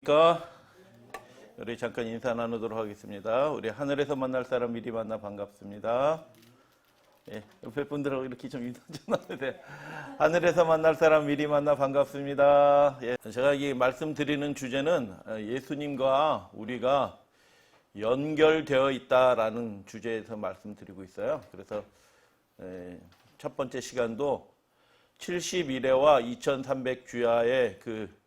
그러니까 우리 잠깐 인사 나누도록 하겠습니다. 우리 하늘에서 만날 사람 미리 만나 반갑습니다. 예, 옆에 분들하고 이렇게 좀 인사 좀 나눠야 돼요. 하늘에서 만날 사람 미리 만나 반갑습니다. 예, 제가 이 말씀드리는 주제는 예수님과 우리가 연결되어 있다라는 주제에서 말씀드리고 있어요. 그래서 첫 번째 시간도 70일에와 2300주야의 그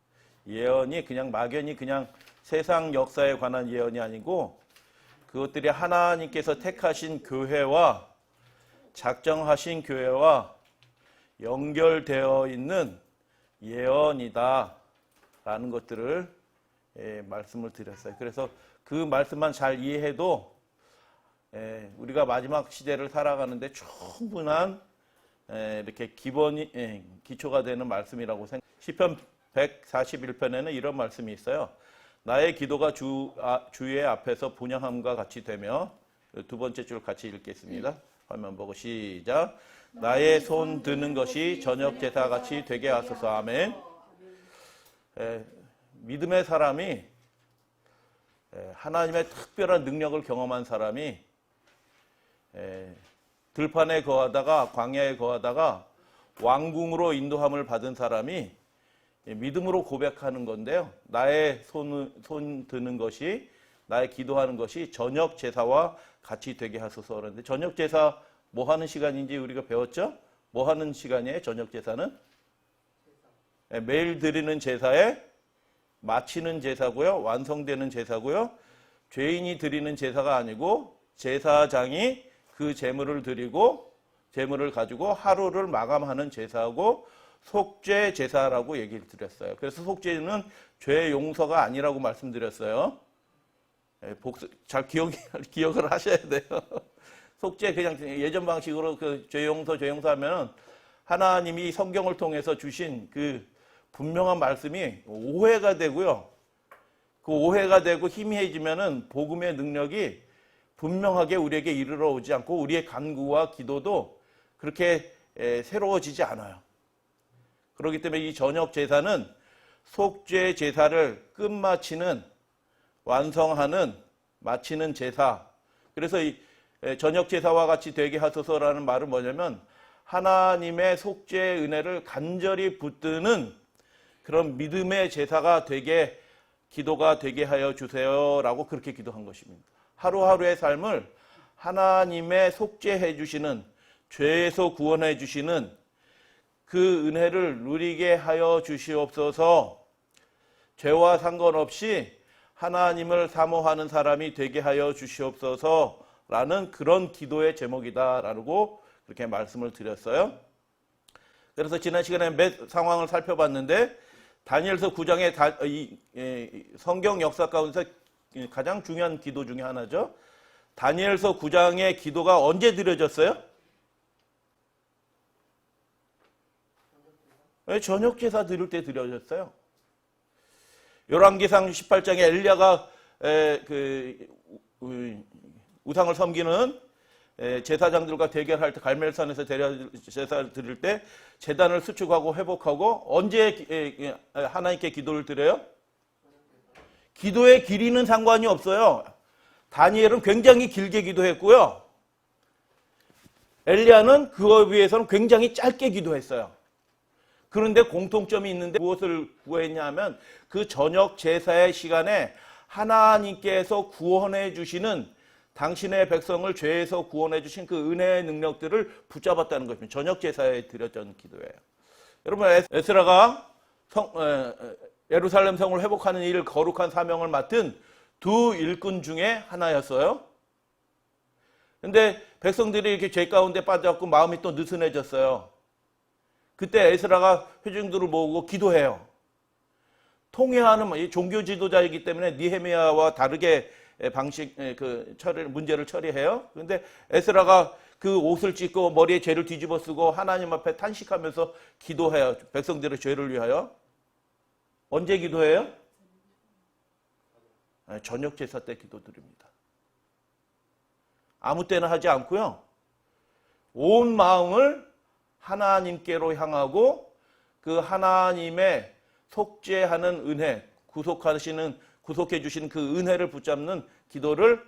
예언이 그냥 막연히 그냥 세상 역사에 관한 예언이 아니고 그것들이 하나님께서 택하신 교회와 작정하신 교회와 연결되어 있는 예언이다 라는 것들을 말씀을 드렸어요. 그래서 그 말씀만 잘 이해해도 우리가 마지막 시대를 살아가는데 충분한 이렇게 기초가 되는 말씀이라고 생각합니다. 시편 141편에는 이런 말씀이 있어요. 나의 기도가 주의 앞에서 분향함과 같이 되며, 두 번째 줄 같이 읽겠습니다. 화면 보고 시작. 나의 손 드는 것이 저녁 제사같이 되게 하소서. 아멘. 믿음의 사람이, 하나님의 특별한 능력을 경험한 사람이 들판에 거하다가 광야에 거하다가 왕궁으로 인도함을 받은 사람이 믿음으로 고백하는 건데요. 나의 손 드는 것이, 나의 기도하는 것이 저녁 제사와 같이 되게 하소서. 그런데 저녁 제사 뭐 하는 시간인지 우리가 배웠죠? 뭐 하는 시간이에요? 저녁 제사는? 매일 드리는 제사에 마치는 제사고요. 완성되는 제사고요. 죄인이 드리는 제사가 아니고 제사장이 그 제물을 드리고 제물을 가지고 하루를 마감하는 제사하고 속죄 제사라고 얘기를 드렸어요. 그래서 속죄는 죄 용서가 아니라고 말씀드렸어요. 잘 기억을 하셔야 돼요. 속죄 그냥 예전 방식으로 그 죄 용서 하면은 하나님이 성경을 통해서 주신 그 분명한 말씀이 오해가 되고요. 그 오해가 되고 희미해지면은 복음의 능력이 분명하게 우리에게 이르러 오지 않고 우리의 간구와 기도도 그렇게 새로워지지 않아요. 그렇기 때문에 이 저녁 제사는 속죄 제사를 끝마치는, 완성하는, 마치는 제사. 그래서 이 저녁 제사와 같이 되게 하소서라는 말은 뭐냐면 하나님의 속죄의 은혜를 간절히 붙드는 그런 믿음의 제사가 되게, 기도가 되게 하여 주세요라고 그렇게 기도한 것입니다. 하루하루의 삶을 하나님의 속죄해 주시는, 죄에서 구원해 주시는 그 은혜를 누리게 하여 주시옵소서. 죄와 상관없이 하나님을 사모하는 사람이 되게 하여 주시옵소서라는 그런 기도의 제목이다라고 그렇게 말씀을 드렸어요. 그래서 지난 시간에 몇 상황을 살펴봤는데 다니엘서 9장의 성경 역사 가운데서 가장 중요한 기도 중에 하나죠. 다니엘서 9장의 기도가 언제 드려졌어요? 저녁 제사 드릴 때 드려졌어요. 열왕기상 18장에 엘리야가 우상을 섬기는 제사장들과 대결할 때 갈멜산에서 제사를 드릴 때 제단을 수축하고 회복하고 언제 하나님께 기도를 드려요? 기도의 길이는 상관이 없어요. 다니엘은 굉장히 길게 기도했고요. 엘리야는 그거에 비해서는 굉장히 짧게 기도했어요. 그런데 공통점이 있는데 무엇을 구했냐 하면 그 저녁 제사의 시간에 하나님께서 구원해 주시는, 당신의 백성을 죄에서 구원해 주신 그 은혜의 능력들을 붙잡았다는 것입니다. 저녁 제사에 드렸던 기도예요. 여러분, 에스라가 예루살렘 성을 회복하는 일, 거룩한 사명을 맡은 두 일꾼 중에 하나였어요. 그런데 백성들이 이렇게 죄 가운데 빠져갖고 마음이 또 느슨해졌어요. 그때 에스라가 회중들을 모으고 기도해요. 통회하는 종교 지도자이기 때문에 느헤미야와 다르게 문제를 처리해요. 그런데 에스라가 그 옷을 찢고 머리에 죄를 뒤집어 쓰고 하나님 앞에 탄식하면서 기도해요. 백성들의 죄를 위하여. 언제 기도해요? 저녁 제사 때 기도드립니다. 아무 때나 하지 않고요. 온 마음을 하나님께로 향하고 그 하나님의 속죄하는 은혜, 구속해 주시는 그 은혜를 붙잡는 기도를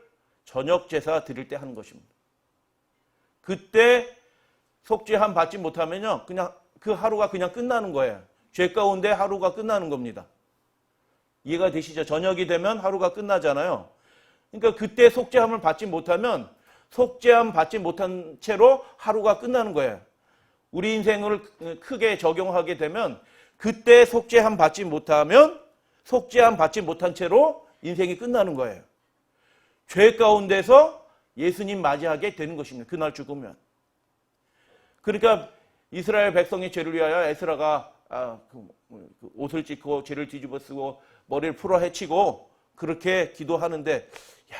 저녁 제사 드릴 때 하는 것입니다. 그때 속죄함 받지 못하면요, 그냥 그 하루가 그냥 끝나는 거예요. 죄 가운데 하루가 끝나는 겁니다. 이해가 되시죠? 저녁이 되면 하루가 끝나잖아요. 그러니까 그때 속죄함을 받지 못하면 속죄함 받지 못한 채로 하루가 끝나는 거예요. 우리 인생을 크게 적용하게 되면 그때 속죄함 받지 못하면 속죄함 받지 못한 채로 인생이 끝나는 거예요. 죄 가운데서 예수님 맞이하게 되는 것입니다. 그날 죽으면. 그러니까 이스라엘 백성의 죄를 위하여 에스라가 옷을 찢고 죄를 뒤집어 쓰고 머리를 풀어 헤치고 그렇게 기도하는데, 야,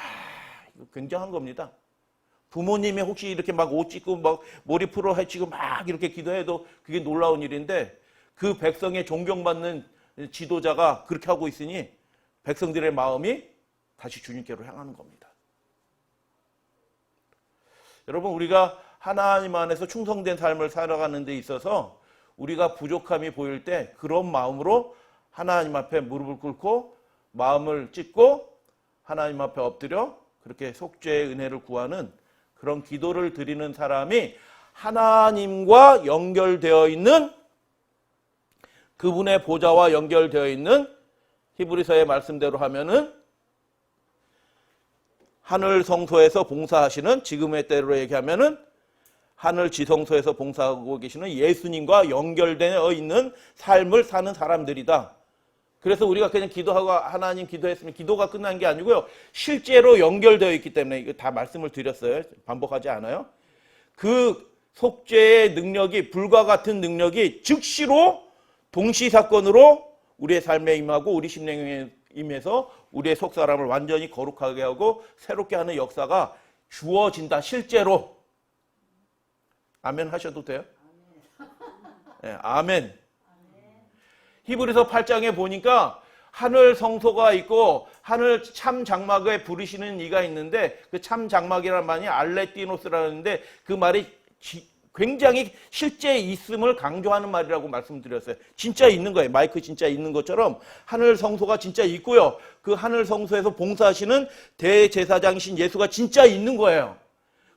이거 굉장한 겁니다. 부모님이 혹시 이렇게 막 옷 찢고 막 머리 풀어 헤치고 막 이렇게 기도해도 그게 놀라운 일인데, 그 백성의 존경받는 지도자가 그렇게 하고 있으니 백성들의 마음이 다시 주님께로 향하는 겁니다. 여러분, 우리가 하나님 안에서 충성된 삶을 살아가는 데 있어서 우리가 부족함이 보일 때 그런 마음으로 하나님 앞에 무릎을 꿇고 마음을 찢고 하나님 앞에 엎드려 그렇게 속죄의 은혜를 구하는 그런 기도를 드리는 사람이 하나님과 연결되어 있는, 그분의 보좌와 연결되어 있는, 히브리서의 말씀대로 하면은 하늘 성소에서 봉사하시는, 지금의 때로 얘기하면은 하늘 지성소에서 봉사하고 계시는 예수님과 연결되어 있는 삶을 사는 사람들이다. 그래서 우리가 그냥 기도하고 하나님 기도했으면 기도가 끝난 게 아니고요, 실제로 연결되어 있기 때문에, 이거 다 말씀을 드렸어요. 반복하지 않아요. 그 속죄의 능력이, 불과 같은 능력이 즉시로 동시사건으로 우리의 삶에 임하고 우리 심령에 임해서 우리의 속사람을 완전히 거룩하게 하고 새롭게 하는 역사가 주어진다. 실제로. 아멘 하셔도 돼요? 네, 아멘. 히브리서 8장에 보니까 하늘 성소가 있고 하늘 참 장막에 부르시는 이가 있는데, 그 참 장막이라는 말이 알레띠노스라는데 그 말이 굉장히 실제 있음을 강조하는 말이라고 말씀드렸어요. 진짜 있는 거예요. 마이크 진짜 있는 것처럼 하늘 성소가 진짜 있고요, 그 하늘 성소에서 봉사하시는 대제사장이신 예수가 진짜 있는 거예요.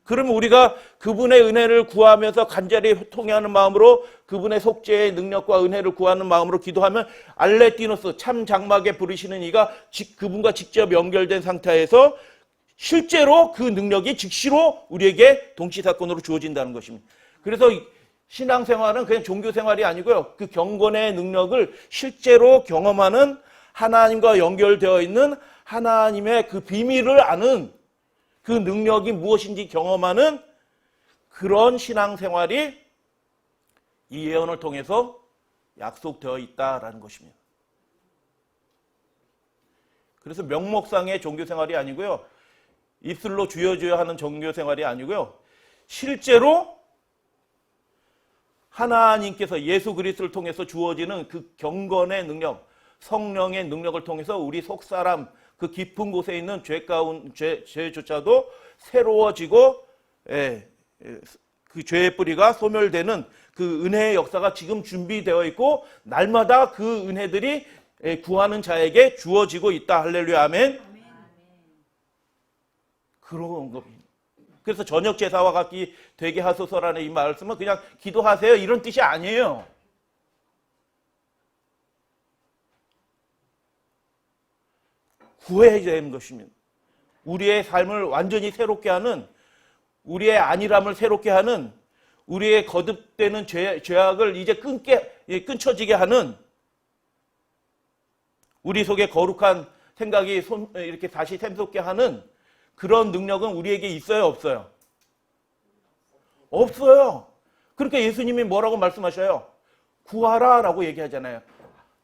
그러면 우리가 그분의 은혜를 구하면서 간절히 통회하는 마음으로 그분의 속죄의 능력과 은혜를 구하는 마음으로 기도하면 알레띠노스, 참 장막에 부르시는 이가 그분과 직접 연결된 상태에서 실제로 그 능력이 즉시로 우리에게 동시사건으로 주어진다는 것입니다. 그래서 신앙생활은 그냥 종교생활이 아니고요, 그 경건의 능력을 실제로 경험하는, 하나님과 연결되어 있는 하나님의 그 비밀을 아는, 그 능력이 무엇인지 경험하는 그런 신앙생활이 이 예언을 통해서 약속되어 있다라는 것입니다. 그래서 명목상의 종교생활이 아니고요, 입술로 주여 하는 종교생활이 아니고요, 실제로 하나님께서 예수 그리스도를 통해서 주어지는 그 경건의 능력, 성령의 능력을 통해서 우리 속사람, 그 깊은 곳에 있는 죄조차도 새로워지고, 그 죄의 뿌리가 소멸되는 그 은혜의 역사가 지금 준비되어 있고 날마다 그 은혜들이 구하는 자에게 주어지고 있다. 할렐루야, 아멘. 그런 겁니다. 그래서 저녁 제사와 같이 되게 하소서라는 이 말씀은 그냥 기도하세요 이런 뜻이 아니에요. 구해야 되는 것입니다. 우리의 삶을 완전히 새롭게 하는, 우리의 안일함을 새롭게 하는, 우리의 거듭되는 죄악을 이제 끊쳐지게 하는, 우리 속에 거룩한 생각이 이렇게 다시 샘솟게 하는 그런 능력은 우리에게 있어요, 없어요? 없어요. 그러니까 예수님이 뭐라고 말씀하셔요? 구하라 라고 얘기하잖아요.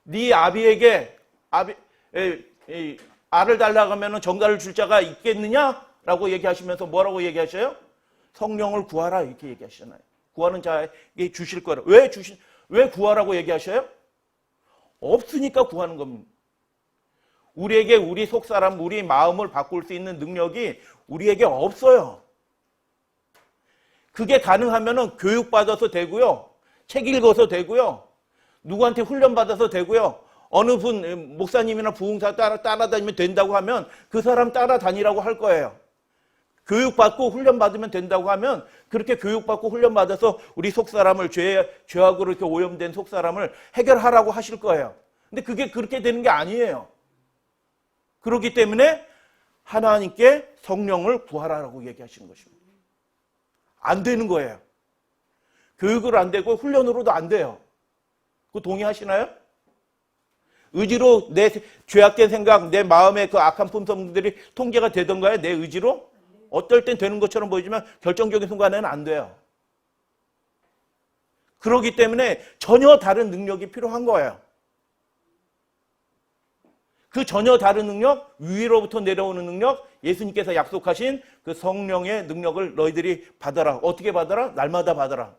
네 아비에게 알을 달라고 하면 전갈을 줄 자가 있겠느냐라고 얘기하시면서 뭐라고 얘기하셔요? 성령을 구하라 이렇게 얘기하시잖아요. 구하는 자에게 주실 거라. 왜 구하라고 얘기하셔요? 없으니까 구하는 겁니다. 우리에게 우리 속사람, 우리 마음을 바꿀 수 있는 능력이 우리에게 없어요. 그게 가능하면은 교육받아서 되고요, 책 읽어서 되고요, 누구한테 훈련받아서 되고요, 어느 분 목사님이나 부흥사 따라다니면 된다고 하면 그 사람 따라다니라고 할 거예요. 교육받고 훈련받으면 된다고 하면 그렇게 교육받고 훈련받아서 우리 속사람을 죄악으로 이렇게 오염된 속사람을 해결하라고 하실 거예요. 근데 그게 그렇게 되는 게 아니에요. 그렇기 때문에 하나님께 성령을 구하라라고 얘기하시는 것입니다. 안 되는 거예요. 교육으로 안 되고 훈련으로도 안 돼요. 그거 동의하시나요? 의지로 내 죄악된 생각, 내 마음의 그 악한 품성들이 통제가 되던가요? 내 의지로? 어떨 땐 되는 것처럼 보이지만 결정적인 순간에는 안 돼요. 그렇기 때문에 전혀 다른 능력이 필요한 거예요. 그 전혀 다른 능력, 위로부터 내려오는 능력, 예수님께서 약속하신 그 성령의 능력을 너희들이 받아라. 어떻게 받아라? 날마다 받아라.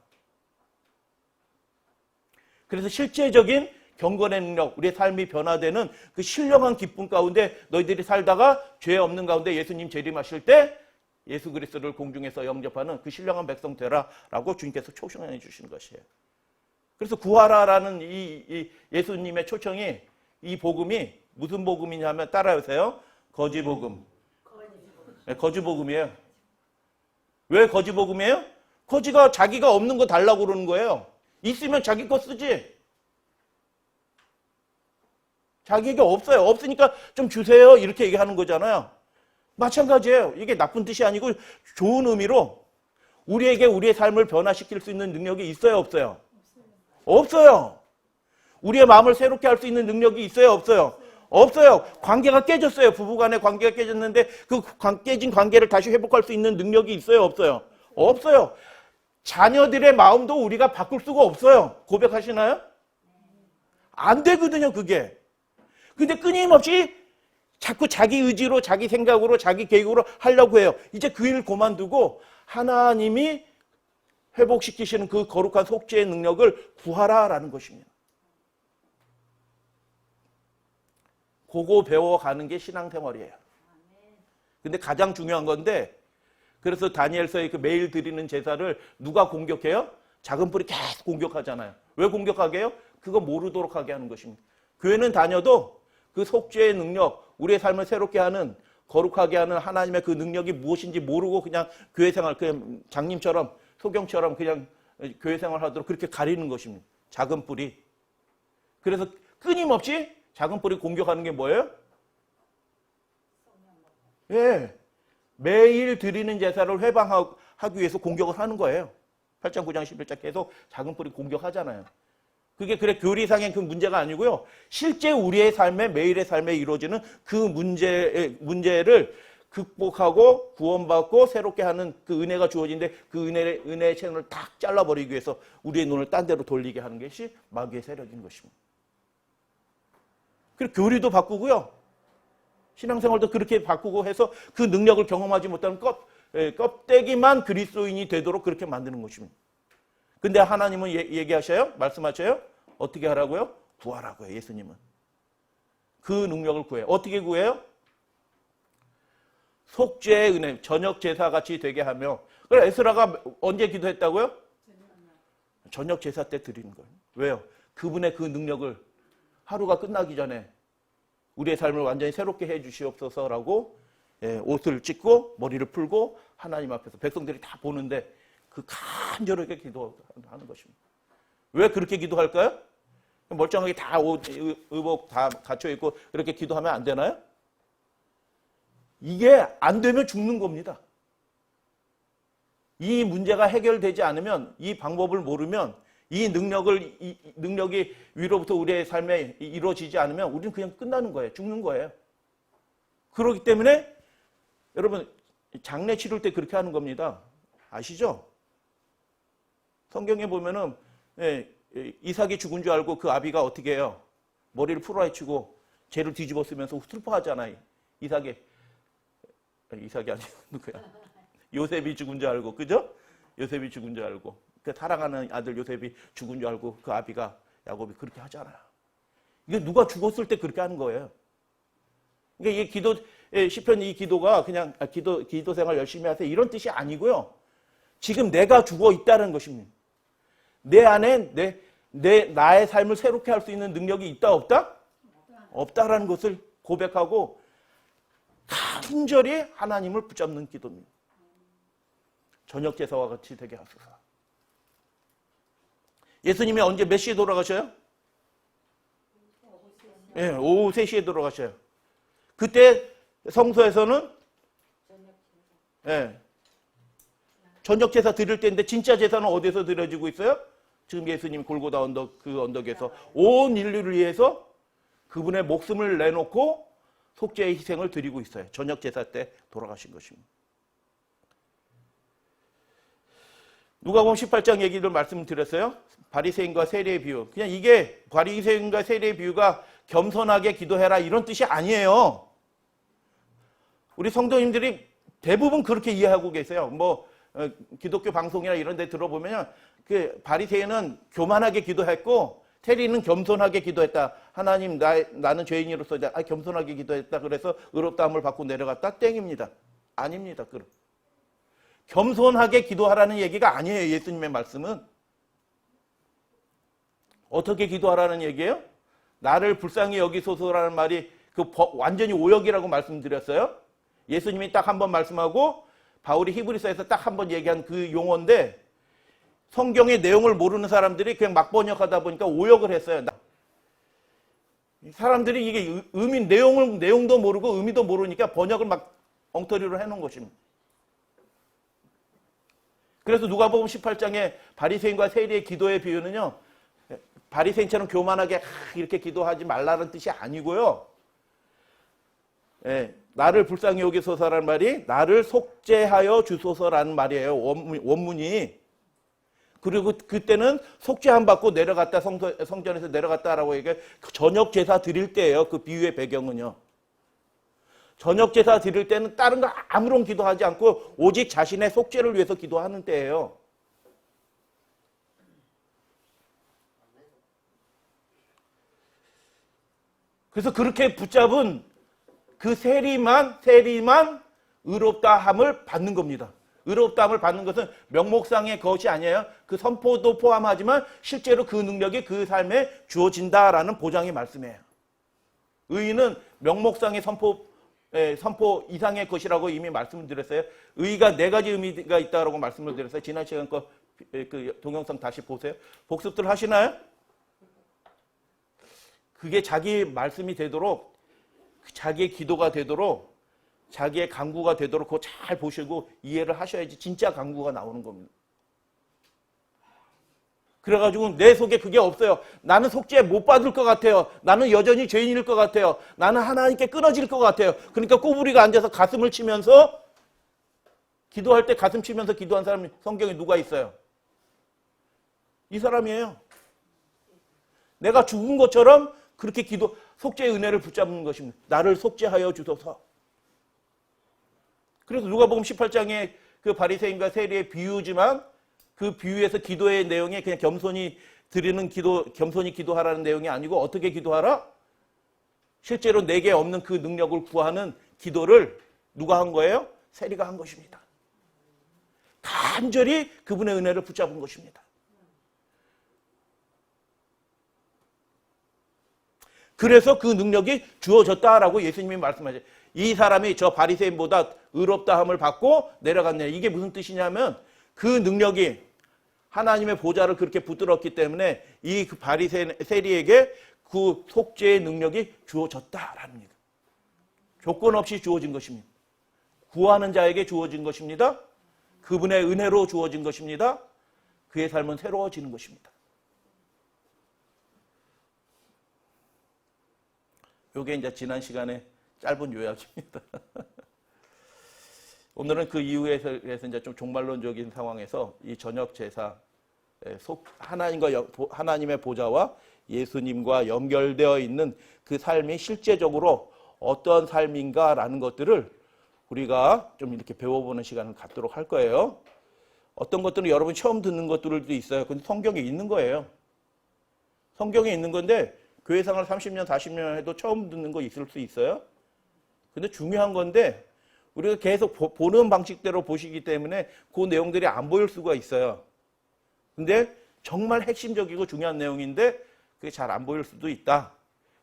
그래서 실제적인 경건의 능력, 우리의 삶이 변화되는 그 신령한 기쁨 가운데 너희들이 살다가 죄 없는 가운데 예수님 재림하실 때 예수 그리스도를 공중에서 영접하는 그 신령한 백성 되라라고 주님께서 초청해 주시는 것이에요. 그래서 구하라라는 이 예수님의 초청이, 이 복음이 무슨 복음이냐면 따라하세요. 거지복음. 네, 거지복음이에요. 왜 거지복음이에요? 거지가 자기가 없는 거 달라고 그러는 거예요. 있으면 자기 거 쓰지. 자기에게 없어요. 없으니까 좀 주세요. 이렇게 얘기하는 거잖아요. 마찬가지예요. 이게 나쁜 뜻이 아니고 좋은 의미로 우리에게 우리의 삶을 변화시킬 수 있는 능력이 있어요, 없어요? 없어요. 우리의 마음을 새롭게 할 수 있는 능력이 있어요, 없어요? 없어요. 관계가 깨졌어요. 부부간의 관계가 깨졌는데 그 깨진 관계를 다시 회복할 수 있는 능력이 있어요, 없어요? 없어요. 자녀들의 마음도 우리가 바꿀 수가 없어요. 고백하시나요? 안 되거든요, 그게. 근데 끊임없이 자꾸 자기 의지로, 자기 생각으로, 자기 계획으로 하려고 해요. 이제 그 일을 그만두고 하나님이 회복시키시는 그 거룩한 속죄의 능력을 구하라라는 것입니다. 그거 배워가는 게 신앙생활이에요. 근데 가장 중요한 건데, 그래서 다니엘서의 그 매일 드리는 제사를 누가 공격해요? 작은 뿔이 계속 공격하잖아요. 왜 공격하게 해요? 그거 모르도록 하게 하는 것입니다. 교회는 다녀도 그 속죄의 능력, 우리의 삶을 새롭게 하는, 거룩하게 하는 하나님의 그 능력이 무엇인지 모르고 그냥 교회 생활, 그냥 장님처럼, 소경처럼 그냥 교회 생활 하도록 그렇게 가리는 것입니다. 작은 뿔이. 그래서 끊임없이 작은 뿔이 공격하는 게 뭐예요? 예. 매일 드리는 제사를 회방하기 위해서 공격을 하는 거예요. 8장, 9장, 11장 계속 작은 뿔이 공격하잖아요. 그게 그래 교리상의 그 문제가 아니고요. 실제 우리의 삶에, 매일의 삶에 이루어지는 그 문제를 극복하고 구원받고 새롭게 하는 그 은혜가 주어진데 그 은혜의 채널을 딱 잘라버리기 위해서 우리의 눈을 딴 데로 돌리게 하는 것이 마귀의 세력인 것입니다. 그리고 교리도 바꾸고요. 신앙생활도 그렇게 바꾸고 해서 그 능력을 경험하지 못하는 껍데기만 그리스도인이 되도록 그렇게 만드는 것입니다. 근데 하나님은 얘기하셔요? 말씀하셔요? 어떻게 하라고요? 구하라고요, 예수님은. 그 능력을 구해요. 어떻게 구해요? 속죄의 은혜, 저녁 제사같이 되게 하며. 그래, 에스라가 언제 기도했다고요? 저녁 제사 때 드리는 거예요. 왜요? 그분의 그 능력을 하루가 끝나기 전에 우리의 삶을 완전히 새롭게 해 주시옵소서라고 옷을 찢고 머리를 풀고 하나님 앞에서 백성들이 다 보는데 그 간절하게 기도하는 것입니다. 왜 그렇게 기도할까요? 멀쩡하게 다 옷, 의복 다 갖춰 입고 이렇게 기도하면 안 되나요? 이게 안 되면 죽는 겁니다. 이 문제가 해결되지 않으면, 이 방법을 모르면, 이 능력이 위로부터 우리의 삶에 이루어지지 않으면 우리는 그냥 끝나는 거예요. 죽는 거예요. 그렇기 때문에 여러분 장례 치를 때 그렇게 하는 겁니다. 아시죠? 성경에 보면은 이삭이 죽은 줄 알고 그 아비가 어떻게 해요? 머리를 풀어헤치고 죄를 뒤집어 쓰면서 슬퍼하잖아요. 이삭이 아니고 누구야? 요셉이 죽은 줄 알고, 그죠? 요셉이 죽은 줄 알고, 그 사랑하는 아들 요셉이 죽은 줄 알고 그 아비가, 야곱이 그렇게 하잖아요. 이게 누가 죽었을 때 그렇게 하는 거예요. 그러니까 이게 시편 이 기도가 그냥 기도 생활 열심히 하세요 이런 뜻이 아니고요. 지금 내가 죽어 있다는 것입니다. 내 안에 나의 삶을 새롭게 할 수 있는 능력이 있다 없다? 없다라는 것을 고백하고 간절히 하나님을 붙잡는 기도입니다. 저녁 제사와 같이 되게 하소서. 예수님이 언제 몇 시에 돌아가셔요? 예, 오후 3시에 돌아가셔요. 그때 성소에서는 예, 저녁 제사 드릴 때인데 진짜 제사는 어디서 드려지고 있어요? 지금 예수님 골고다 언덕, 그 언덕에서 온 인류를 위해서 그분의 목숨을 내놓고 속죄의 희생을 드리고 있어요. 저녁 제사 때 돌아가신 것입니다. 누가복음 18장 얘기를 말씀드렸어요. 바리새인과 세리의 비유. 그냥 이게 바리새인과 세리의 비유가 겸손하게 기도해라 이런 뜻이 아니에요. 우리 성도님들이 대부분 그렇게 이해하고 계세요. 기독교 방송이나 이런 데 들어보면 그 바리새인은 교만하게 기도했고 세리는 겸손하게 기도했다. 하나님 나는 죄인으로서 겸손하게 기도했다. 그래서 의롭다함을 받고 내려갔다. 땡입니다. 아닙니다. 겸손하게 기도하라는 얘기가 아니에요. 예수님의 말씀은. 어떻게 기도하라는 얘기예요? 나를 불쌍히 여기소서라는 말이 완전히 오역이라고 말씀드렸어요. 예수님이 딱 한 번 말씀하고 바울이 히브리서에서 딱 한 번 얘기한 그 용어인데 성경의 내용을 모르는 사람들이 그냥 막 번역하다 보니까 오역을 했어요. 사람들이 이게 내용도 모르고 의미도 모르니까 번역을 막 엉터리로 해놓은 것입니다. 그래서 누가복음 18장에 바리새인과 세리의 기도의 비유는요, 바리새인처럼 교만하게 이렇게 기도하지 말라는 뜻이 아니고요. 나를 불쌍히 여기소서라는 말이 나를 속죄하여 주소서라는 말이에요. 원문이. 그리고 그때는 속죄함 받고 내려갔다, 성전에서 내려갔다라고 얘기해. 저녁 제사 드릴 때예요. 그 비유의 배경은요. 저녁 제사 드릴 때는 다른 거 아무런 기도하지 않고 오직 자신의 속죄를 위해서 기도하는 때예요. 그래서 그렇게 붙잡은 그 세리만 의롭다함을 받는 겁니다. 의롭다함을 받는 것은 명목상의 것이 아니에요. 그 선포도 포함하지만 실제로 그 능력이 그 삶에 주어진다라는 보장의 말씀이에요. 의는 명목상의 선포 이상의 것이라고 이미 말씀을 드렸어요. 의가 4가지 의미가 있다고 말씀을 드렸어요. 지난 시간 그 동영상 다시 보세요. 복습들 하시나요? 그게 자기 말씀이 되도록, 자기의 기도가 되도록, 자기의 간구가 되도록 그거 잘 보시고 이해를 하셔야지 진짜 간구가 나오는 겁니다. 그래가지고 내 속에 그게 없어요. 나는 속죄 못 받을 것 같아요. 나는 여전히 죄인일 것 같아요. 나는 하나님께 끊어질 것 같아요. 그러니까 꼬부리가 앉아서 가슴을 치면서 기도할 때 가슴 치면서 기도한 사람이 성경에 누가 있어요? 이 사람이에요. 내가 죽은 것처럼 그렇게 속죄의 은혜를 붙잡는 것입니다. 나를 속죄하여 주소서. 그래서 누가복음 18장에 그 바리새인과 세리의 비유지만 그 비유에서 기도의 내용이 그냥 겸손히 드리는 기도, 겸손히 기도하라는 내용이 아니고 어떻게 기도하라? 실제로 내게 없는 그 능력을 구하는 기도를 누가 한 거예요? 세리가 한 것입니다. 간절히 그분의 은혜를 붙잡은 것입니다. 그래서 그 능력이 주어졌다라고 예수님이 말씀하세요. 이 사람이 저 바리새인보다 의롭다함을 받고 내려갔네. 이게 무슨 뜻이냐면 그 능력이 하나님의 보좌를 그렇게 붙들었기 때문에 이 세리에게 그 속죄의 능력이 주어졌다라는 얘기예요. 조건 없이 주어진 것입니다. 구하는 자에게 주어진 것입니다. 그분의 은혜로 주어진 것입니다. 그의 삶은 새로워지는 것입니다. 이게 이제 지난 시간에 짧은 요약입니다. 오늘은 그 이후에서 이제 좀 종말론적인 상황에서 이 저녁 제사, 하나님의 보좌와 예수님과 연결되어 있는 그 삶이 실제적으로 어떤 삶인가라는 것들을 우리가 좀 이렇게 배워보는 시간을 갖도록 할 거예요. 어떤 것들은 여러분 처음 듣는 것들도 있어요. 근데 성경에 있는 거예요. 성경에 있는 건데 교회 생활 30년, 40년 해도 처음 듣는 거 있을 수 있어요. 근데 중요한 건데 우리가 계속 보는 방식대로 보시기 때문에 그 내용들이 안 보일 수가 있어요. 근데 정말 핵심적이고 중요한 내용인데 그게 잘 안 보일 수도 있다.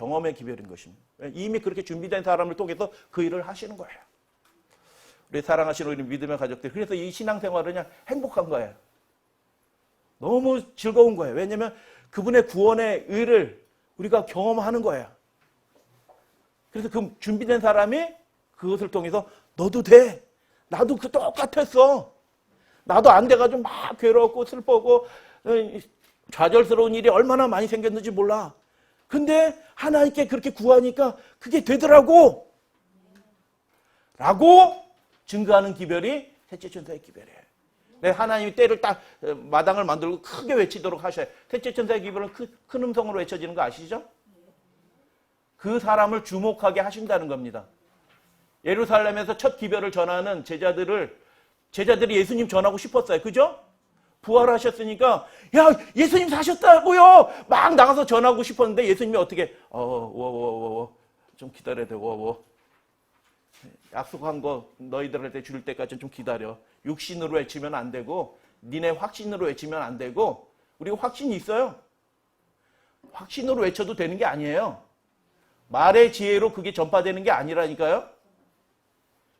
경험의 기별인 것입니다. 이미 그렇게 준비된 사람을 통해서 그 일을 하시는 거예요. 우리 사랑하시는 우리 믿음의 가족들, 그래서 이 신앙생활은 그냥 행복한 거예요. 너무 즐거운 거예요. 왜냐하면 그분의 구원의 의를 우리가 경험하는 거예요. 그래서 그 준비된 사람이 그것을 통해서 너도 돼. 나도 그 똑같았어. 나도 안 돼가지고 막 괴롭고 슬퍼고 좌절스러운 일이 얼마나 많이 생겼는지 몰라. 근데 하나님께 그렇게 구하니까 그게 되더라고. 라고 증거하는 기별이 셋째 천사의 기별이에요. 네, 하나님이 때를 딱 마당을 만들고 크게 외치도록 하셔요. 셋째 천사의 기별은 큰 음성으로 외쳐지는 거 아시죠? 그 사람을 주목하게 하신다는 겁니다. 예루살렘에서 첫 기별을 전하는 제자들이 예수님 전하고 싶었어요. 그죠? 부활하셨으니까 야 예수님 사셨다고요. 막 나가서 전하고 싶었는데 예수님이 어떻게 좀 기다려야 돼. 약속한 거 너희들한테 줄 때까지 좀 기다려. 육신으로 외치면 안 되고 니네 확신으로 외치면 안 되고 우리가 확신이 있어요. 확신으로 외쳐도 되는 게 아니에요. 말의 지혜로 그게 전파되는 게 아니라니까요.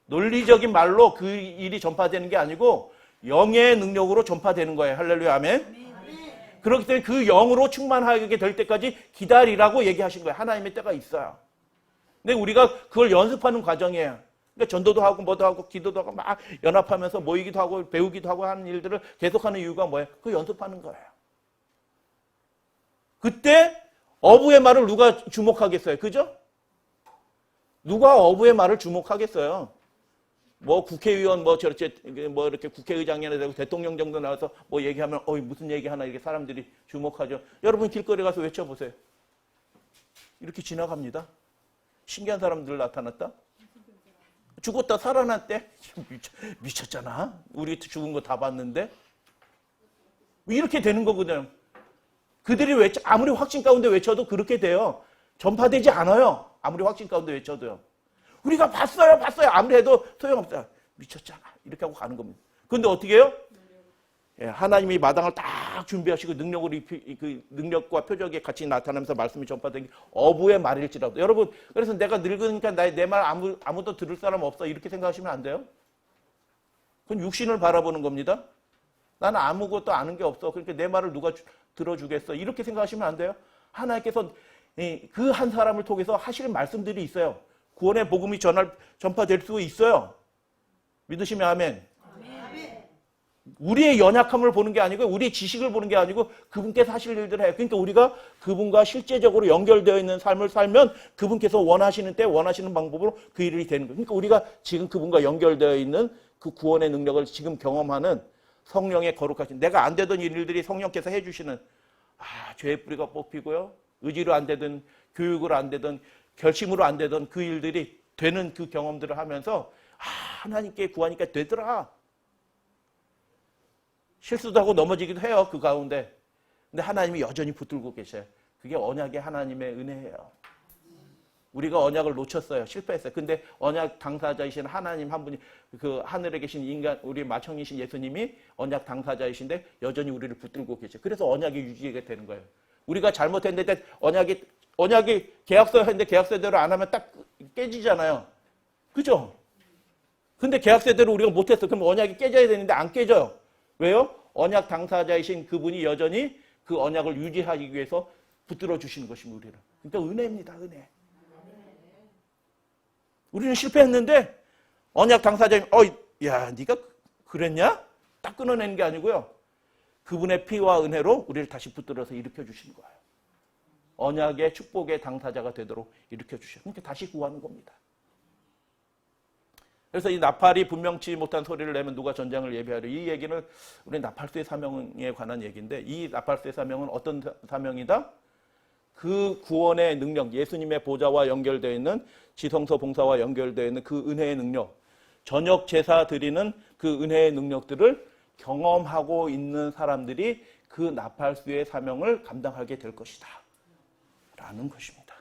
논리적인 말로 그 일이 전파되는 게 아니고 영의 능력으로 전파되는 거예요. 할렐루야, 아멘. 그렇기 때문에 그 영으로 충만하게 될 때까지 기다리라고 얘기하신 거예요. 하나님의 때가 있어요. 근데 우리가 그걸 연습하는 과정이에요. 그러니까 전도도 하고 뭐도 하고 기도도 하고 막 연합하면서 모이기도 하고 배우기도 하고 하는 일들을 계속하는 이유가 뭐예요? 그 연습하는 거예요. 그때 어부의 말을 누가 주목하겠어요? 그죠? 누가 어부의 말을 주목하겠어요? 뭐 국회의원 뭐 이렇게 국회의장이나 되고 대통령 정도 나와서 뭐 얘기하면 무슨 얘기하나 이렇게 사람들이 주목하죠. 여러분 길거리 가서 외쳐보세요. 이렇게 지나갑니다. 신기한 사람들 나타났다. 죽었다 살아났대. 미쳤잖아. 우리 죽은 거 다 봤는데. 이렇게 되는 거거든요. 그들이 아무리 확신 가운데 외쳐도 그렇게 돼요. 전파되지 않아요. 아무리 확신 가운데 외쳐도요. 우리가 봤어요. 아무리 해도 소용없어요. 미쳤잖아. 이렇게 하고 가는 겁니다. 그런데 어떻게 해요? 하나님이 마당을 딱 준비하시고 그 능력과 표적이 같이 나타나면서 말씀이 전파된 게 어부의 말일지라도. 여러분, 그래서 내가 늙으니까 내 말 아무도 들을 사람 없어. 이렇게 생각하시면 안 돼요. 그건 육신을 바라보는 겁니다. 나는 아무것도 아는 게 없어. 그러니까 내 말을 누가 들어주겠어. 이렇게 생각하시면 안 돼요. 하나님께서 그 한 사람을 통해서 하실 말씀들이 있어요. 구원의 복음이 전파될 수 있어요. 믿으시면 아멘. 우리의 연약함을 보는 게 아니고 우리의 지식을 보는 게 아니고 그분께서 하실 일들을 해요. 그러니까 우리가 그분과 실제적으로 연결되어 있는 삶을 살면 그분께서 원하시는 때 원하시는 방법으로 그 일이 되는 거예요. 그러니까 우리가 지금 그분과 연결되어 있는 그 구원의 능력을 지금 경험하는 성령의 거룩하신, 내가 안 되던 일들이 성령께서 해주시는, 죄의 뿌리가 뽑히고요. 의지로 안 되던, 교육으로 안 되던, 결심으로 안 되던 그 일들이 되는 그 경험들을 하면서 하나님께 구하니까 되더라. 실수도 하고 넘어지기도 해요. 그 가운데. 근데 하나님이 여전히 붙들고 계셔요. 그게 언약의 하나님의 은혜예요. 우리가 언약을 놓쳤어요. 실패했어요. 근데 언약 당사자이신 하나님 한 분이, 그 하늘에 계신 인간, 우리 마청이신 예수님이 언약 당사자이신데 여전히 우리를 붙들고 계셔요. 그래서 언약이 유지가 되는 거예요. 우리가 잘못했는데 언약이 계약서 했는데 계약서대로 안 하면 딱 깨지잖아요. 그죠? 근데 계약서대로 우리가 못했어. 그럼 언약이 깨져야 되는데 안 깨져요. 왜요? 언약 당사자이신 그분이 여전히 그 언약을 유지하기 위해서 붙들어 주시는 것입니다. 우리를. 그러니까 은혜입니다. 은혜. 우리는 실패했는데 언약 당사자님, 야, 네가 그랬냐? 딱 끊어내는 게 아니고요. 그분의 피와 은혜로 우리를 다시 붙들어서 일으켜 주시는 거예요. 언약의 축복의 당사자가 되도록 일으켜 주셔요. 그러니까 다시 구하는 겁니다. 그래서 이 나팔이 분명치 못한 소리를 내면 누가 전쟁을 예비하려. 이 얘기는 우리 나팔수의 사명에 관한 얘기인데, 이 나팔수의 사명은 어떤 사명이다? 그 구원의 능력, 예수님의 보좌와 연결되어 있는, 지성소 봉사와 연결되어 있는 그 은혜의 능력, 저녁 제사 드리는 그 은혜의 능력들을 경험하고 있는 사람들이 그 나팔수의 사명을 감당하게 될 것이다 라는 것입니다.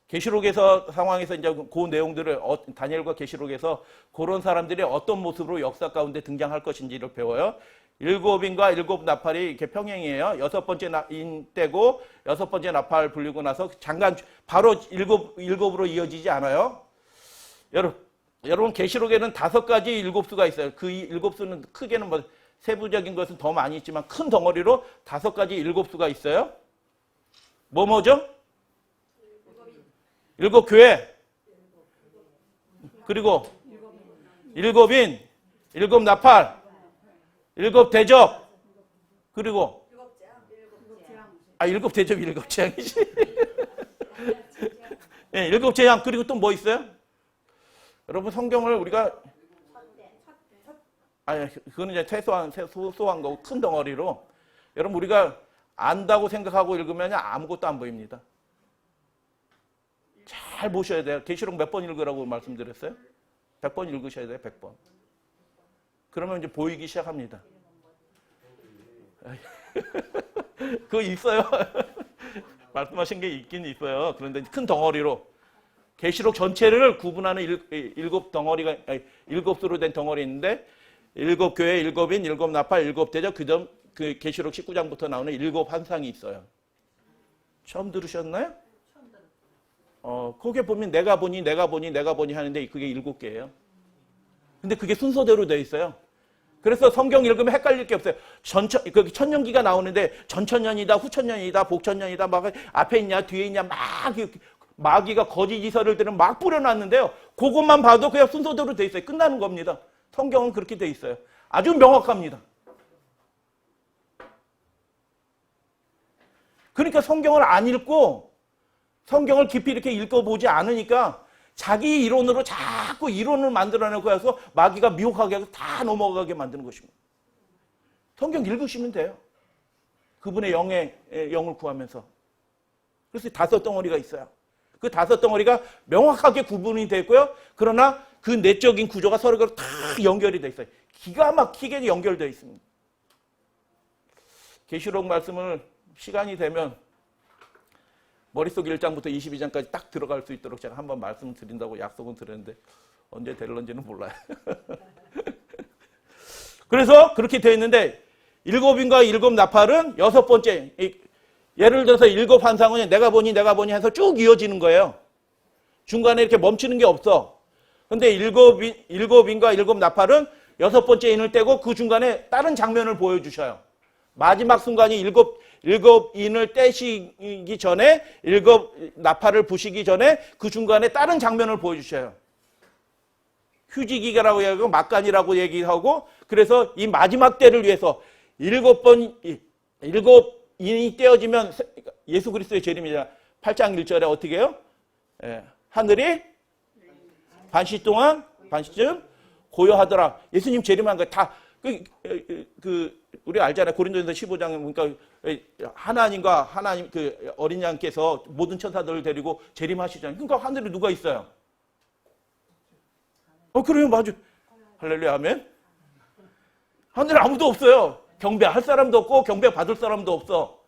계시록에서 상황에서 이제 그 내용들을 다니엘과 계시록에서 그런 사람들이 어떤 모습으로 역사 가운데 등장할 것인지를 배워요. 일곱인과 일곱 나팔이 이렇게 평행이에요. 여섯 번째 인 떼고 여섯 번째 나팔 불리고 나서 잠깐 바로 일곱으로 이어지지 않아요. 여러분 계시록에는 5가지 일곱수가 있어요. 그 일곱수는 크게는 뭐 세부적인 것은 더 많이 있지만 큰 덩어리로 5가지 일곱수가 있어요. 뭐죠? 일곱 교회, 그리고 일곱인, 일곱 나팔, 일곱 대접, 그리고 일곱 대접, 일곱 재앙이지. 네, 일곱 재앙, 그리고 또 뭐 있어요? 여러분 성경을 우리가 그거는 이제 소소한 거고 큰 덩어리로 여러분 우리가 안다고 생각하고 읽으면 아무것도 안 보입니다. 잘 보셔야 돼요. 계시록 몇 번 읽으라고 말씀드렸어요? 100번 읽으셔야 돼요. 100번. 그러면 이제 보이기 시작합니다. 그거 있어요. 말씀하신 게 있긴 있어요. 그런데 큰 덩어리로 계시록 전체를 구분하는 일곱 덩어리가 일곱수로 된 덩어리 있는데 일곱 교회, 일곱인, 일곱 나팔, 일곱 대접, 그다음 그 계시록 19장부터 나오는 일곱 환상이 있어요. 처음 들으셨나요? 거기에 보면 내가 보니 하는데 그게 7개예요. 근데 그게 순서대로 돼 있어요. 그래서 성경 읽으면 헷갈릴 게 없어요. 천년기가 나오는데 전천년이다, 후천년이다, 복천년이다, 막 앞에 있냐, 뒤에 있냐, 막 마귀가 거짓 이설을 들은 막 뿌려놨는데요. 그것만 봐도 그냥 순서대로 돼 있어요. 끝나는 겁니다. 성경은 그렇게 돼 있어요. 아주 명확합니다. 그러니까 성경을 안 읽고 성경을 깊이 이렇게 읽어보지 않으니까 자기 이론으로 자꾸 이론을 만들어내고 해서 마귀가 미혹하게 하고 다 넘어가게 만드는 것입니다. 성경 읽으시면 돼요. 그분의 영을 구하면서. 그래서 5덩어리가 있어요. 그 5덩어리가 명확하게 구분이 되고요. 그러나 그 내적인 구조가 서로가 다 연결이 돼 있어요. 기가 막히게 연결되어 있습니다. 계시록 말씀을 시간이 되면 머릿속 1장부터 22장까지 딱 들어갈 수 있도록 제가 한번 말씀드린다고 약속은 드렸는데 언제 될런지는 몰라요. 그래서 그렇게 되어 있는데 일곱인과 일곱 나팔은 6번째, 예를 들어서 일곱 환상은 내가 보니 해서 쭉 이어지는 거예요. 중간에 이렇게 멈추는 게 없어. 근데 일곱인과 일곱 나팔은 6번째 인을 떼고 그 중간에 다른 장면을 보여주셔요. 마지막 순간이 일곱 인을 떼시기 전에 일곱 나팔을 부시기 전에 그 중간에 다른 장면을 보여주셔요. 휴지기가라고 얘기하고 막간이라고 얘기하고 그래서 이 마지막 때를 위해서 일곱 인이 떼어지면 예수 그리스도의 재림이잖아. 8장 1절에 어떻게 해요? 하늘이 반시쯤 고요하더라. 예수님 재림한 거 다 우리 알잖아요. 고린도전서 15장에 보니까 하나님과 그 어린 양께서 모든 천사들을 데리고 재림하시잖아요. 그러니까 하늘에 누가 있어요? 그래요, 맞아. 할렐루야, 아멘. 하늘에 아무도 없어요. 경배할 사람도 없고 경배 받을 사람도 없어.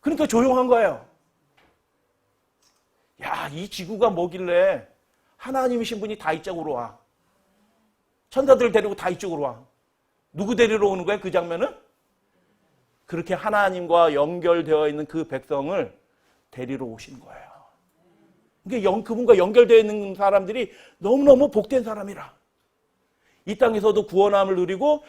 그러니까 조용한 거예요. 야, 이 지구가 뭐길래 하나님이신 분이 다 이쪽으로 와. 천사들 데리고 다 이쪽으로 와. 누구 데리러 오는 거야, 그 장면은? 그렇게 하나님과 연결되어 있는 그 백성을 데리러 오신 거예요. 그러니까 그분과 연결되어 있는 사람들이 너무너무 복된 사람이라. 이 땅에서도 구원함을 누리고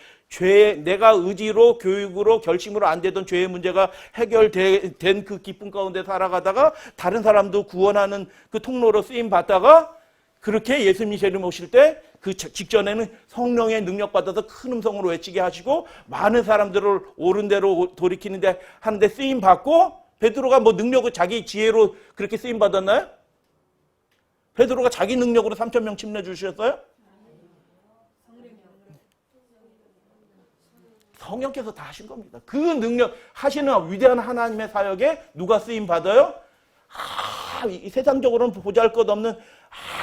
내가 의지로 교육으로 결심으로 안 되던 죄의 문제가 해결된 그 기쁨 가운데 살아가다가 다른 사람도 구원하는 그 통로로 쓰임 받다가 그렇게 예수님이 재림 오실 때 그 직전에는 성령의 능력 받아서 큰 음성으로 외치게 하시고 많은 사람들을 옳은 대로 돌이키는데 하는데 쓰임 받고 베드로가 뭐 능력을 자기 지혜로 그렇게 쓰임 받았나요? 베드로가 자기 능력으로 3,000명 침례 주셨어요? 성령께서 다 하신 겁니다. 그 능력 하시는 위대한 하나님의 사역에 누가 쓰임 받아요? 이 세상적으로는 보잘것없는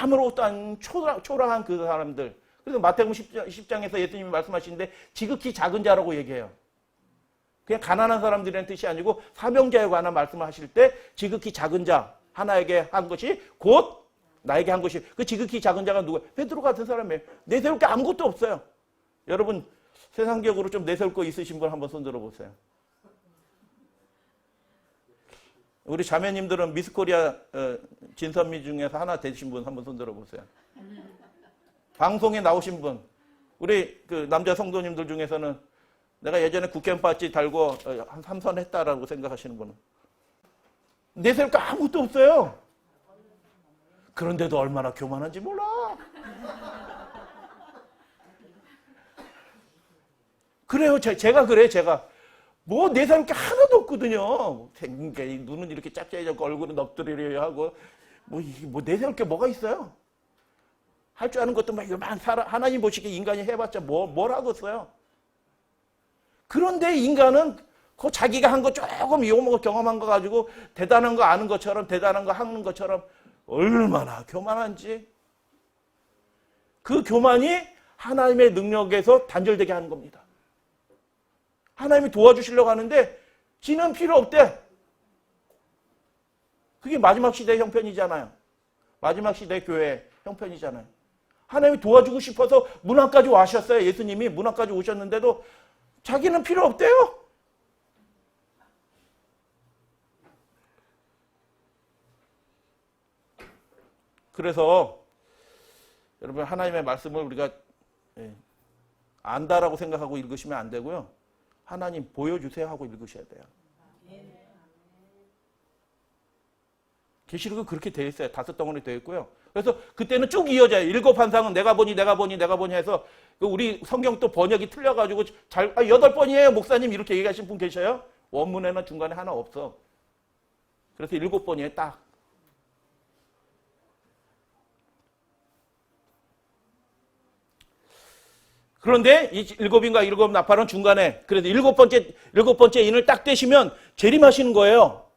아무것도 아닌 초라한 그 사람들. 그래서 마태복음 10장에서 예수님이 말씀하시는데 지극히 작은 자라고 얘기해요. 그냥 가난한 사람들이라는 뜻이 아니고 사명자에 관한 말씀을 하실 때 지극히 작은 자 하나에게 한 것이 곧 나에게 한 것이 그 지극히 작은 자가 누구예요? 베드로 같은 사람이에요. 내세울 게 아무것도 없어요. 여러분 세상적으로 좀 내세울 거 있으신 분 한번 손 들어보세요. 우리 자매님들은 미스코리아 진선미 중에서 하나 되신 분 한번 손 들어보세요. 방송에 나오신 분, 우리 그 남자 성도님들 중에서는 내가 예전에 국회의원 배지 달고 한 3선 했다라고 생각하시는 분은 내세울 거 아무것도 없어요. 그런데도 얼마나 교만한지 몰라. 그래요. 제가 그래요. 제가. 뭐 내세울 게 하나도 없거든요. 생긴 게 눈은 이렇게 짝짝이잡고 얼굴은 엎드리려 하고 뭐 내세울 게 뭐가 있어요. 할 줄 아는 것도 막 하나님 보시기에 인간이 해봤자 뭘 하겠어요. 그런데 인간은 그 자기가 한 거 조금 요모 경험한 거 가지고 대단한 거 아는 것처럼 대단한 거 하는 것처럼 얼마나 교만한지. 그 교만이 하나님의 능력에서 단절되게 하는 겁니다. 하나님이 도와주시려고 하는데 지는 필요 없대. 그게 마지막 시대의 형편이잖아요. 마지막 시대의 교회의 형편이잖아요. 하나님이 도와주고 싶어서 문화까지 와셨어요. 예수님이 문화까지 오셨는데도 자기는 필요 없대요. 그래서 여러분 하나님의 말씀을 우리가 안다라고 생각하고 읽으시면 안 되고요. 하나님 보여주세요 하고 읽으셔야 돼요. 계시록은 그렇게 되어 있어요. 5덩어리 되어 있고요. 그래서 그때는 쭉 이어져요. 7 환상은 내가 보니 해서 우리 성경 또 번역이 틀려가지고 8번이에요 목사님 이렇게 얘기하신 분 계셔요? 원문에는 중간에 하나 없어. 그래서 7번이에요 딱. 그런데 이 7인과 7 나팔은 중간에 그래서 7번째 인을 딱 떼시면 재림하시는 거예요.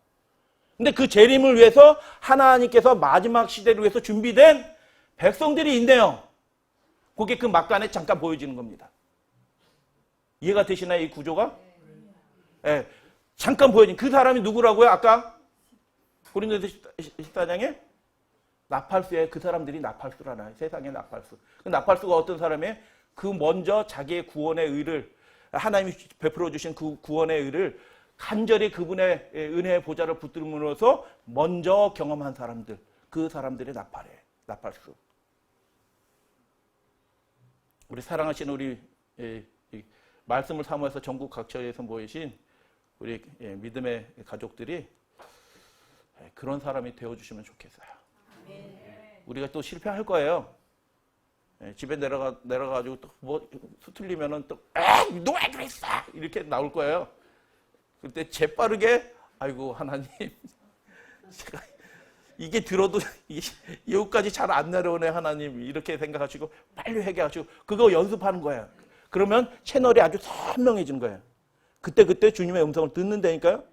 근데 그 재림을 위해서 하나님께서 마지막 시대를 위해서 준비된 백성들이 있네요. 그게 그 막간에 잠깐 보여지는 겁니다. 이해가 되시나요? 이 구조가? 네. 잠깐 보여진 그 사람이 누구라고요? 아까 고린도서 14장에 나팔수에 그 사람들이 나팔수라나요? 세상의 나팔수. 그 나팔수가 어떤 사람이에요? 그 먼저 자기의 구원의 의를 하나님이 베풀어 주신 그 구원의 의를 간절히 그분의 은혜의 보좌를 붙들므로써 먼저 경험한 사람들, 그 사람들의 나팔수. 우리 사랑하시는 우리 말씀을 사모해서 전국 각처에서 모이신 우리 믿음의 가족들이 그런 사람이 되어주시면 좋겠어요. 우리가 또 실패할 거예요. 집에 내려가가지고 또 뭐 수틀리면은 또 누가 그랬어 이렇게 나올 거예요. 그때 재빠르게 아이고 하나님 제가 이게 들어도 여기까지 잘 안 내려오네 하나님 이렇게 생각하시고 빨리 회개하시고 그거 연습하는 거예요. 그러면 채널이 아주 선명해지는 거예요. 그때 주님의 음성을 듣는다니까요.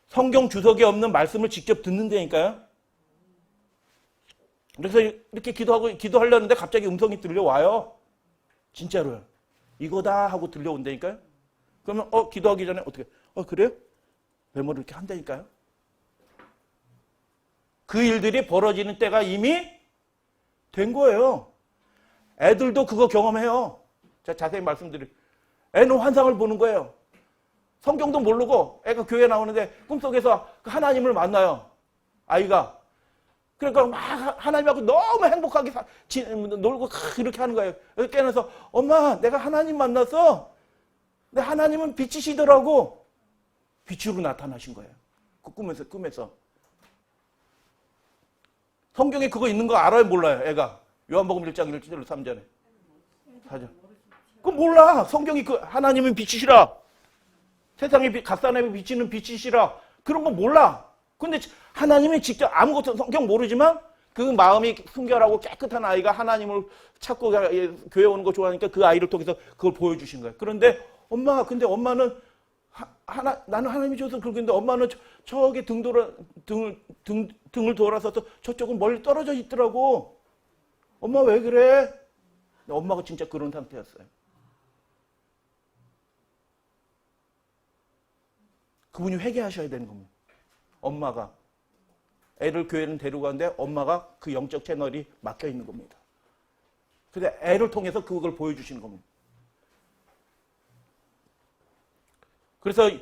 성경 주석에 없는 말씀을 직접 듣는다니까요. 그래서 이렇게 기도하려는데 갑자기 음성이 들려와요. 진짜로요. 이거다 하고 들려온다니까요. 그러면 기도하기 전에 어떻게 그래요? 메모를 이렇게 한다니까요. 그 일들이 벌어지는 때가 이미 된 거예요. 애들도 그거 경험해요. 제가 자세히 말씀드릴게요. 애는 환상을 보는 거예요. 성경도 모르고 애가 교회 나오는데 꿈속에서 하나님을 만나요. 아이가. 그러니까 막 하나님하고 너무 행복하게 놀고 이렇게 하는 거예요. 깨어나서 엄마 내가 하나님 만났어. 근데 하나님은 빛이시더라고. 빛으로 나타나신 거예요. 그 꿈에서. 성경에 그거 있는 거 알아요? 몰라요? 애가. 요한복음 1장 1절 3절에. 4절. 그거 몰라. 성경이 그 하나님은 빛이시라. 세상에 갓산에 비치는 빛이시라. 그런 거 몰라. 근데 하나님이 직접 아무것도 성경 모르지만 그 마음이 순결하고 깨끗한 아이가 하나님을 찾고 교회 오는 거 좋아하니까 그 아이를 통해서 그걸 보여주신 거예요. 그런데 근데 엄마는 나는 하나님이 줘서 그러는데 엄마는 저기 등을 돌아서서 저쪽은 멀리 떨어져 있더라고. 엄마 왜 그래? 엄마가 진짜 그런 상태였어요. 그분이 회개하셔야 되는 겁니다. 엄마가 애를 교회는 데리고 가는데 엄마가 그 영적 채널이 막혀 있는 겁니다. 그래서 애를 통해서 그걸 보여주시는 겁니다. 그래서 이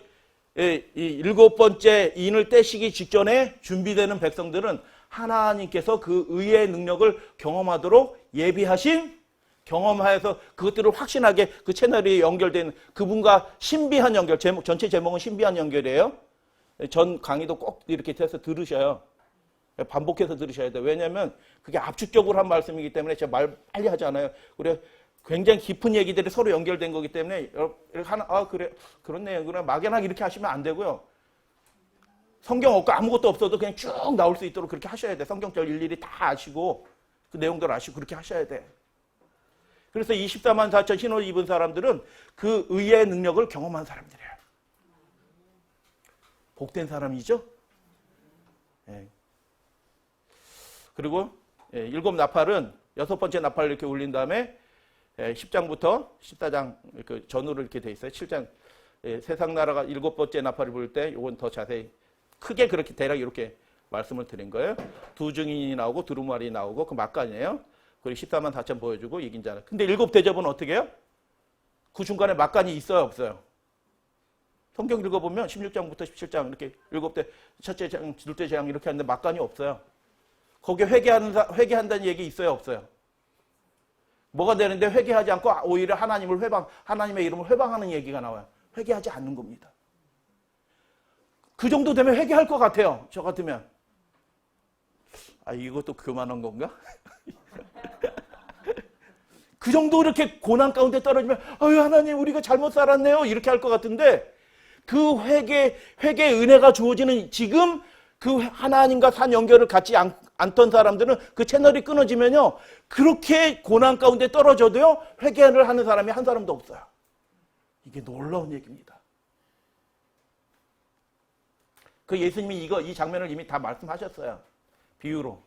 7번째 인을 떼시기 직전에 준비되는 백성들은 하나님께서 그 의의 능력을 경험하도록 예비하신, 경험하여서 그것들을 확신하게 그 채널이 연결된 그분과 신비한 연결, 전체 제목은 신비한 연결이에요. 전 강의도 꼭 이렇게 해서 들으셔요. 반복해서 들으셔야 돼요. 왜냐하면 그게 압축적으로 한 말씀이기 때문에 제가 말 빨리 하지 않아요. 그래 굉장히 깊은 얘기들이 서로 연결된 거기 때문에 그래 그렇네요. 그럼 막연하게 이렇게 하시면 안 되고요. 성경 없고 아무것도 없어도 그냥 쭉 나올 수 있도록 그렇게 하셔야 돼. 성경절 일일이 다 아시고 그 내용들 아시고 그렇게 하셔야 돼. 그래서 24만 4천 신을 입은 사람들은 그 의의 능력을 경험한 사람들이에요. 복된 사람이죠. 예. 그리고 7 나팔은 6번째 나팔을 이렇게 울린 다음에 10장부터 14장 그 전후로 이렇게 돼 있어요. 7장 세상 나라가 7번째 나팔을 부를 때 이건 더 자세히 크게 그렇게 대략 이렇게 말씀을 드린 거예요. 두 증인이 나오고 두루마리 나오고 그 막간이에요. 그리고 14만 4천 보여주고 이긴 자는. 근데 7 대접은 어떻게 해요? 그 중간에 막간이 있어요, 없어요? 성경 읽어보면 16장부터 17장 이렇게 7대 첫째 장, 둘째 장 이렇게 하는데 막간이 없어요. 거기에 회개한다는 얘기 있어요, 없어요? 뭐가 되는데 회개하지 않고 오히려 하나님의 이름을 회방하는 얘기가 나와요. 회개하지 않는 겁니다. 그 정도 되면 회개할 것 같아요. 저 같으면. 이것도 교만한 건가? 그 정도 이렇게 고난 가운데 떨어지면 하나님 우리가 잘못 살았네요. 이렇게 할 것 같은데 그 회개의 은혜가 주어지는 지금 그 하나님과 산 연결을 갖지 않던 사람들은 그 채널이 끊어지면요. 그렇게 고난 가운데 떨어져도요. 회개를 하는 사람이 한 사람도 없어요. 이게 놀라운 얘기입니다. 그 예수님이 이 장면을 이미 다 말씀하셨어요. 비유로.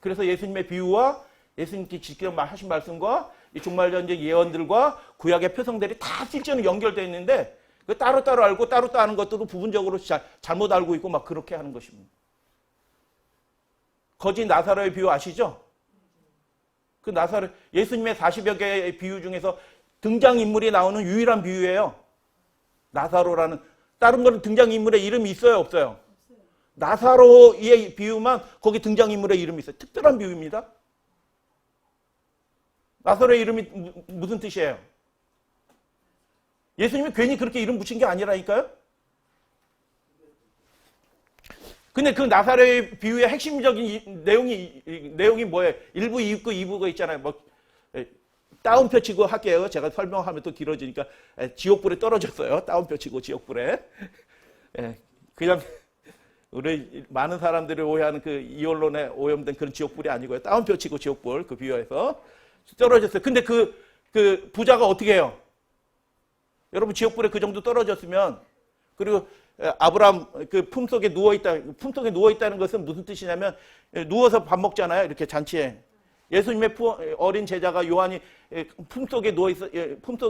그래서 예수님의 비유와 예수님께 직접 하신 말씀과 이 종말전쟁 예언들과 구약의 표성들이 다 실제로 연결되어 있는데 그 따로따로 알고 따로 아는 것도 부분적으로 잘못 알고 있고 막 그렇게 하는 것입니다. 거지 나사로의 비유 아시죠? 그 나사로 예수님의 40여 개의 비유 중에서 등장인물이 나오는 유일한 비유예요. 나사로라는. 다른 거는 등장인물의 이름이 있어요, 없어요? 나사로의 비유만 거기 등장인물의 이름이 있어요. 특별한 비유입니다. 나사로의 이름이 무슨 뜻이에요? 예수님이 괜히 그렇게 이름 붙인 게 아니라니까요? 근데 그 나사로의 비유의 핵심적인 내용이 뭐예요? 1부, 2부, 2부가 있잖아요. 다운표 치고 할게요. 제가 설명하면 또 길어지니까. 지옥불에 떨어졌어요. 다운표 치고 지옥불에. 그냥 우리 많은 사람들이 오해하는 그 이언론에 오염된 그런 지옥불이 아니고요. 다운표 치고 지옥불 그 비유에서 떨어졌어요. 근데 그 부자가 어떻게 해요? 여러분 지옥불에 그 정도 떨어졌으면 그리고 아브라함 그 품속에 누워있다는 것은 무슨 뜻이냐면 누워서 밥 먹잖아요. 이렇게 잔치에. 예수님의 어린 제자가 요한이 품속에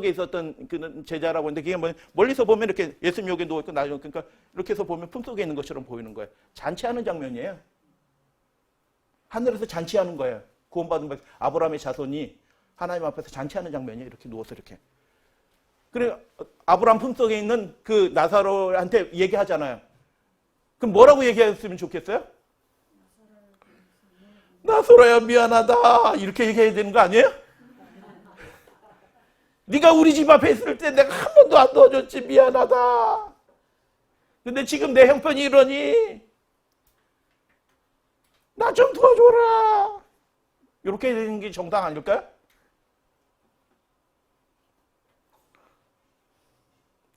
있었던 그 제자라고 하는데 그게 뭐냐 멀리서 보면 이렇게 예수님 여기 누워있고 그러니까 이렇게 해서 보면 품속에 있는 것처럼 보이는 거예요. 잔치하는 장면이에요. 하늘에서 잔치하는 거예요. 구원받은 아브라함의 자손이 하나님 앞에서 잔치하는 장면이에요. 이렇게 누워서 이렇게. 그래 아브라함 품속에 있는 그 나사로한테 얘기하잖아요. 그럼 뭐라고 얘기했으면 좋겠어요? 나사로야 미안하다 이렇게 얘기해야 되는 거 아니에요? 네가 우리 집 앞에 있을 때 내가 한 번도 안 도와줬지 미안하다. 근데 지금 내 형편이 이러니 나 좀 도와줘라. 이렇게 되는 게 정당 아닐까요?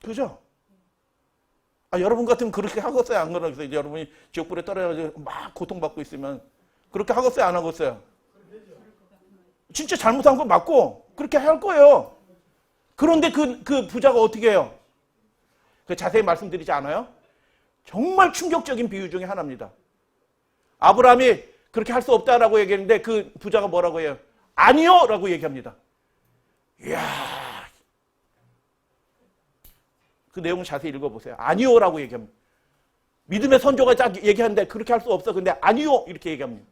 그죠? 여러분 같으면 그렇게 하겠어요? 안 그러겠어요? 여러분이 지옥불에 떨어져서 막 고통받고 있으면 그렇게 하겠어요? 안 하겠어요? 진짜 잘못한 거 맞고 그렇게 할 거예요. 그런데 그 부자가 어떻게 해요? 자세히 말씀드리지 않아요? 정말 충격적인 비유 중에 하나입니다. 아브라함이 그렇게 할 수 없다라고 얘기했는데 그 부자가 뭐라고 해요? 아니요! 라고 얘기합니다. 이야. 그 내용을 자세히 읽어보세요. 아니요 라고 얘기합니다. 믿음의 선조가 딱 얘기하는데 그렇게 할 수 없어. 근데 아니요 이렇게 얘기합니다.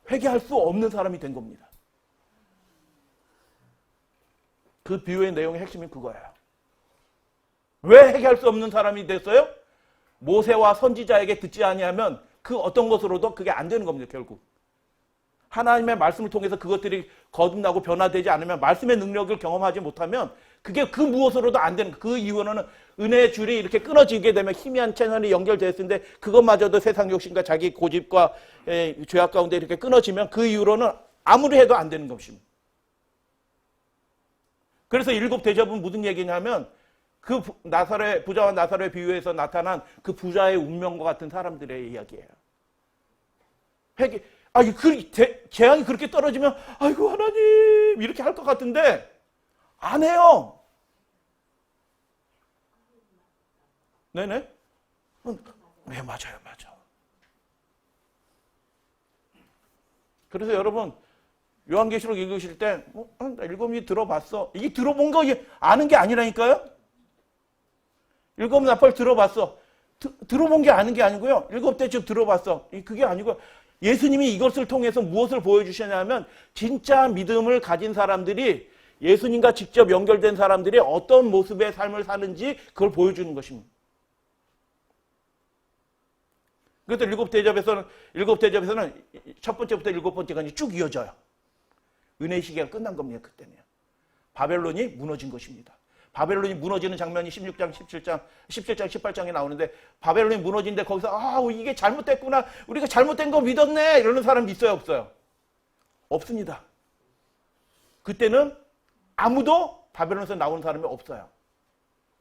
회개할 수 없는 사람이 된 겁니다. 그 비유의 내용의 핵심이 그거예요. 왜 회개할 수 없는 사람이 됐어요? 모세와 선지자에게 듣지 아니하면 그 어떤 것으로도 그게 안 되는 겁니다. 결국 하나님의 말씀을 통해서 그것들이 거듭나고 변화되지 않으면, 말씀의 능력을 경험하지 못하면 그게 그 무엇으로도 안 되는, 그 이유는 은혜의 줄이 이렇게 끊어지게 되면 희미한 채널이 연결되었는데 그것마저도 세상 욕심과 자기 고집과 죄악 가운데 이렇게 끊어지면 그 이후로는 아무리 해도 안 되는 것입니다. 그래서 일곱 대접은 무슨 얘기냐면 그 나사렛, 부자와 나사렛 비유에서 나타난 그 부자의 운명과 같은 사람들의 이야기예요. 회개, 재앙이 그렇게 떨어지면 아이고 하나님 이렇게 할 것 같은데 안 해요. 네네. 네, 맞아요. 그래서 여러분 요한계시록 읽으실 때 나 일곱이 들어봤어. 이게 들어본 거 아는 게 아니라니까요. 일곱 나팔 들어봤어. 들어본 게 아는 게 아니고요. 일곱 대접 들어봤어. 그게 아니고 예수님이 이것을 통해서 무엇을 보여주셨냐면 진짜 믿음을 가진 사람들이, 예수님과 직접 연결된 사람들이 어떤 모습의 삶을 사는지 그걸 보여주는 것입니다. 그래서 일곱 대접에서는 첫 번째부터 일곱 번째가 쭉 이어져요. 은혜의 시기가 끝난 겁니다. 그때는 바벨론이 무너진 것입니다. 바벨론이 무너지는 장면이 16장, 17장, 18장에 나오는데 바벨론이 무너진데 거기서 이게 잘못됐구나. 우리가 잘못된 거 믿었네. 이러는 사람 있어요, 없어요? 없습니다. 그때는 아무도 바벨론에서 나오는 사람이 없어요.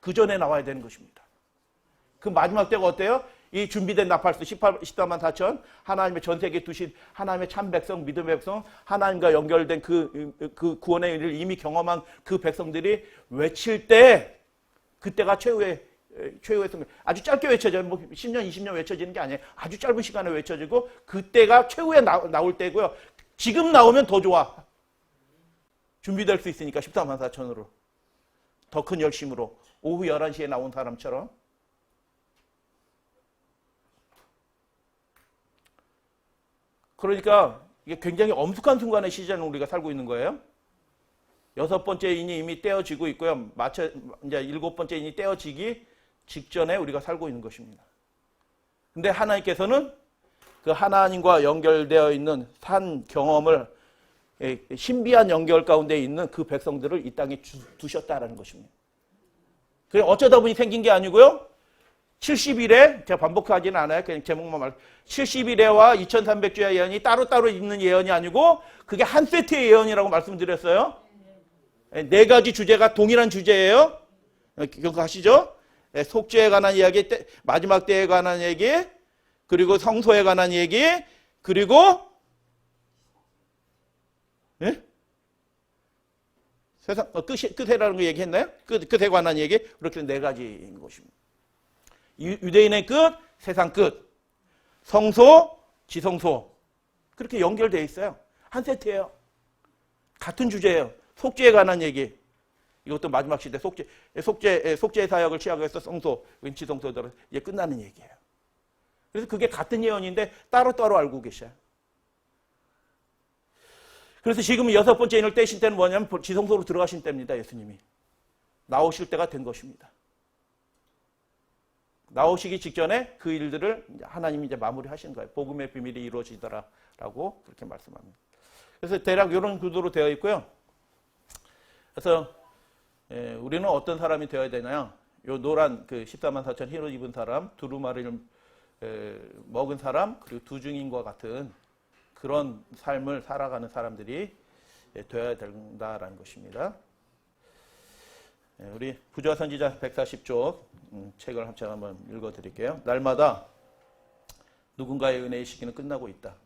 그 전에 나와야 되는 것입니다. 그 마지막 때가 어때요? 이 준비된 나팔수 14만 4천, 하나님의 전 세계에 두신 하나님의 참 백성, 믿음의 백성, 하나님과 연결된 그 구원의 일을 이미 경험한 그 백성들이 외칠 때, 그때가 최후의 성경. 아주 짧게 외쳐져요. 10년, 20년 외쳐지는 게 아니에요. 아주 짧은 시간에 외쳐지고 그때가 최후에 나올 때고요. 지금 나오면 더 좋아. 준비될 수 있으니까 14만 4천으로. 더 큰 열심으로. 오후 11시에 나온 사람처럼. 그러니까 이게 굉장히 엄숙한 순간의 시즌을 우리가 살고 있는 거예요. 여섯 번째 인이 이미 떼어지고 있고요. 이제 일곱 번째 인이 떼어지기 직전에 우리가 살고 있는 것입니다. 근데 하나님께서는 그 하나님과 연결되어 있는 산 경험을, 신비한 연결 가운데 있는 그 백성들을 이 땅에 두셨다라는 것입니다. 그래 어쩌다 보니 생긴 게 아니고요. 70일에, 제가 반복하지는 않아요. 그냥 제목만 말. 70일에와 2300주의 예언이 따로따로 있는 예언이 아니고 그게 한 세트의 예언이라고 말씀드렸어요. 네 가지 주제가 동일한 주제예요. 기억하시죠? 속죄에 관한 이야기, 마지막 때에 관한 얘기, 그리고 성소에 관한 얘기, 그리고 세상 끝에라는 거 얘기했나요? 끝에 관한 얘기. 그렇게 네 가지인 것입니다. 유대인의 끝, 세상 끝, 성소, 지성소. 그렇게 연결되어 있어요. 한 세트예요. 같은 주제예요. 속죄에 관한 얘기. 이것도 마지막 시대 속죄 사역을 취하고 해서 성소, 지성소대로 이제 끝나는 얘기예요. 그래서 그게 같은 예언인데 따로따로 알고 계셔요. 그래서 지금 여섯 번째 인을 떼신 때는 뭐냐면 지성소로 들어가신 때입니다. 예수님이. 나오실 때가 된 것입니다. 나오시기 직전에 그 일들을 하나님이 이제 마무리하신 거예요. 복음의 비밀이 이루어지더라라고 그렇게 말씀합니다. 그래서 대략 이런 구도로 되어 있고요. 그래서 우리는 어떤 사람이 되어야 되나요? 요 노란 그 14만 4천 흰옷 입은 사람, 두루마리를 먹은 사람, 그리고 두 증인과 같은 그런 삶을 살아가는 사람들이 되어야 된다라는 것입니다. 우리 부조와 선지자 140쪽 책을 한번 읽어드릴게요. 날마다 누군가의 은혜의 시기는 끝나고 있다.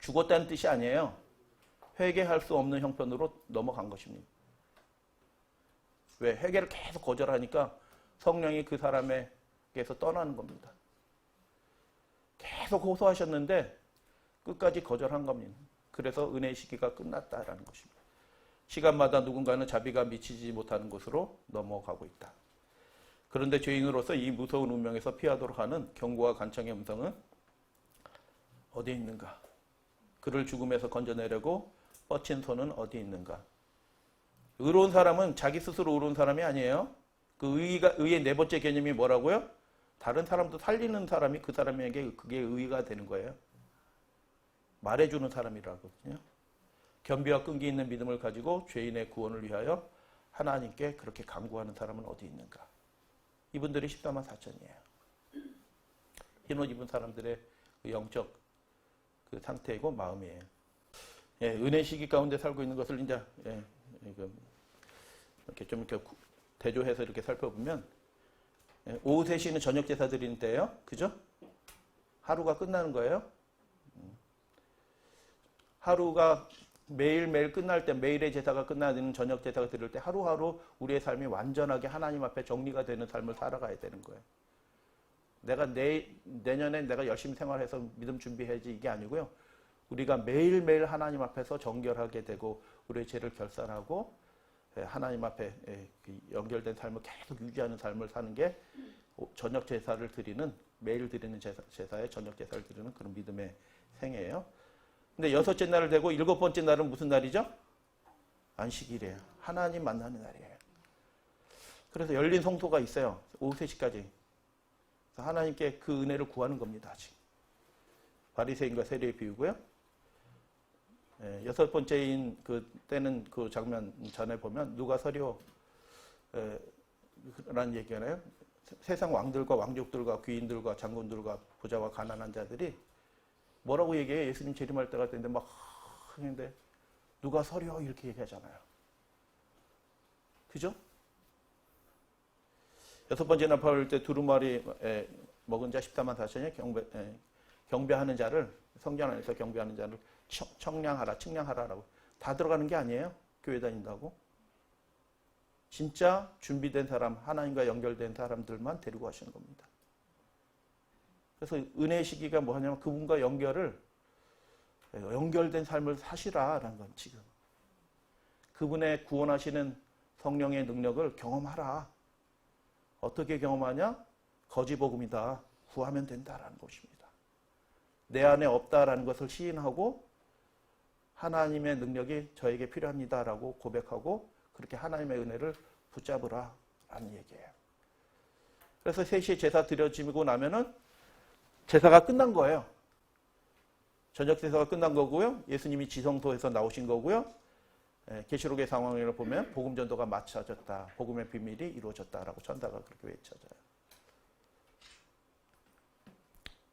죽었다는 뜻이 아니에요. 회개할 수 없는 형편으로 넘어간 것입니다. 왜? 회개를 계속 거절하니까 성령이 그 사람에게서 떠나는 겁니다. 계속 호소하셨는데 끝까지 거절한 겁니다. 그래서 은혜의 시기가 끝났다라는 것입니다. 시간마다 누군가는 자비가 미치지 못하는 곳으로 넘어가고 있다. 그런데 죄인으로서 이 무서운 운명에서 피하도록 하는 경고와 간청의 음성은 어디에 있는가? 그를 죽음에서 건져내려고 뻗친 손은 어디 있는가? 의로운 사람은 자기 스스로 의로운 사람이 아니에요. 그 의의 네 번째 개념이 뭐라고요? 다른 사람도 살리는 사람이 그 사람에게 그게 의의가 되는 거예요. 말해주는 사람이라거든요. 겸비와 끈기 있는 믿음을 가지고 죄인의 구원을 위하여 하나님께 그렇게 간구하는 사람은 어디 있는가? 이분들이 14만 4천이에요. 흰옷 입은 사람들의 그 영적 그 상태이고 마음이에요. 예, 은혜 시기 가운데 살고 있는 것을 이제 이렇게 좀 이렇게 대조해서 이렇게 살펴보면 오후 3시는 저녁 제사 드리는 때예요. 그죠? 하루가 끝나는 거예요. 하루가 매일매일 끝날 때, 매일의 제사가 끝나는 저녁 제사가 드릴 때 하루하루 우리의 삶이 완전하게 하나님 앞에 정리가 되는 삶을 살아가야 되는 거예요. 내가 내년에 내가 열심히 생활해서 믿음 준비해야지 이게 아니고요. 우리가 매일매일 하나님 앞에서 정결하게 되고 우리의 죄를 결산하고 하나님 앞에 연결된 삶을 계속 유지하는 삶을 사는 게 저녁 제사를 드리는, 매일 드리는 제사에 저녁 제사를 드리는 그런 믿음의 생애예요. 근데 6째 날을 되고 7번째 날은 무슨 날이죠? 안식일이에요. 하나님 만나는 날이에요. 그래서 열린 성소가 있어요. 오후 3시까지. 하나님께 그 은혜를 구하는 겁니다. 아직. 바리새인과 세리의 비유고요. 6번째인 그 때는 그 장면 전에 보면 누가 서려 라는 얘기잖아요. 세상 왕들과 왕족들과 귀인들과 장군들과 부자와 가난한 자들이 뭐라고 얘기해요? 예수님 재림할 때가 됐는데 막 하는데 누가 서려 이렇게 얘기하잖아요. 그죠? 6번째 나팔 때 두루마리 먹은 자 14만 4천이 경배하는 자를, 성전 안에서 경배하는 자를 측량하라라고. 다 들어가는 게 아니에요. 교회 다닌다고. 진짜 준비된 사람, 하나님과 연결된 사람들만 데리고 가시는 겁니다. 그래서 은혜의 시기가 뭐 하냐면 그분과 연결된 삶을 사시라라는 건 지금. 그분의 구원하시는 성령의 능력을 경험하라. 어떻게 경험하냐? 거지복음이다. 구하면 된다라는 것입니다. 내 안에 없다라는 것을 시인하고 하나님의 능력이 저에게 필요합니다라고 고백하고 그렇게 하나님의 은혜를 붙잡으라라는 얘기예요. 그래서 3시에 제사 드려지고 나면은 제사가 끝난 거예요. 저녁 제사가 끝난 거고요. 예수님이 지성소에서 나오신 거고요. 계시록의 상황을 보면 복음 전도가 마쳐졌다. 복음의 비밀이 이루어졌다라고 천사가 그렇게 외쳐져요.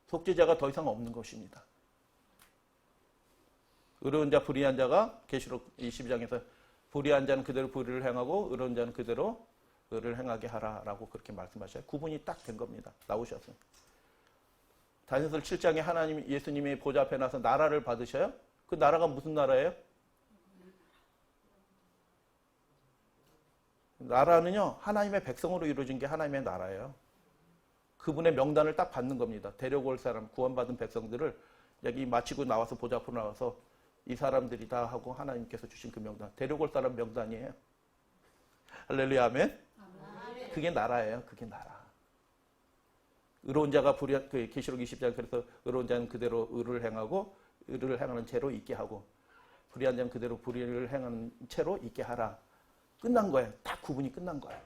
속죄자가 더 이상 없는 것입니다. 의로운 자, 불의한 자가 계시록 22장에서 불의한 자는 그대로 불의를 행하고 의로운 자는 그대로 의를 행하게 하라라고 그렇게 말씀하셔요. 구분이 딱 된 겁니다. 나오셨어요. 다니엘 7장에 예수님이 보좌 앞에 나서 나라를 받으셔요. 그 나라가 무슨 나라예요? 나라는요, 하나님의 백성으로 이루어진 게 하나님의 나라예요. 그분의 명단을 딱 받는 겁니다. 데려고 올 사람, 구원받은 백성들을 여기 마치고 나와서 보좌 앞으로 나와서 이 사람들이다 하고 하나님께서 주신 그 명단, 데려고 올 사람 명단이에요. 할렐루야, 아멘. 그게 나라예요. 그게 나라. 의로운 자가 계시록 20장 그래서 의로운 자는 그대로 의를 행하고 의를 행하는 채로 있게 하고 불의한 자는 그대로 불의를 행하는 채로 있게 하라. 끝난 거예요. 딱 구분이 끝난 거예요.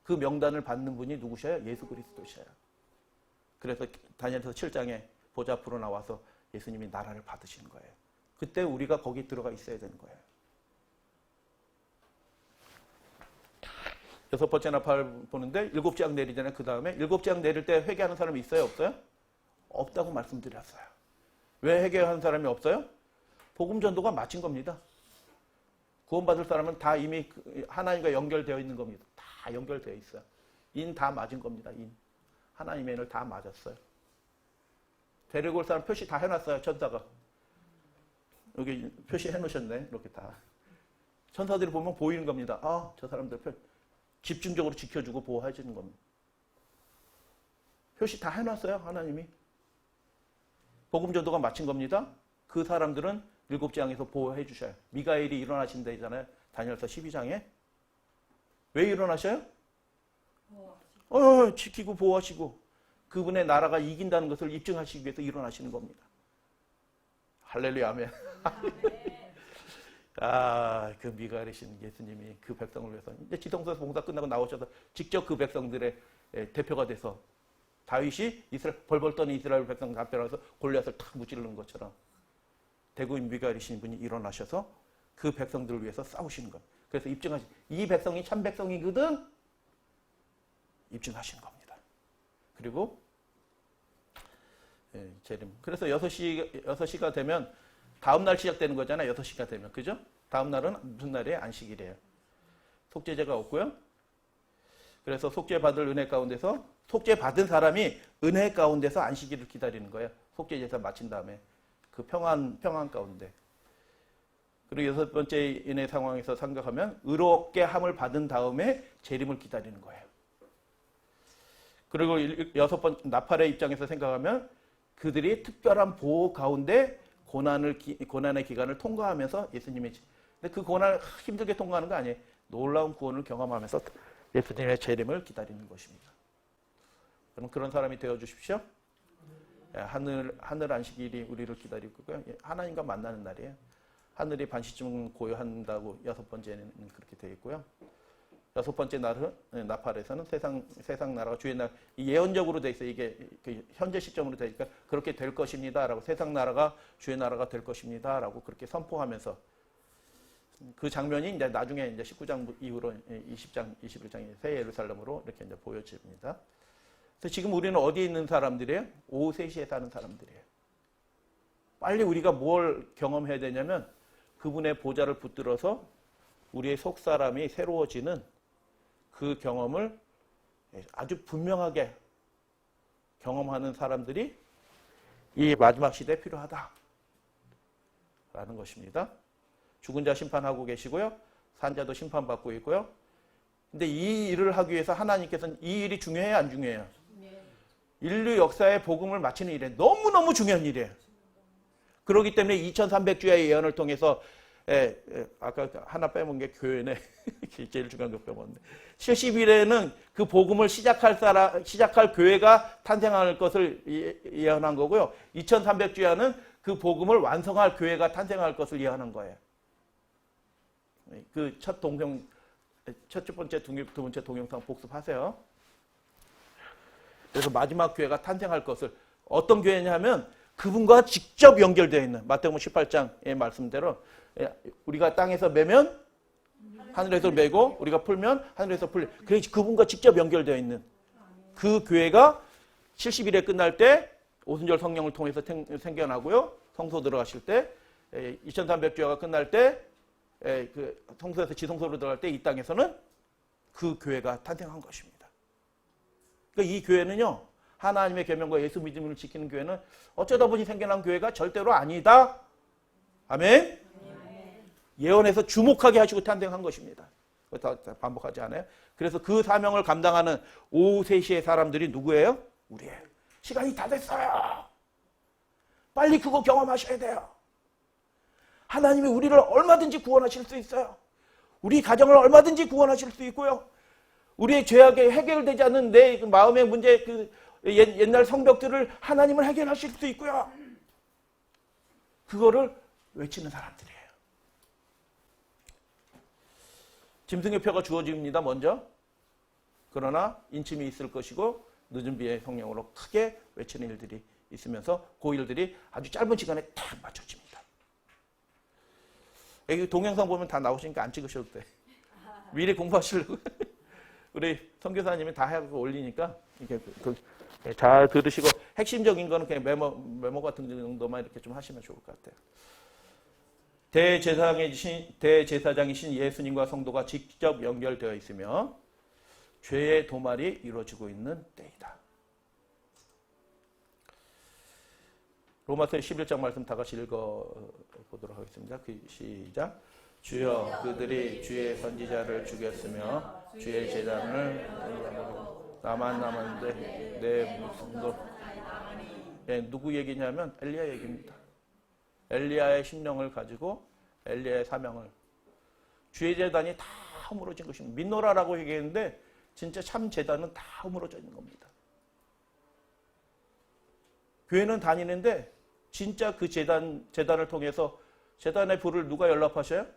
그 명단을 받는 분이 누구셔요? 예수 그리스도셔요. 그래서 다니엘서 7장에 보좌 앞으로 나와서 예수님이 나라를 받으시는 거예요. 그때 우리가 거기 들어가 있어야 되는 거예요. 6번째 나팔 보는데 7장 내리잖아요. 그 다음에 7장 내릴 때 회개하는 사람이 있어요? 없어요? 없다고 말씀드렸어요. 왜 회개하는 사람이 없어요? 복음 전도가 마친 겁니다. 구원받을 사람은 다 이미 하나님과 연결되어 있는 겁니다. 다 연결되어 있어요. 인 다 맞은 겁니다. 인. 하나님의 인을 다 맞았어요. 데리고 올 사람 표시 다 해놨어요. 천사가. 여기 표시해 놓으셨네. 이렇게 다. 천사들이 보면 보이는 겁니다. 아, 저 사람들 집중적으로 지켜주고 보호해 주는 겁니다. 표시 다 해놨어요. 하나님이. 복음 전도가 마친 겁니다. 그 사람들은 7장에서 보호해 주셔요. 미가엘이 일어나신다잖아요. 다니엘서 12장에. 왜 일어나셔요? 지키고 보호하시고 그분의 나라가 이긴다는 것을 입증하시기 위해서 일어나시는 겁니다. 할렐루야, 아멘. 그 미가엘이신 예수님이 그 백성을 위해서 이제 지성소에서 봉사 끝나고 나오셔서 직접 그 백성들의 대표가 돼서 다윗이 벌벌 떠는 이스라엘 백성 답변해서 골리앗을 탁 무찌르는 것처럼 대구인 미가엘이신 분이 일어나셔서 그 백성들을 위해서 싸우시는 거예요. 그래서 입증하신 이 백성이 참 백성이거든 입증하시는 겁니다. 그리고 재림. 그래서 6시가 되면 다음 날 시작되는 거잖아요. 6시가 되면. 그죠? 다음 날은 무슨 날이에요? 안식일이에요. 속죄제가 없고요. 그래서 속죄 받을 은혜 가운데서 속죄 받은 사람이 은혜 가운데서 안식일을 기다리는 거예요. 속죄 제사 마친 다음에 그 평안 가운데. 그리고 6번째 인의 상황에서 생각하면 의롭게 함을 받은 다음에 재림을 기다리는 거예요. 그리고 6번 나팔의 입장에서 생각하면 그들이 특별한 보호 가운데 고난의 기간을 통과하면서 예수님의 근데 그 고난을 힘들게 통과하는 거 아니에요. 놀라운 구원을 경험하면서 예수님의 재림을 기다리는 것입니다. 그럼 그런 사람이 되어 주십시오. 하늘 안식일이 우리를 기다리고 있고요. 하나님과 만나는 날이에요. 하늘이 반시쯤 고요한다고 6번째는 그렇게 되어 있고요. 6번째 날은 나팔에서는 세상 나라가 주의 나라 예언적으로 돼 있어요. 이게 현재 시점으로 되니까 그렇게 될 것입니다라고 세상 나라가 주의 나라가 될 것입니다라고 그렇게 선포하면서 그 장면이 이제 나중에 이제 19장 이후로 20장, 21장이 새 예루살렘으로 이렇게 이제 보여집니다. 그래서 지금 우리는 어디에 있는 사람들이에요? 오후 3시에 사는 사람들이에요. 빨리 우리가 뭘 경험해야 되냐면 그분의 보좌를 붙들어서 우리의 속사람이 새로워지는 그 경험을 아주 분명하게 경험하는 사람들이 이 마지막 시대에 필요하다라는 것입니다. 죽은 자 심판하고 계시고요. 산자도 심판받고 있고요. 근데 이 일을 하기 위해서 하나님께서는 이 일이 중요해요? 안 중요해요? 인류 역사의 복음을 마치는 일에 너무너무 중요한 일이에요. 그렇기 때문에 2300주의 예언을 통해서 아까 하나 빼먹은 게 교회네. 제일 중요한 거 빼먹었는데 70일에는 그 복음을 시작할 교회가 탄생할 것을 예언한 거고요. 2300주야는 그 복음을 완성할 교회가 탄생할 것을 예언한 거예요. 그 첫 번째, 두 번째 동영상 복습하세요. 그래서 마지막 교회가 탄생할 것을 어떤 교회냐면 그분과 직접 연결되어 있는 마태복음 18장의 말씀대로 우리가 땅에서 매면 하늘에서 매고 우리가 풀면 하늘에서 풀려. 그래서 그분과 직접 연결되어 있는 그 교회가 70일에 끝날 때 오순절 성령을 통해서 생겨나고요. 성소 들어가실 때 2300주야가 끝날 때 그 성소에서 지성소로 들어갈 때 이 땅에서는 그 교회가 탄생한 것입니다. 그러니까 이 교회는요. 하나님의 계명과 예수 믿음을 지키는 교회는 어쩌다 보니 생겨난 교회가 절대로 아니다. 아멘. 예언에서 주목하게 하시고 탄생한 것입니다. 다 반복하지 않아요? 그래서 그 사명을 감당하는 오후 3시의 사람들이 누구예요? 우리예요. 시간이 다 됐어요. 빨리 그거 경험하셔야 돼요. 하나님이 우리를 얼마든지 구원하실 수 있어요. 우리 가정을 얼마든지 구원하실 수 있고요. 우리의 죄악에 해결되지 않는 내 마음의 문제, 그 옛날 성벽들을 하나님은 해결하실 수 있고요. 그거를 외치는 사람들이에요. 짐승의 표가 주어집니다. 먼저. 그러나 인침이 있을 것이고 늦은 비의 성령으로 크게 외치는 일들이 있으면서 그 일들이 아주 짧은 시간에 딱 맞춰집니다. 여기 동영상 보면 다 나오시니까 안 찍으셔도 돼. 미리 공부하시려고. 우리 선교사님이 다 해서 올리니까 이렇게 잘 들으시고 핵심적인 거는 그냥 메모 같은 정도만 이렇게 좀 하시면 좋을 것 같아요. 대제사장이신 예수님과 성도가 직접 연결되어 있으며 죄의 도말이 이루어지고 있는 때이다. 로마서 11장 말씀 다 같이 읽어보도록 하겠습니다. 시작. 주여 그들이 주의 선지자를 죽였으며 주의 제단을 나만 남았는데 내 목숨도 누구 얘기냐면 엘리야 얘기입니다. 엘리야의 심령을 가지고 엘리야의 사명을 주의 제단이 다 허물어진 것입니다. 민노라라고 얘기했는데 진짜 참 제단은 다 허물어져 있는 겁니다. 교회는 다니는데 진짜 그 재단을 통해서 재단의 불을 누가 연락하셔요?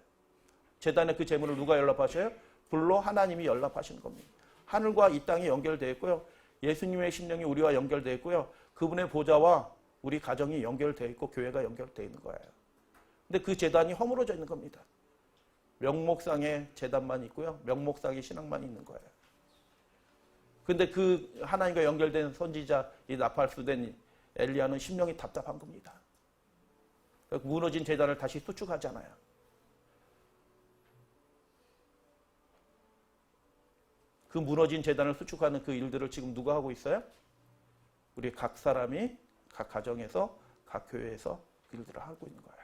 재단의 그 재물을 누가 연락하셔요? 불로 하나님이 연락하시는 겁니다. 하늘과 이 땅이 연결되어 있고요. 예수님의 심령이 우리와 연결되어 있고요. 그분의 보좌와 우리 가정이 연결되어 있고 교회가 연결되어 있는 거예요. 근데 그 재단이 허물어져 있는 겁니다. 명목상의 재단만 있고요. 명목상의 신앙만 있는 거예요. 근데 그 하나님과 연결된 선지자, 이 나팔수된 엘리야는 심령이 답답한 겁니다. 무너진 재단을 다시 수축하잖아요. 그 무너진 재단을 수축하는 그 일들을 지금 누가 하고 있어요? 우리 각 사람이 각 가정에서 각 교회에서 그 일들을 하고 있는 거예요.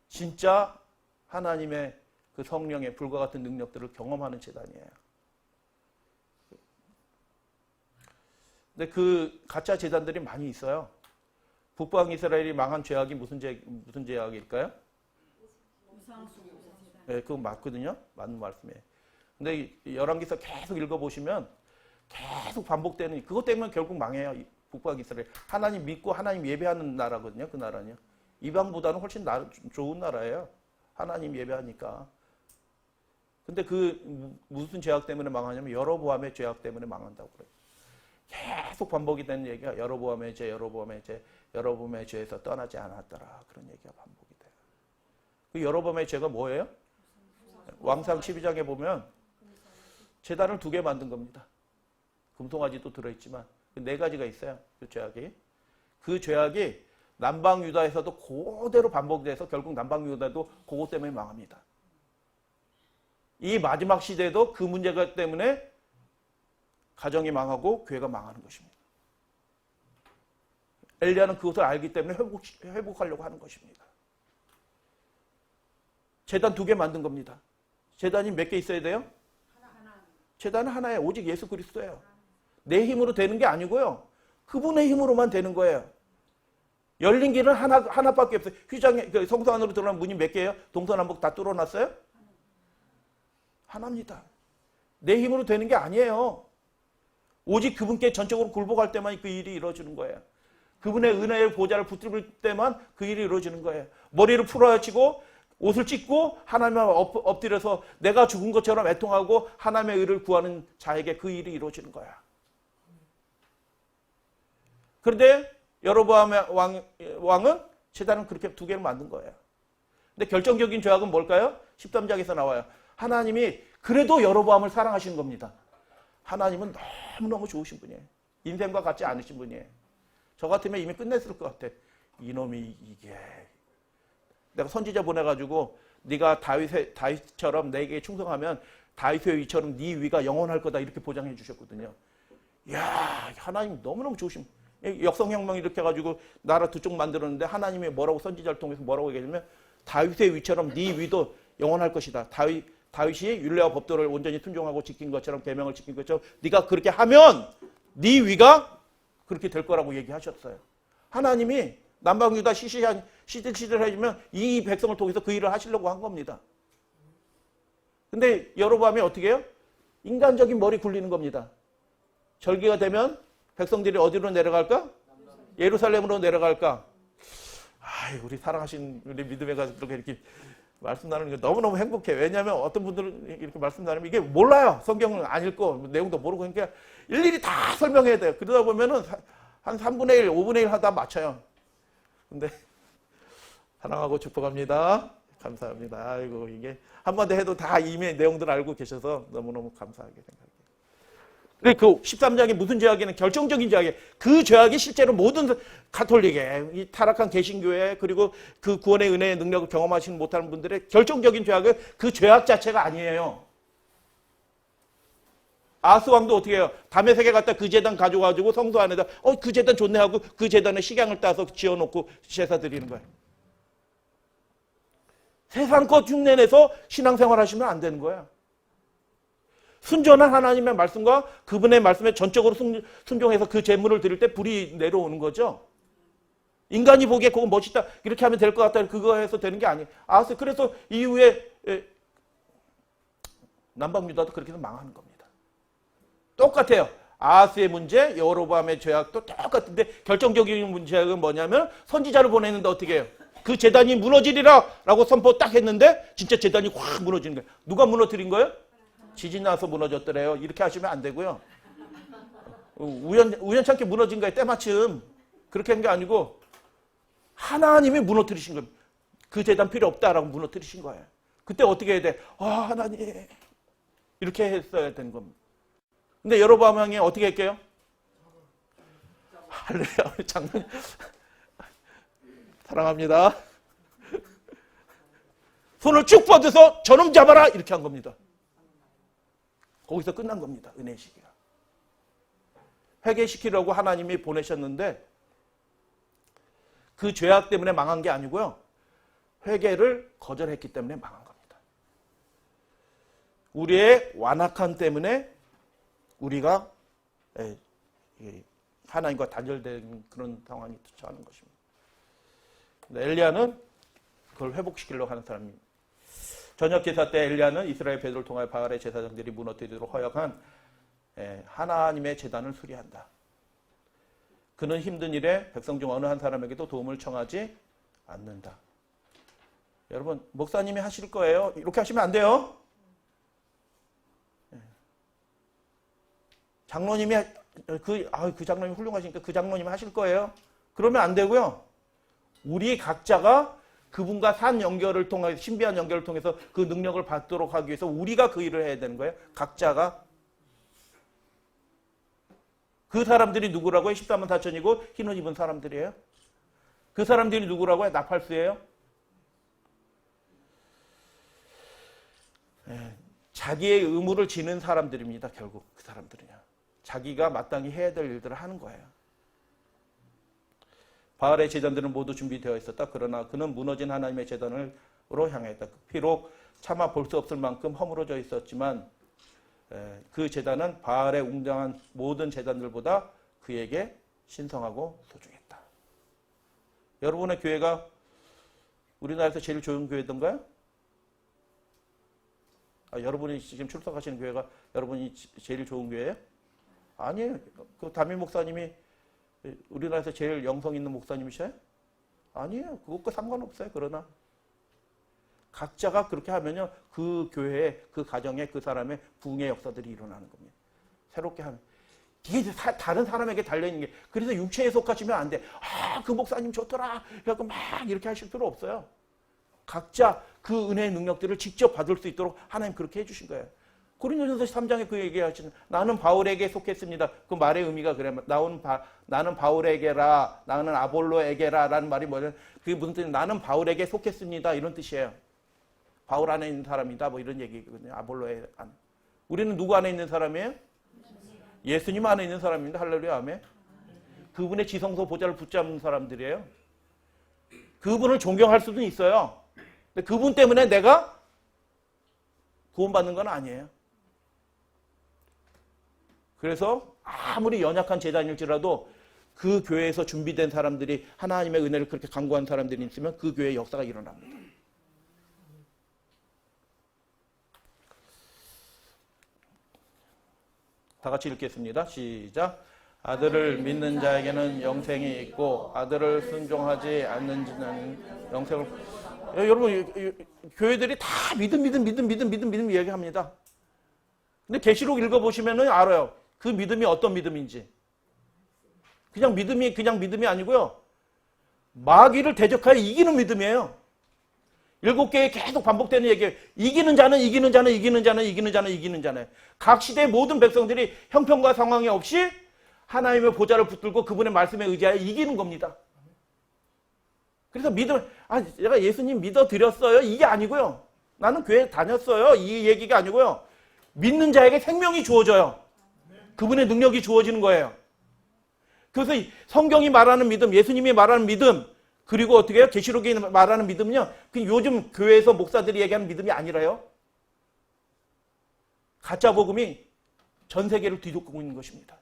진짜 하나님의 그 성령의 불과 같은 능력들을 경험하는 재단이에요. 근데 그 가짜 재단들이 많이 있어요. 북방 이스라엘이 망한 죄악이 무슨 죄악일까요? 네, 그거 맞거든요. 맞는 말씀이에요. 근데 열왕기서 계속 읽어보시면 계속 반복되는 그것 때문에 결국 망해요. 북방 이스라엘. 하나님 믿고 하나님 예배하는 나라거든요. 그 나라는요. 이방보다는 훨씬 좋은 나라예요. 하나님 예배하니까. 근데 그 무슨 죄악 때문에 망하냐면 여로보암의 죄악 때문에 망한다고 그래요. 계속 반복이 되는 얘기가 여로보암의 죄, 여로보암의 죄, 여로보암의 죄에서 떠나지 않았더라. 그런 얘기가 반복이 돼요. 그 여로보암의 죄가 뭐예요? 왕상 12장에 보면 제단을 2개 만든 겁니다. 금송아지도 들어있지만 4가지가 있어요. 그 죄악이. 그 죄악이 남방 유다에서도 그대로 반복돼서 결국 남방 유다도 그것 때문에 망합니다. 이 마지막 시대도 그 문제가 때문에 가정이 망하고 교회가 망하는 것입니다. 엘리야는 그것을 알기 때문에 회복하려고 하는 것입니다. 제단 2개 만든 겁니다. 제단이 몇 개 있어야 돼요? 제단은 하나예요. 오직 예수 그리스도예요. 내 힘으로 되는 게 아니고요. 그분의 힘으로만 되는 거예요. 열린 길은 하나밖에 없어요. 휘장에 성소 안으로 들어가는 문이 몇 개예요? 동서남북 다 뚫어놨어요? 하나입니다. 내 힘으로 되는 게 아니에요. 오직 그분께 전적으로 굴복할 때만 그 일이 이루어지는 거예요. 그분의 은혜의 보좌를 붙들 때만 그 일이 이루어지는 거예요. 머리를 풀어헤치고 옷을 찢고 하나님 앞에 엎드려서 내가 죽은 것처럼 애통하고 하나님의 의를 구하는 자에게 그 일이 이루어지는 거야. 그런데 여로보암의 왕은 제단은 그렇게 2개를 만든 거예요. 근데 결정적인 죄악은 뭘까요? 13장에서 나와요. 하나님이 그래도 여로보암을 사랑하시는 겁니다. 하나님은 너무너무 좋으신 분이에요. 인생과 같지 않으신 분이에요. 저 같으면 이미 끝냈을 것 같아. 이놈이 이게 내가 선지자 보내가지고 네가 다윗처럼 내게 충성하면 다윗의 위처럼 네 위가 영원할 거다 이렇게 보장해 주셨거든요. 이야, 하나님 너무너무 좋으신 역성혁명 이렇게 해가지고 나라 2쪽 만들었는데 하나님이 뭐라고 선지자를 통해서 뭐라고 얘기하냐면 다윗의 위처럼 네 위도 영원할 것이다. 다윗이 율례와 법도를 온전히 순종하고 지킨 것처럼 계명을 지킨 것처럼 네가 그렇게 하면 네 위가 그렇게 될 거라고 얘기하셨어요. 하나님이 남방유다 시들시들해지면 이 백성을 통해서 그 일을 하시려고 한 겁니다. 근데 여로보암이 어떻게 해요? 인간적인 머리 굴리는 겁니다. 절기가 되면 백성들이 어디로 내려갈까? 예루살렘으로 내려갈까? 우리 사랑하신 우리 믿음의 가족 이렇게 말씀 나누는 게 너무너무 행복해. 왜냐하면 어떤 분들은 이렇게 말씀 나누면 이게 몰라요. 성경을 안 읽고 내용도 모르고 그러니까 일일이 다 설명해야 돼요. 그러다 보면은 한 3분의 1, 5분의 1 하다 맞춰요. 근데 사랑하고 축복합니다. 감사합니다. 아이고 이게 한마디 해도 다 이미 내용들 알고 계셔서 너무너무 감사하게 생각해요. 그 13장에 무슨 죄악이는 결정적인 죄악이에요. 그 죄악이 실제로 모든 가톨릭에 이 타락한 개신교회 그리고 그 구원의 은혜의 능력을 경험하지 못하는 분들의 결정적인 죄악은 그 죄악 자체가 아니에요. 아하스 왕도 어떻게 해요? 다메섹에 갔다 그 제단 가져가지고 성소 안에다 그 제단 좋네 하고 그 제단에 식양을 따서 지어놓고 제사 드리는 거예요. 세상 것 흉내내서 신앙생활 하시면 안 되는 거예요. 순전한 하나님의 말씀과 그분의 말씀에 전적으로 순종해서 그 제물을 드릴 때 불이 내려오는 거죠. 인간이 보기에 그거 멋있다 이렇게 하면 될 것 같다 그거 해서 되는 게 아니에요. 아하스 그래서 이후에 남방 유다도 그렇게 해서 망하는 겁니다. 똑같아요. 아하스의 문제, 여로보암의 죄악도 똑같은데 결정적인 문제는 뭐냐면 선지자를 보냈는데 어떻게 해요? 그 제단이 무너지리라 라고 선포 딱 했는데 진짜 제단이 확 무너지는 거예요. 누가 무너뜨린 거예요? 지진 나서 무너졌더래요. 이렇게 하시면 안 되고요. 우연찮게 무너진 거예요. 때마침. 그렇게 한 게 아니고 하나님이 무너뜨리신 겁니다. 그 제단 필요 없다라고 무너뜨리신 거예요. 그때 어떻게 해야 돼? 하나님. 이렇게 했어야 되는 겁니다. 근데 여로보암 왕이 어떻게 할게요? 할렐루야. 장로님. 사랑합니다. 손을 쭉 뻗어서 저놈 잡아라 이렇게 한 겁니다. 거기서 끝난 겁니다. 은혜의 시기가. 회개시키려고 하나님이 보내셨는데 그 죄악 때문에 망한 게 아니고요. 회개를 거절했기 때문에 망한 겁니다. 우리의 완악함 때문에 우리가 하나님과 단절된 그런 상황이 처하는 것입니다. 엘리야는 그걸 회복시키려고 하는 사람입니다. 저녁 제사 때 엘리야는 이스라엘 베드로를 통하여 바알의 제사장들이 무너뜨리도록 허약한 하나님의 제단을 수리한다. 그는 힘든 일에 백성 중 어느 한 사람에게도 도움을 청하지 않는다. 여러분, 목사님이 하실 거예요. 이렇게 하시면 안 돼요. 장로님이 그 장로님이 훌륭하시니까 그 장로님이 하실 거예요. 그러면 안 되고요. 우리 각자가 그분과 산 연결을 통해서 신비한 연결을 통해서 그 능력을 받도록 하기 위해서 우리가 그 일을 해야 되는 거예요. 각자가. 그 사람들이 누구라고요? 14만 4천이고 흰 옷 입은 사람들이에요. 그 사람들이 누구라고요? 나팔수예요. 자기의 의무를 지는 사람들입니다. 결국 그 사람들은요. 자기가 마땅히 해야 될 일들을 하는 거예요. 바알의 제단들은 모두 준비되어 있었다. 그러나 그는 무너진 하나님의 제단으로 향했다. 비록 차마 볼 수 없을 만큼 허물어져 있었지만 그 제단은 바알의 웅장한 모든 제단들보다 그에게 신성하고 소중했다. 여러분의 교회가 우리나라에서 제일 좋은 교회던가요? 여러분이 지금 출석하시는 교회가 여러분이 제일 좋은 교회예요? 아니에요. 그 담임 목사님이 우리나라에서 제일 영성 있는 목사님이셔요? 아니에요. 그것과 상관없어요. 그러나 각자가 그렇게 하면요, 그 교회에, 그 가정에, 그 사람의 부흥의 역사들이 일어나는 겁니다. 새롭게 하면. 이게 다른 사람에게 달려있는 게, 그래서 육체에 속하시면 안 돼. 그 목사님 좋더라. 그래갖고 막 이렇게 하실 필요 없어요. 각자 그 은혜의 능력들을 직접 받을 수 있도록 하나님 그렇게 해주신 거예요. 고린도전서 3장에 그 얘기하시는, 나는 바울에게 속했습니다. 그 말의 의미가 그래. 나는 바울에게라, 나는 아볼로에게라 라는 말이 뭐냐면, 그게 무슨 뜻이냐. 나는 바울에게 속했습니다. 이런 뜻이에요. 바울 안에 있는 사람이다. 뭐 이런 얘기거든요. 아볼로에 안. 우리는 누구 안에 있는 사람이에요? 예수님 안에 있는 사람입니다. 할렐루야, 아멘. 그분의 지성소 보좌를 붙잡는 사람들이에요. 그분을 존경할 수도 있어요. 근데 그분 때문에 내가 구원받는 건 아니에요. 그래서 아무리 연약한 제단일지라도 그 교회에서 준비된 사람들이 하나님의 은혜를 그렇게 간구한 사람들이 있으면 그 교회의 역사가 일어납니다. 다 같이 읽겠습니다. 시작. 아들을 믿는 자에게는 영생이 있고 아들을 순종하지 않는 자는 영생을. 여러분, 교회들이 다 믿음 얘기합니다. 근데 계시록 읽어보시면 알아요. 그 믿음이 어떤 믿음인지. 그냥 믿음이 아니고요. 마귀를 대적하여 이기는 믿음이에요. 7개에 계속 반복되는 얘기예요. 이기는 자는. 각 시대의 모든 백성들이 형편과 상황이 없이 하나님의 보좌를 붙들고 그분의 말씀에 의지하여 이기는 겁니다. 그래서 내가 예수님 믿어드렸어요. 이게 아니고요. 나는 교회 다녔어요. 이 얘기가 아니고요. 믿는 자에게 생명이 주어져요. 그분의 능력이 주어지는 거예요. 그래서 성경이 말하는 믿음, 예수님이 말하는 믿음, 그리고 어떻게 해요? 계시록이 말하는 믿음은요, 그 요즘 교회에서 목사들이 얘기하는 믿음이 아니라요. 가짜 복음이 전 세계를 뒤덮고 있는 것입니다.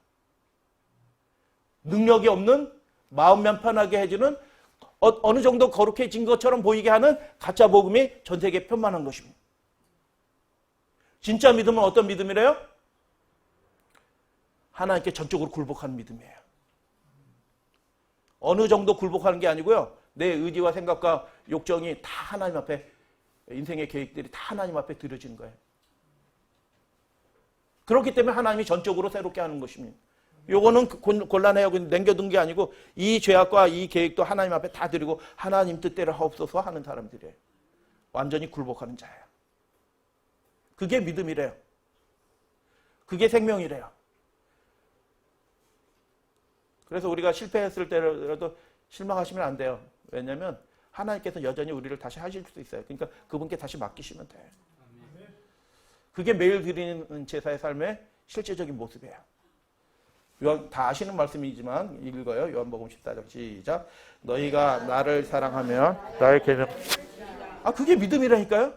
능력이 없는, 마음만 편하게 해주는, 어느 정도 거룩해진 것처럼 보이게 하는 가짜 복음이 전 세계에 편만한 것입니다. 진짜 믿음은 어떤 믿음이래요? 하나님께 전적으로 굴복하는 믿음이에요. 어느 정도 굴복하는 게 아니고요. 내 의지와 생각과 욕정이 다 하나님 앞에, 인생의 계획들이 다 하나님 앞에 드려지는 거예요. 그렇기 때문에 하나님이 전적으로 새롭게 하는 것입니다. 요거는 곤란해하고 남겨둔 게 아니고 이 죄악과 이 계획도 하나님 앞에 다 드리고 하나님 뜻대로 하옵소서 하는 사람들이에요. 완전히 굴복하는 자예요. 그게 믿음이래요. 그게 생명이래요. 그래서 우리가 실패했을 때라도 실망하시면 안 돼요. 왜냐하면 하나님께서 여전히 우리를 다시 하실 수 있어요. 그러니까 그분께 다시 맡기시면 돼요. 그게 매일 드리는 제사의 삶의 실제적인 모습이에요. 요한 다 아시는 말씀이지만 읽어요. 요한복음 14장 시작. 너희가 나를 사랑하면 나의 계명. 그게 믿음이라니까요.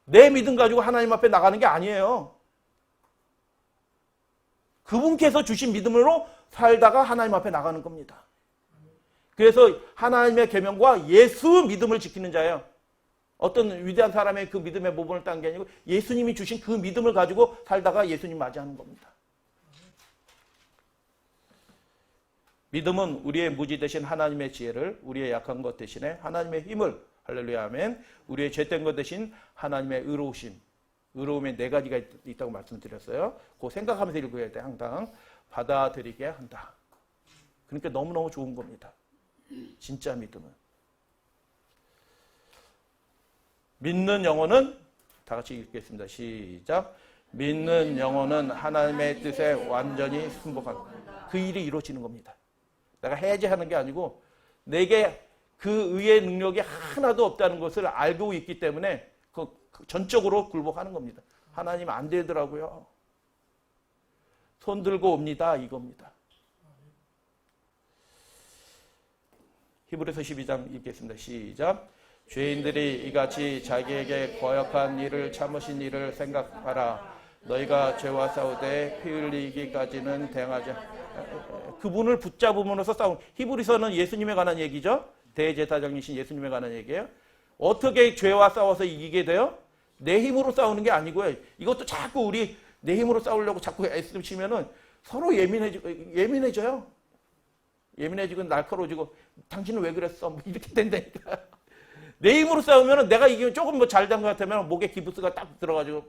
내 믿음 가지고 하나님 앞에 나가는 게 아니에요. 그분께서 주신 믿음으로 살다가 하나님 앞에 나가는 겁니다. 그래서 하나님의 계명과 예수 믿음을 지키는 자예요. 어떤 위대한 사람의 그 믿음의 모범을 따는 게 아니고 예수님이 주신 그 믿음을 가지고 살다가 예수님 맞이하는 겁니다. 믿음은 우리의 무지 대신 하나님의 지혜를, 우리의 약한 것 대신에 하나님의 힘을, 할렐루야 아멘, 우리의 죄된 것 대신 하나님의 의로우심, 의로움에 네 가지가 있다고 말씀드렸어요. 그거 생각하면서 읽어야 돼. 항상 받아들이게 한다. 그러니까 너무너무 좋은 겁니다. 진짜 믿음은. 믿는 영혼은 다 같이 읽겠습니다. 시작. 믿는 영혼은 하나님의 뜻에 완전히 순복한 그 일이 이루어지는 겁니다. 내가 해제하는 게 아니고 내게 그 의의 능력이 하나도 없다는 것을 알고 있기 때문에 전적으로 굴복하는 겁니다. 하나님 안 되더라고요. 손 들고 옵니다. 이겁니다. 히브리서 12장 읽겠습니다. 시작. 죄인들이 이같이 자기에게 거역한 일을 참으신 일을 생각하라. 너희가 죄와 싸우되 피 흘리기까지는 대항하지. 그분을 붙잡음으로써 싸움. 히브리서는 예수님에 관한 얘기죠. 대제사장이신 예수님에 관한 얘기예요. 어떻게 죄와 싸워서 이기게 돼요? 내 힘으로 싸우는 게 아니고요. 이것도 자꾸 우리 내 힘으로 싸우려고 자꾸 애쓰시면은 서로 예민해져요. 예민해지고 날카로워지고 당신은 왜 그랬어? 뭐 이렇게 된다니까. 내 힘으로 싸우면은 내가 이기면 조금 뭐 잘 된 것 같으면 목에 기부스가 딱 들어가지고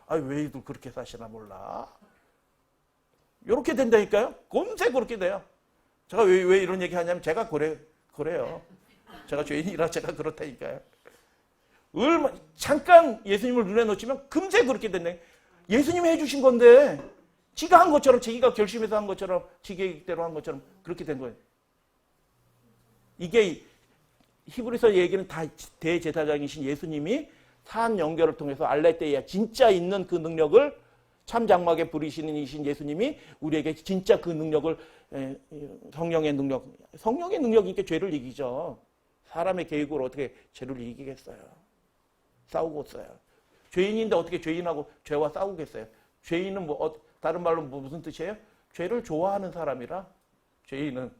왜 이들 그렇게 사시나 몰라. 이렇게 된다니까요. 곰새 그렇게 돼요. 제가 왜 이런 얘기 하냐면 제가 그래요. 제가 죄인이라 제가 그렇다니까요. 잠깐 예수님을 눈에 놓치면 금세 그렇게 된다. 예수님이 해주신 건데 지가 한 것처럼, 자기가 결심해서 한 것처럼, 지 계획대로 한 것처럼 그렇게 된 거예요. 이게 히브리서 얘기는 다 대제사장이신 예수님이 산 연결을 통해서 알레테이아 진짜 있는 그 능력을, 참장막에 부리시는 이신 예수님이 우리에게 진짜 그 능력을, 성령의 능력이니까 죄를 이기죠. 사람의 계획으로 어떻게 죄를 이기겠어요. 싸우고 있어요. 죄인인데 어떻게 죄인하고 죄와 싸우겠어요. 죄인은 다른 말로 무슨 뜻이에요? 죄를 좋아하는 사람이라. 죄인은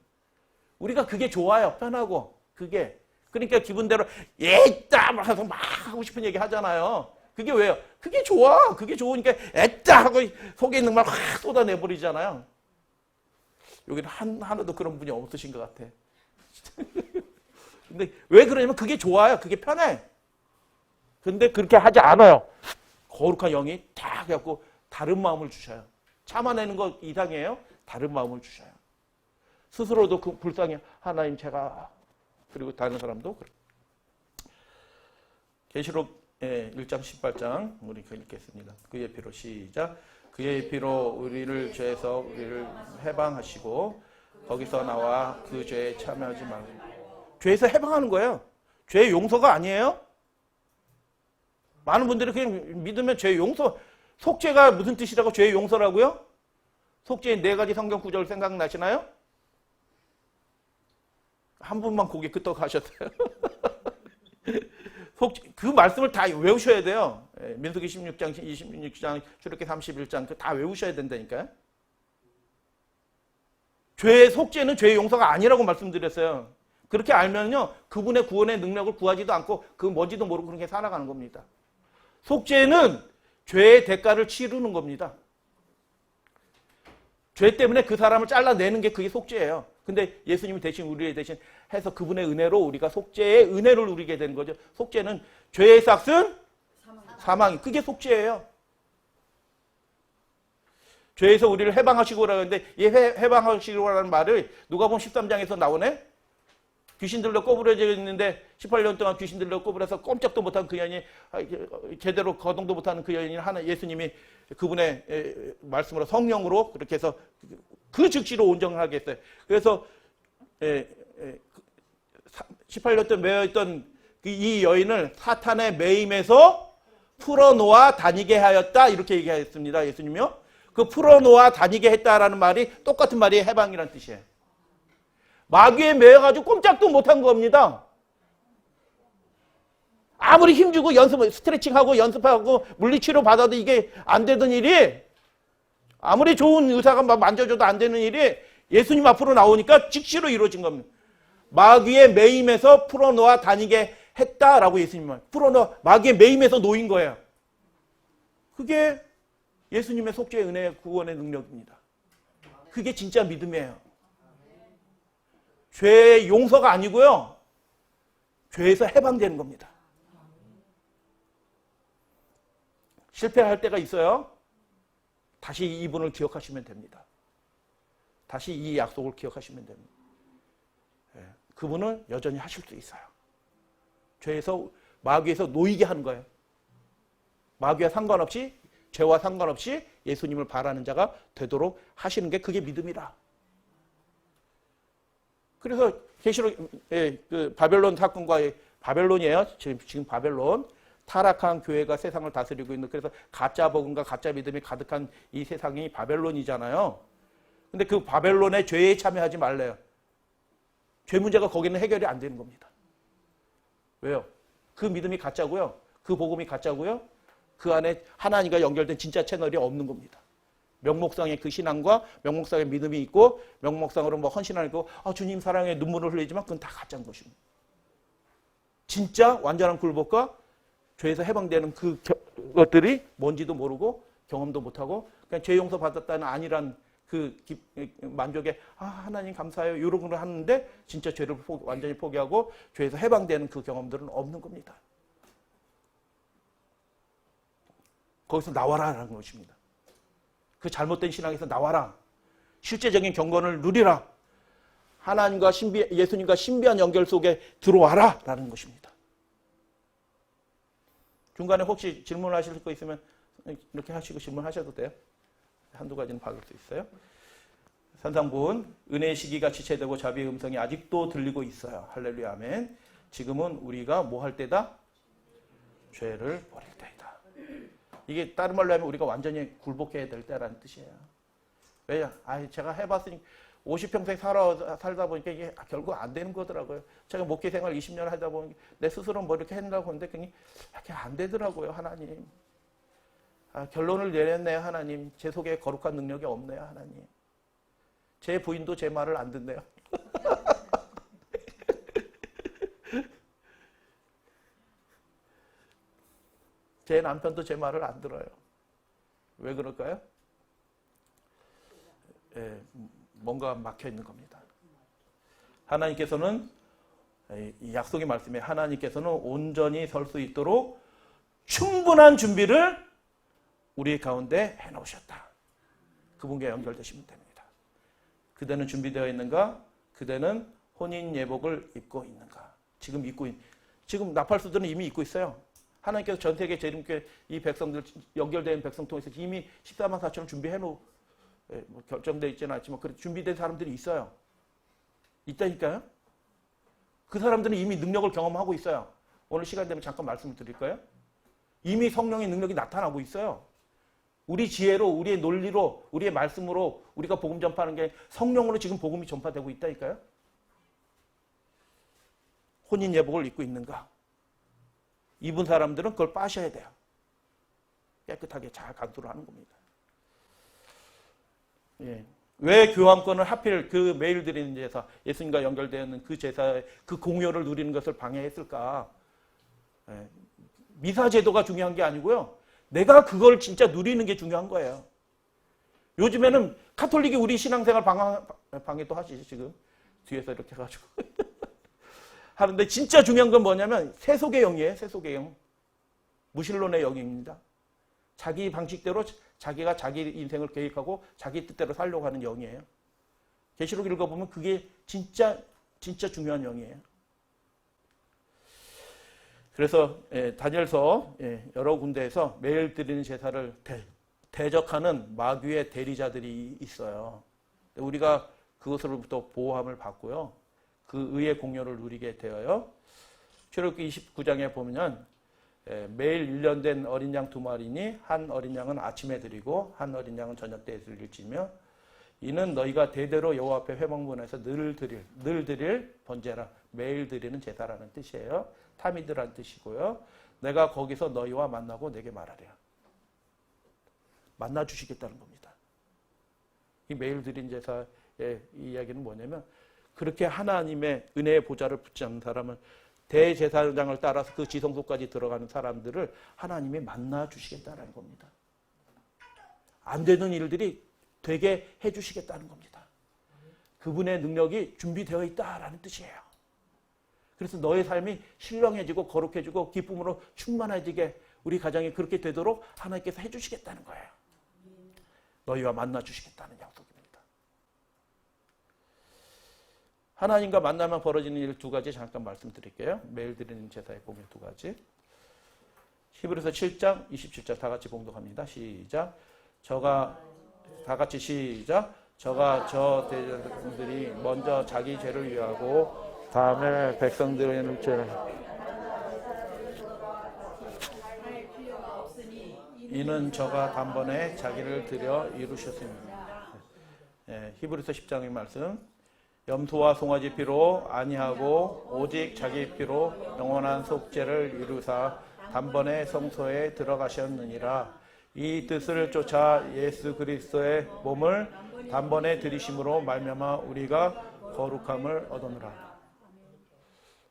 우리가 그게 좋아요. 편하고 그게. 그러니까 기분대로 에따 하면서 막 하고 싶은 얘기 하잖아요. 그게 왜요? 그게 좋아. 그게 좋으니까 에따 하고 속에 있는 말 확 쏟아내버리잖아요. 여기는 하나도 그런 분이 없으신 것 같아. 근데 왜 그러냐면 그게 좋아요. 그게 편해. 근데 그렇게 하지 않아요. 거룩한 영이 딱 해갖고 다른 마음을 주셔요. 참아내는 것 이상이에요. 다른 마음을 주셔요. 스스로도 그 불쌍히 하나님 제가, 그리고 다른 사람도 그래. 계시록 1장 18장 우리 읽겠습니다. 그의 피로 시작. 그의 피로 우리를 죄에서 우리를 해방하시고 거기서 나와 그 죄에 참여하지 말고. 죄에서 해방하는 거예요. 죄 용서가 아니에요. 많은 분들이 그냥 믿으면 죄 용서, 속죄가 무슨 뜻이라고? 죄 용서라고요? 속죄의 네 가지 성경 구절 생각나시나요? 한 분만 고개 끄덕 하셨어요. 그 말씀을 다 외우셔야 돼요. 민수기 16장, 26장, 출애굽기 31장 다 외우셔야 된다니까요. 죄의 속죄는 죄의 용서가 아니라고 말씀드렸어요. 그렇게 알면요, 그분의 구원의 능력을 구하지도 않고 그 뭔지도 모르고 그렇게 살아가는 겁니다. 속죄는 죄의 대가를 치르는 겁니다. 죄 때문에 그 사람을 잘라내는 게 그게 속죄예요. 근데 예수님이 대신 우리의 대신 해서 그분의 은혜로 우리가 속죄의 은혜를 누리게 되는 거죠. 속죄는 죄의 삭은 사망이. 그게 속죄예요. 죄에서 우리를 해방하시고라 하는데 이 해방하시고라는 말을 누가복음 13장에서 나오네. 귀신 들려 꼬부려져 있는데 18년 동안 귀신 들려 꼬부려서 꼼짝도 못한 그 여인이 제대로 거동도 못하는 그 여인이 하나 예수님이 그분의 말씀으로 성령으로 그렇게 해서 그 즉시로 온전하게 했어요. 그래서 18년 동안 매여있던 이 여인을 사탄의 매임에서 풀어놓아 다니게 하였다 이렇게 얘기했습니다. 예수님이요. 그 풀어놓아 다니게 했다라는 말이 똑같은 말이 해방이라는 뜻이에요. 마귀에 매여가지고 꼼짝도 못한 겁니다. 아무리 힘주고 스트레칭하고 연습하고 물리치료 받아도 이게 안 되던 일이, 아무리 좋은 의사가 만져줘도 안 되는 일이 예수님 앞으로 나오니까 즉시로 이루어진 겁니다. 마귀의 매임에서 풀어놓아 다니게 했다라고 예수님 말. 풀어놓아, 마귀의 매임에서 놓인 거예요. 그게 예수님의 속죄의 은혜의 구원의 능력입니다. 그게 진짜 믿음이에요. 죄의 용서가 아니고요. 죄에서 해방되는 겁니다. 실패할 때가 있어요. 다시 이분을 기억하시면 됩니다. 다시 이 약속을 기억하시면 됩니다. 그분은 여전히 하실 수 있어요. 죄에서, 마귀에서 놓이게 하는 거예요. 마귀와 상관없이, 죄와 상관없이 예수님을 바라는 자가 되도록 하시는 게 그게 믿음이라. 그래서 계시록 그 바벨론 사건과 바벨론이에요. 지금 바벨론 타락한 교회가 세상을 다스리고 있는, 그래서 가짜 복음과 가짜 믿음이 가득한 이 세상이 바벨론이잖아요. 근데 그 바벨론의 죄에 참여하지 말래요. 죄 문제가 거기는 해결이 안 되는 겁니다. 왜요? 그 믿음이 가짜고요. 그 복음이 가짜고요. 그 안에 하나님과 연결된 진짜 채널이 없는 겁니다. 명목상의 그 신앙과 명목상의 믿음이 있고 명목상으로 뭐 헌신하고 주님 사랑에 눈물을 흘리지만 그건 다 가짜인 것입니다. 진짜 완전한 굴복과 죄에서 해방되는 그 것들이 뭔지도 모르고 경험도 못하고 그냥 죄 용서 받았다는 아니란 그 만족에 하나님 감사해요 이런 걸 하는데 진짜 죄를 완전히 포기하고 죄에서 해방되는 그 경험들은 없는 겁니다. 거기서 나와라라는 것입니다. 그 잘못된 신앙에서 나와라. 실제적인 경건을 누리라. 하나님과 예수님과 신비한 연결 속에 들어와라 라는 것입니다. 중간에 혹시 질문하실 거 있으면 이렇게 하시고 질문하셔도 돼요. 한두 가지는 박을 수 있어요. 산상분, 은혜의 시기가 지체되고 자비의 음성이 아직도 들리고 있어요. 할렐루야 아멘. 지금은 우리가 뭐 할 때다? 죄를 버릴 때이다. 이게 다른 말로 하면 우리가 완전히 굴복해야 될 때라는 뜻이에요. 왜냐? 제가 해봤으니 50평생 살다 보니까 이게 결국 안 되는 거더라고요. 제가 목회 생활 20년 하다 보니 내 스스로 뭐 이렇게 한다고 하는데 그게 안 되더라고요. 하나님. 결론을 내렸네요. 하나님. 제 속에 거룩한 능력이 없네요. 하나님. 제 부인도 제 말을 안 듣네요. 제 남편도 제 말을 안 들어요. 왜 그럴까요? 뭔가 막혀 있는 겁니다. 하나님께서는 이 약속의 말씀에 하나님께서는 온전히 설 수 있도록 충분한 준비를 우리 가운데 해놓으셨다. 그분과 연결되시면 됩니다. 그대는 준비되어 있는가? 그대는 혼인 예복을 입고 있는가? 지금 나팔수들은 이미 입고 있어요. 하나님께서 전 세계 재림교회 이 백성들 연결된 백성 통해서 이미 14만 4천을 준비해 놓고 결정되어 있지는 않지만 준비된 사람들이 있어요. 있다니까요. 그 사람들은 이미 능력을 경험하고 있어요. 오늘 시간 되면 잠깐 말씀을 드릴까요? 이미 성령의 능력이 나타나고 있어요. 우리 지혜로, 우리의 논리로, 우리의 말씀으로 우리가 복음 전파하는 게 성령으로 지금 복음이 전파되고 있다니까요. 혼인 예복을 입고 있는가? 입은 사람들은 그걸 빠셔야 돼요. 깨끗하게 잘 간수를 하는 겁니다. 예. 왜 교황권을 하필 그 매일 드리는 제사, 예수님과 연결되어 있는 그 제사의 그 공효를 누리는 것을 방해했을까? 예. 미사 제도가 중요한 게 아니고요. 내가 그걸 진짜 누리는 게 중요한 거예요. 요즘에는 카톨릭이 우리 신앙생활 방해도 하시지 지금. 뒤에서 이렇게 해가지고. 하는데 진짜 중요한 건 뭐냐면 세속의 영이에요. 세속의 영. 무신론의 영입니다. 자기 방식대로 자기가 자기 인생을 계획하고 자기 뜻대로 살려고 하는 영이에요. 계시록 읽어보면 그게 진짜 중요한 영이에요. 그래서 다니엘서 여러 군데에서 매일 드리는 제사를 대적하는 마귀의 대리자들이 있어요. 우리가 그것으로부터 보호함을 받고요. 그 의의 공효를 누리게 되어요. 출애굽기 29장에 보면 매일 1년 된 어린 양 2마리니 한 어린 양은 아침에 드리고 한 어린 양은 저녁 때에 드릴지며 이는 너희가 대대로 여호와 앞에 회막문에서 늘 드릴 번제라. 매일 드리는 제사라는 뜻이에요. 타미드라는 뜻이고요. 내가 거기서 너희와 만나고 내게 말하랴. 만나 주시겠다는 겁니다. 이 매일 드린 제사의 이야기는 뭐냐면 그렇게 하나님의 은혜의 보좌를 붙잡는 사람은 대제사장을 따라서 그 지성소까지 들어가는 사람들을 하나님이 만나 주시겠다는 겁니다. 안 되는 일들이 되게 해 주시겠다는 겁니다. 그분의 능력이 준비되어 있다라는 뜻이에요. 그래서 너의 삶이 신령해지고 거룩해지고 기쁨으로 충만해지게 우리 가정이 그렇게 되도록 하나님께서 해 주시겠다는 거예요. 너희와 만나 주시겠다는 약속입니다. 하나님과 만나면 벌어지는 일 2가지 잠깐 말씀드릴게요. 매일 드리는 제사의 공유 2가지. 히브리서 7장 27절 다 같이 봉독합니다. 시작. 다 같이 시작. 저 대제사장들이 먼저 자기 죄를 위하고 다음에 백성들의 죄를 이는 저가 단번에 자기를 들여 이루셨습니다. 히브리서 10장의 말씀. 염소와 송아지 피로 아니하고 오직 자기 피로 영원한 속죄를 이루사 단번에 성소에 들어가셨느니라. 이 뜻을 쫓아 예수 그리스도의 몸을 단번에 들이심으로 말미암아 우리가 거룩함을 얻었노라.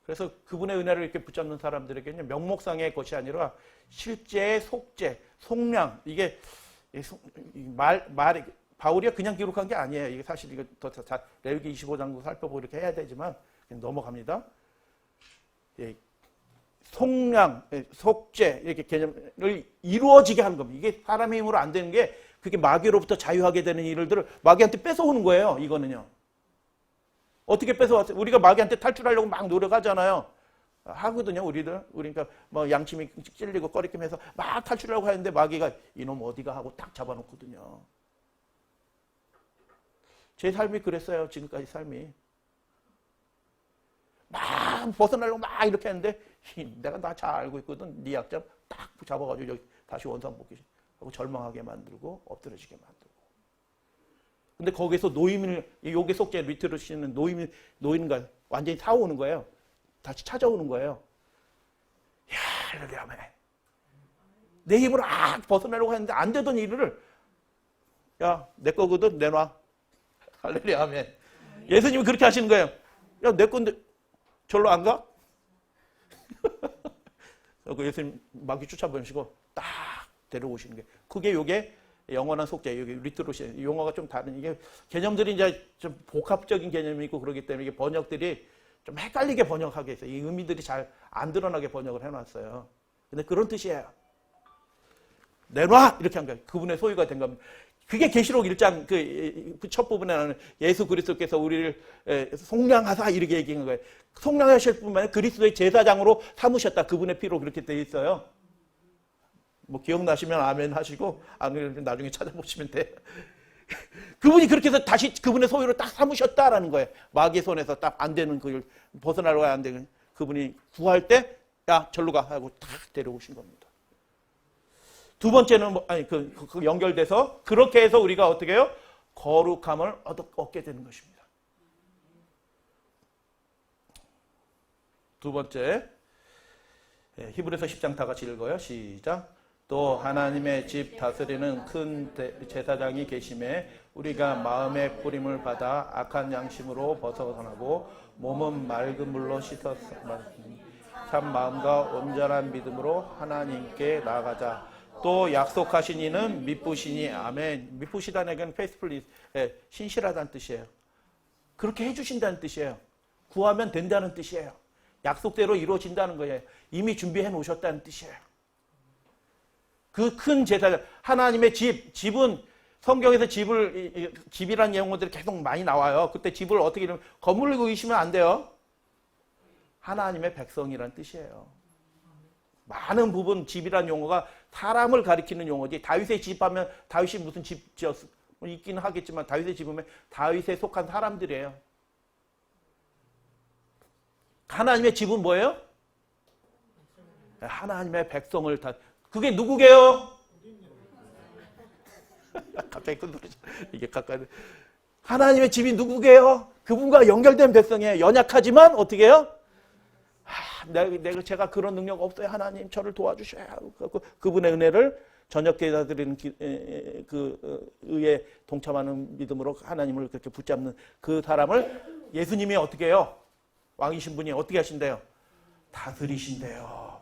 그래서 그분의 은혜를 이렇게 붙잡는 사람들에게는 명목상의 것이 아니라 실제의 속죄, 속량, 이게 말이 바울이 그냥 기록한 게 아니에요. 이게 사실 이거 레위기 25장도 살펴보고 이렇게 해야 되지만 그냥 넘어갑니다. 속량, 속죄 이렇게 개념을 이루어지게 하는 겁니다. 이게 사람의 힘으로 안 되는 게 그게 마귀로부터 자유하게 되는 일들을 마귀한테 뺏어오는 거예요. 이거는요. 어떻게 뺏어왔어요? 우리가 마귀한테 탈출하려고 막 노력하잖아요. 하거든요, 우리들. 그러니까 뭐 양심이 찔리고 꺼리낌해서 막 탈출하려고 하는데 마귀가 이놈 어디가 하고 딱 잡아놓거든요. 제 삶이 그랬어요. 지금까지 삶이. 막 벗어나려고 막 이렇게 했는데 내가 다 잘 알고 있거든. 네 약점 딱 잡아가지고 여기 다시 원상복귀 하고 절망하게 만들고 엎드러지게 만들고. 근데 거기서 요게 속죄 리트러시는 노인과 완전히 타오는 거예요. 다시 찾아오는 거예요. 야, 할렐루야, 내 힘으로 벗어나려고 했는데 안 되던 일을 야, 내 거거든 내놔. 할렐루야, 아멘. 예수님이 그렇게 하시는 거예요. 야, 내 건데 절로 안 가? 그 예수님 마귀 쫓아보시고 딱 데려오시는 게 그게 요게 영원한 속죄, 여기 리트로시 용어가 좀 다른 이게 개념들이 이제 좀 복합적인 개념이 있고 그렇기 때문에 이게 번역들이 좀 헷갈리게 번역하게 했어요. 이 의미들이 잘 안 드러나게 번역을 해놨어요. 근데 그런 뜻이에요. 내놔 이렇게 한 거예요. 그분의 소유가 된 겁니다. 그게 계시록 1장 그 첫 부분에 나오는 예수 그리스도께서 우리를 속량하사 이렇게 얘기한 거예요. 속량하실 뿐만 아니라 그리스도의 제사장으로 삼으셨다. 그분의 피로 그렇게 되어 있어요. 뭐 기억나시면 아멘 하시고 안 그러면 나중에 찾아보시면 돼요. 그분이 그렇게 해서 다시 그분의 소유로 딱 삼으셨다라는 거예요. 마귀의 손에서 딱 안 되는 그걸 벗어나려고 안 되는 그분이 구할 때 야 절로 가 하고 딱 데려오신 겁니다. 두 번째는 그 연결돼서 그렇게 해서 우리가 어떻게 해요? 거룩함을 얻게 되는 것입니다. 두 번째 히브리서 10장 다 같이 읽어요. 시작. 또 하나님의 집 다스리는 큰 제사장이 계심에 우리가 마음의 뿌림을 받아 악한 양심으로 벗어나고 몸은 맑은 물로 씻었으니 참 마음과 온전한 믿음으로 하나님께 나아가자. 또 약속하신 이는 미쁘시니. 아멘. 미쁘시다는 얘기는 페이스풀리, 신실하다는 뜻이에요. 그렇게 해주신다는 뜻이에요. 구하면 된다는 뜻이에요. 약속대로 이루어진다는 거예요. 이미 준비해 놓으셨다는 뜻이에요. 그 큰 제사, 하나님의 집은 성경에서 집이라는 용어들이 계속 많이 나와요. 그때 집을 어떻게 이러면 건물을 그리시면 안 돼요. 하나님의 백성이란 뜻이에요. 많은 부분 집이라는 용어가 사람을 가리키는 용어지. 다윗의 집 하면 다윗이 무슨 집 지었어? 있기는 하겠지만 다윗의 집이면 다윗에 속한 사람들이에요. 하나님의 집은 뭐예요? 하나님의 백성을 다. 그게 누구게요? 갑자기 끊어져. 이게 가까이. 하나님의 집이 누구게요? 그분과 연결된 백성이에요. 연약하지만 어떻게 해요? 제가 그런 능력 없어요. 하나님 저를 도와주셔야 하고 그분의 은혜를 저녁 예배드리는 그 의에 동참하는 믿음으로 하나님을 그렇게 붙잡는 그 사람을 예수님이 어떻게 해요? 왕이신 분이 어떻게 하신대요? 다스리신대요.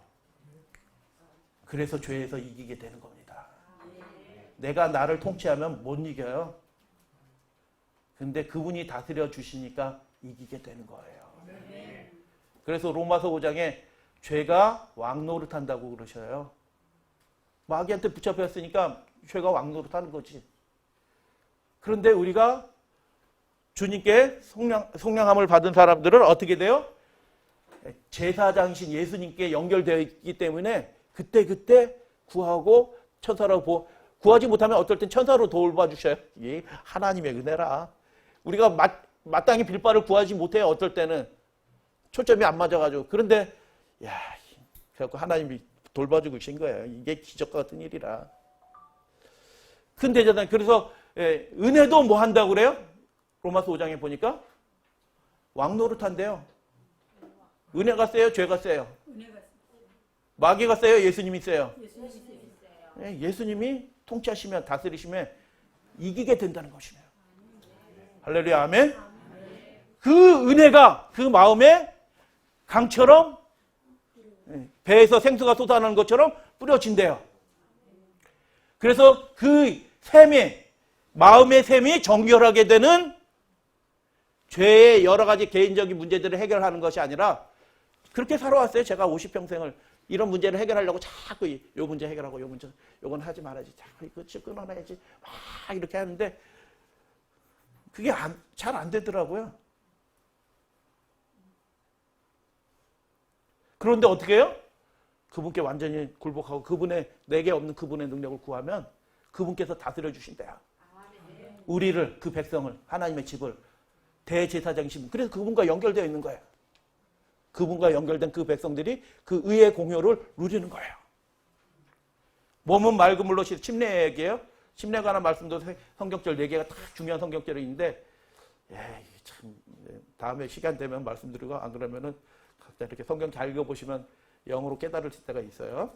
그래서 죄에서 이기게 되는 겁니다. 내가 나를 통치하면 못 이겨요. 근데 그분이 다스려 주시니까 이기게 되는 거예요. 그래서 로마서 5장에 죄가 왕노릇한다고 그러셔요. 마귀한테 붙잡혔으니까 죄가 왕노릇하는 거지. 그런데 우리가 주님께 속량함을 받은 사람들은 어떻게 돼요? 제사장이신 예수님께 연결되어 있기 때문에 그때 구하고 천사로 구하지 못하면 어떨 땐 천사로 돌봐주셔요. 이게 하나님의 은혜라. 우리가 마땅히 빌 바를 구하지 못해요. 어떨 때는 초점이 안 맞아가지고. 그런데 그래갖고 하나님이 돌봐주고 계신 거예요. 이게 기적 같은 일이라. 근데 그래서 은혜도 뭐 한다고 그래요? 로마서 5장에 보니까 왕노릇한대요. 은혜가 세요? 죄가 세요? 마귀가 세요? 예수님이 세요? 예수님이 통치하시면 다스리시면 이기게 된다는 것이에요. 할렐루야, 아멘. 그 은혜가 그 마음에 강처럼 배에서 생수가 쏟아나는 것처럼 뿌려진대요. 그래서 그 샘이 마음의 샘이 정결하게 되는 죄의 여러 가지 개인적인 문제들을 해결하는 것이 아니라 그렇게 살아왔어요. 제가 50평생을 이런 문제를 해결하려고 자꾸 요 문제 해결하고 요 문제 요건 하지 말아야지. 자꾸 이거 끊어놔야지. 막 이렇게 하는데 그게 잘 안 되더라고요. 그런데 어떻게 해요? 그분께 완전히 굴복하고 그분의 내게 없는 그분의 능력을 구하면 그분께서 다스려 주신대요. 우리를 그 백성을 하나님의 집을 대제사장이신 분. 그래서 그분과 연결되어 있는 거예요. 그분과 연결된 그 백성들이 그 의의 공효를 누리는 거예요. 몸은 맑은 물로 침례 얘기예요. 침례에 관한 말씀도 성경절 4개가 다 중요한 성경절이 있는데 참 다음에 시간 되면 말씀드리고 안 그러면은 각자 이렇게 성경 잘 읽어보시면 영으로 깨달을 때가 있어요.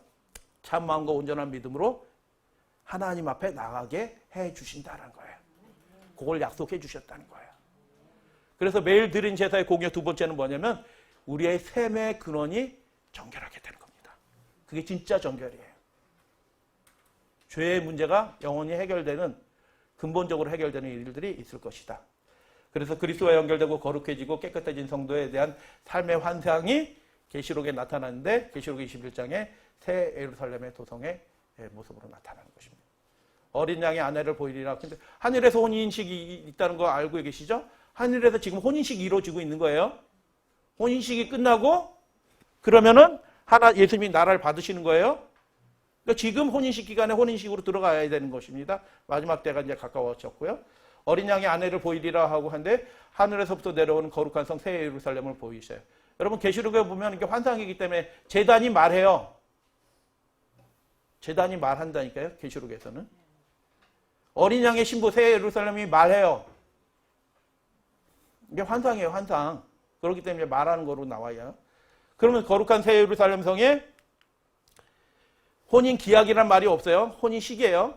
참 마음과 온전한 믿음으로 하나님 앞에 나가게 해 주신다는 거예요. 그걸 약속해 주셨다는 거예요. 그래서 매일 드린 제사의 공의 두 번째는 뭐냐면 우리의 샘의 근원이 정결하게 되는 겁니다. 그게 진짜 정결이에요. 죄의 문제가 영원히 해결되는 근본적으로 해결되는 일들이 있을 것이다. 그래서 그리스도와 연결되고 거룩해지고 깨끗해진 성도에 대한 삶의 환상이 계시록에 나타나는데 계시록 21장에 새 예루살렘의 도성의 모습으로 나타나는 것입니다. 어린 양의 아내를 보이리라. 근데 하늘에서 혼인식이 있다는 거 알고 계시죠? 하늘에서 지금 혼인식이 이루어지고 있는 거예요. 혼인식이 끝나고 그러면은 예수님이 나라를 받으시는 거예요. 그러니까 지금 혼인식 기간에 혼인식으로 들어가야 되는 것입니다. 마지막 때가 이제 가까워졌고요. 어린 양의 아내를 보이리라 하고 한데 하늘에서부터 내려오는 거룩한 성 새 예루살렘을 보이셔요. 여러분 계시록에 보면 이게 환상이기 때문에 제단이 말해요. 제단이 말한다니까요. 계시록에서는 어린 양의 신부 새 예루살렘이 말해요. 이게 환상이에요. 환상. 그렇기 때문에 말하는 거로 나와요. 그러면 거룩한 새 예루살렘 성에 혼인 기약이란 말이 없어요. 혼인 시기예요.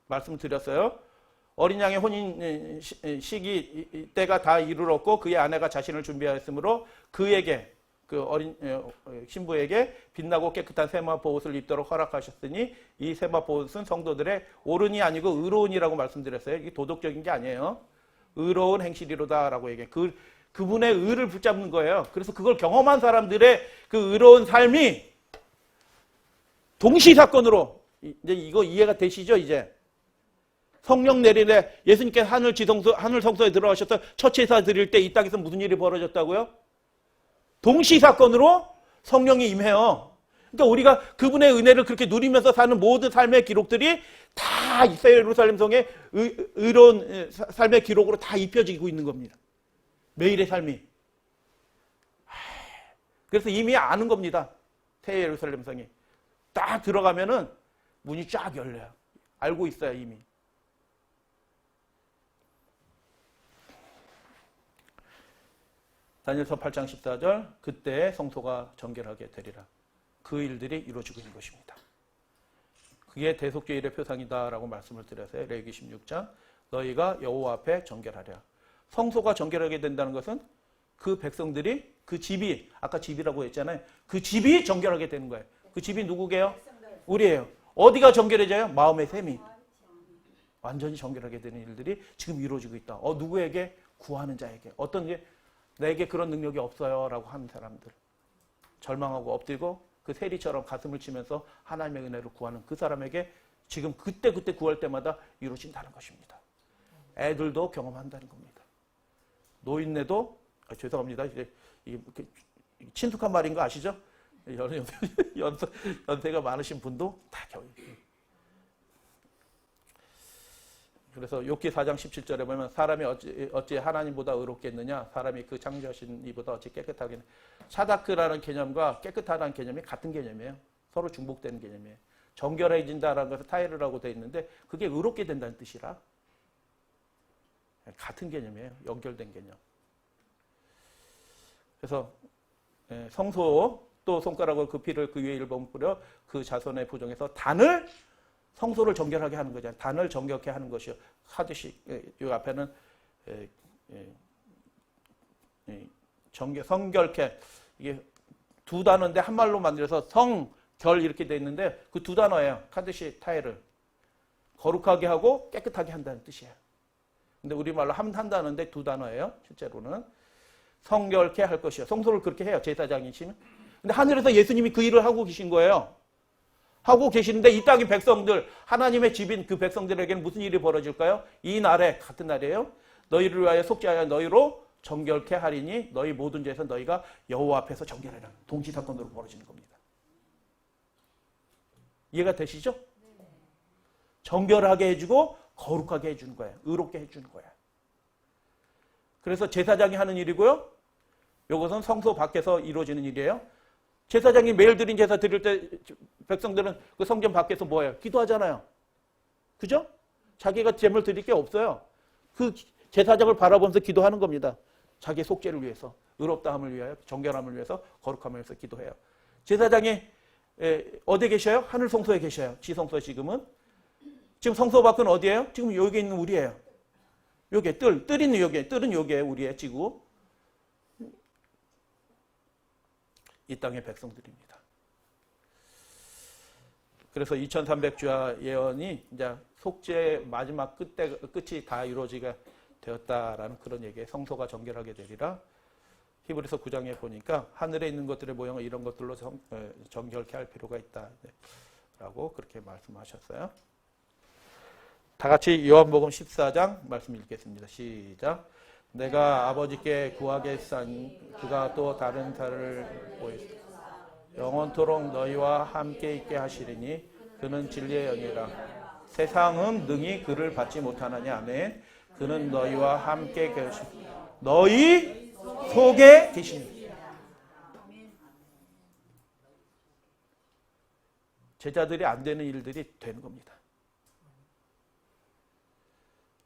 말씀드렸어요. 어린 양의 혼인 시기 때가 다 이르렀고 그의 아내가 자신을 준비하였으므로 그에게 그 어린 신부에게 빛나고 깨끗한 세마포 옷을 입도록 허락하셨으니 이 세마포 옷은 성도들의 옳은이 아니고 의로운이라고 말씀드렸어요. 이게 도덕적인 게 아니에요. 의로운 행실이로다라고 얘기해. 그분의 의를 붙잡는 거예요. 그래서 그걸 경험한 사람들의 그 의로운 삶이 동시 사건으로 이제 이거 이해가 되시죠? 이제 성령 내리래 예수님께서 하늘 성소에 들어가셔서 첫 제사 드릴 때 이 땅에서 무슨 일이 벌어졌다고요? 동시 사건으로 성령이 임해요. 그러니까 우리가 그분의 은혜를 그렇게 누리면서 사는 모든 삶의 기록들이 다 예루살렘 성의 의로운 삶의 기록으로 다 입혀지고 있는 겁니다. 매일의 삶이. 그래서 이미 아는 겁니다. 새 예루살렘 성이. 딱 들어가면은 문이 쫙 열려요. 알고 있어요, 이미. 다니엘서 8장 14절 그때 성소가 정결하게 되리라. 그 일들이 이루어지고 있는 것입니다. 그게 대속죄일의 표상이다라고 말씀을 드렸어요. 레위기 16장 너희가 여호와 앞에 정결하랴. 성소가 정결하게 된다는 것은 그 백성들이 그 집이 아까 집이라고 했잖아요. 그 집이 정결하게 되는 거예요. 그 집이 누구게요? 우리예요. 어디가 정결해져요? 마음의 셈이. 완전히 정결하게 되는 일들이 지금 이루어지고 있다. 누구에게? 구하는 자에게. 어떤 게 내게 그런 능력이 없어요 라고 하는 사람들. 절망하고 엎드리고 그 세리처럼 가슴을 치면서 하나님의 은혜를 구하는 그 사람에게 지금 그때 구할 때마다 이루어진다는 것입니다. 애들도 경험한다는 겁니다. 노인네도 죄송합니다. 이제 친숙한 말인 거 아시죠? 연세가 많으신 분도 다 그래서 욥기 4장 17절에 보면 사람이 어찌 하나님보다 의롭겠느냐? 사람이 그 창조하신 이보다 어찌 깨끗하겠느냐? 사다크라는 개념과 깨끗하다는 개념이 같은 개념이에요. 서로 중복되는 개념이에요. 정결해진다라는 것을 타이르라고 되어 있는데 그게 의롭게 된다는 뜻이라 같은 개념이에요. 연결된 개념. 그래서 성소 또 손가락으로 그 피를 그 위에 1번 뿌려 그 자손의 부정에서 단을 성소를 정결하게 하는 거잖아요. 단을 정결케 하는 것이요. 하듯이 이 앞에는 성결케 이게 두 단어인데 한 말로 만들어서 성결 이렇게 돼 있는데 그 두 단어예요. 카드시 타이를 거룩하게 하고 깨끗하게 한다는 뜻이에요. 근데 우리말로 한다는데 두 단어예요. 실제로는 성결케 할 것이요. 성소를 그렇게 해요. 제사장이시면. 근데 하늘에서 예수님이 그 일을 하고 계신 거예요. 하고 계시는데 이 땅의 백성들, 하나님의 집인 그 백성들에게는 무슨 일이 벌어질까요? 이 날에, 같은 날이에요. 너희를 위하여 속죄하여 너희로 정결케 하리니 너희 모든 죄에서 너희가 여호와 앞에서 정결하라. 동시사건으로 벌어지는 겁니다. 이해가 되시죠? 정결하게 해주고 거룩하게 해주는 거예요. 의롭게 해주는 거예요. 그래서 제사장이 하는 일이고요. 이것은 성소 밖에서 이루어지는 일이에요. 제사장이 매일 드린 제사 드릴 때 백성들은 그 성전 밖에서 뭐예요? 기도하잖아요. 그죠? 자기가 제물 드릴 게 없어요. 그 제사장을 바라보면서 기도하는 겁니다. 자기의 속죄를 위해서, 의롭다함을 위하여, 정결함을 위해서, 거룩함을 위해서 기도해요. 제사장이 어디에 계셔요? 하늘 성소에 계셔요. 지성소 지금은. 지금 성소 밖은 어디예요? 지금 여기 있는 우리예요. 여기에 뜰 있는 여기에, 뜰은 여기에 우리의 지구. 이 땅의 백성들입니다. 그래서 2300주야 예언이 이제 속죄의 마지막 끝이 다 이루어지게 되었다라는 그런 얘기에 성소가 정결하게 되리라. 히브리서 9장에 보니까 하늘에 있는 것들의 모형을 이런 것들로 정결케 할 필요가 있다라고 그렇게 말씀하셨어요. 다 같이 요한복음 14장 말씀 읽겠습니다. 시작. 내가 아버지께 구하겠사니 그가 또 다른 자를 보이시고 영원토록 너희와 함께 있게 하시리니 그는 진리의 영이라. 세상은 능히 그를 받지 못하느니 아멘. 그는 너희와 함께 계시고 너희 속에 계시니. 제자들이 안 되는 일들이 되는 겁니다.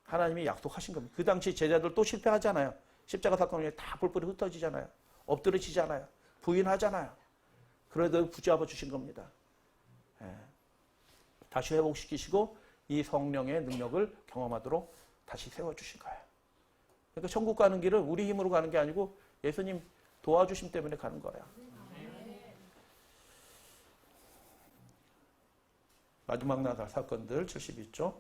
하나님이 약속하신 겁니다. 그 당시 제자들 또 실패하잖아요. 십자가 사건에 다 뿔뿔이 흩어지잖아요. 엎드러지잖아요. 부인하잖아요. 그래도 붙잡아 주신 겁니다. 다시 회복시키시고 이 성령의 능력을 경험하도록 다시 세워주신 거예요. 그러니까 천국 가는 길은 우리 힘으로 가는 게 아니고 예수님 도와주심 때문에 가는 거야. 마지막 나사 사건들 72조.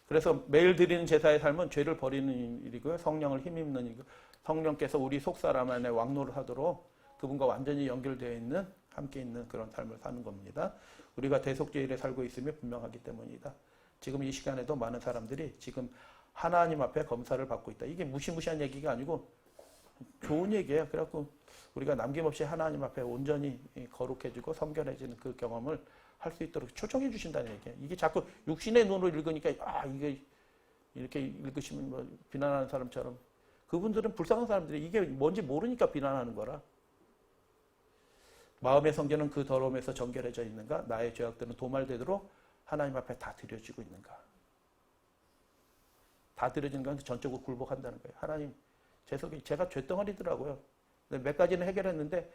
그래서 매일 드리는 제사의 삶은 죄를 버리는 일이고요. 성령을 힘입는 일이고 성령께서 우리 속사람 안에 왕노를 하도록 그분과 완전히 연결되어 있는 함께 있는 그런 삶을 사는 겁니다. 우리가 대속죄일에 살고 있으며 분명하기 때문이다. 지금 이 시간에도 많은 사람들이 지금 하나님 앞에 검사를 받고 있다. 이게 무시무시한 얘기가 아니고 좋은 얘기예요. 그래갖고 우리가 남김없이 하나님 앞에 온전히 거룩해지고 성결해지는 그 경험을 할 수 있도록 초청해 주신다는 얘기예요. 이게 자꾸 육신의 눈으로 읽으니까 이게 이렇게 읽으시면 뭐 비난하는 사람처럼 그분들은 불쌍한 사람들이 이게 뭔지 모르니까 비난하는 거라. 마음의 성전은 그 더러움에서 정결해져 있는가? 나의 죄악들은 도말되도록 하나님 앞에 다 드려지고 있는가? 다 드려지는 건 전적으로 굴복한다는 거예요. 하나님, 제가 죄덩어리더라고요. 몇 가지는 해결했는데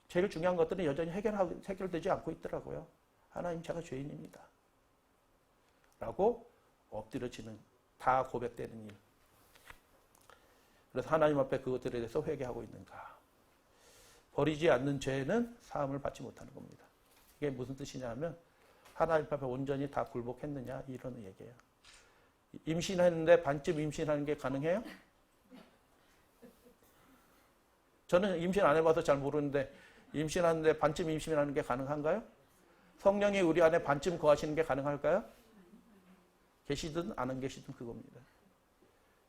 제일 중요한 것들은 여전히 해결되지 않고 있더라고요. 하나님, 제가 죄인입니다. 라고 엎드려지는, 다 고백되는 일. 그래서 하나님 앞에 그것들에 대해서 회개하고 있는가? 버리지 않는 죄는 사함을 받지 못하는 겁니다. 이게 무슨 뜻이냐 하면 하나님 앞에 온전히 다 굴복했느냐 이런 얘기예요. 임신했는데 반쯤 임신하는 게 가능해요? 저는 임신 안 해봐서 잘 모르는데 임신하는데 반쯤 임신하는 게 가능한가요? 성령이 우리 안에 반쯤 거하시는 게 가능할까요? 계시든 안 계시든 그겁니다.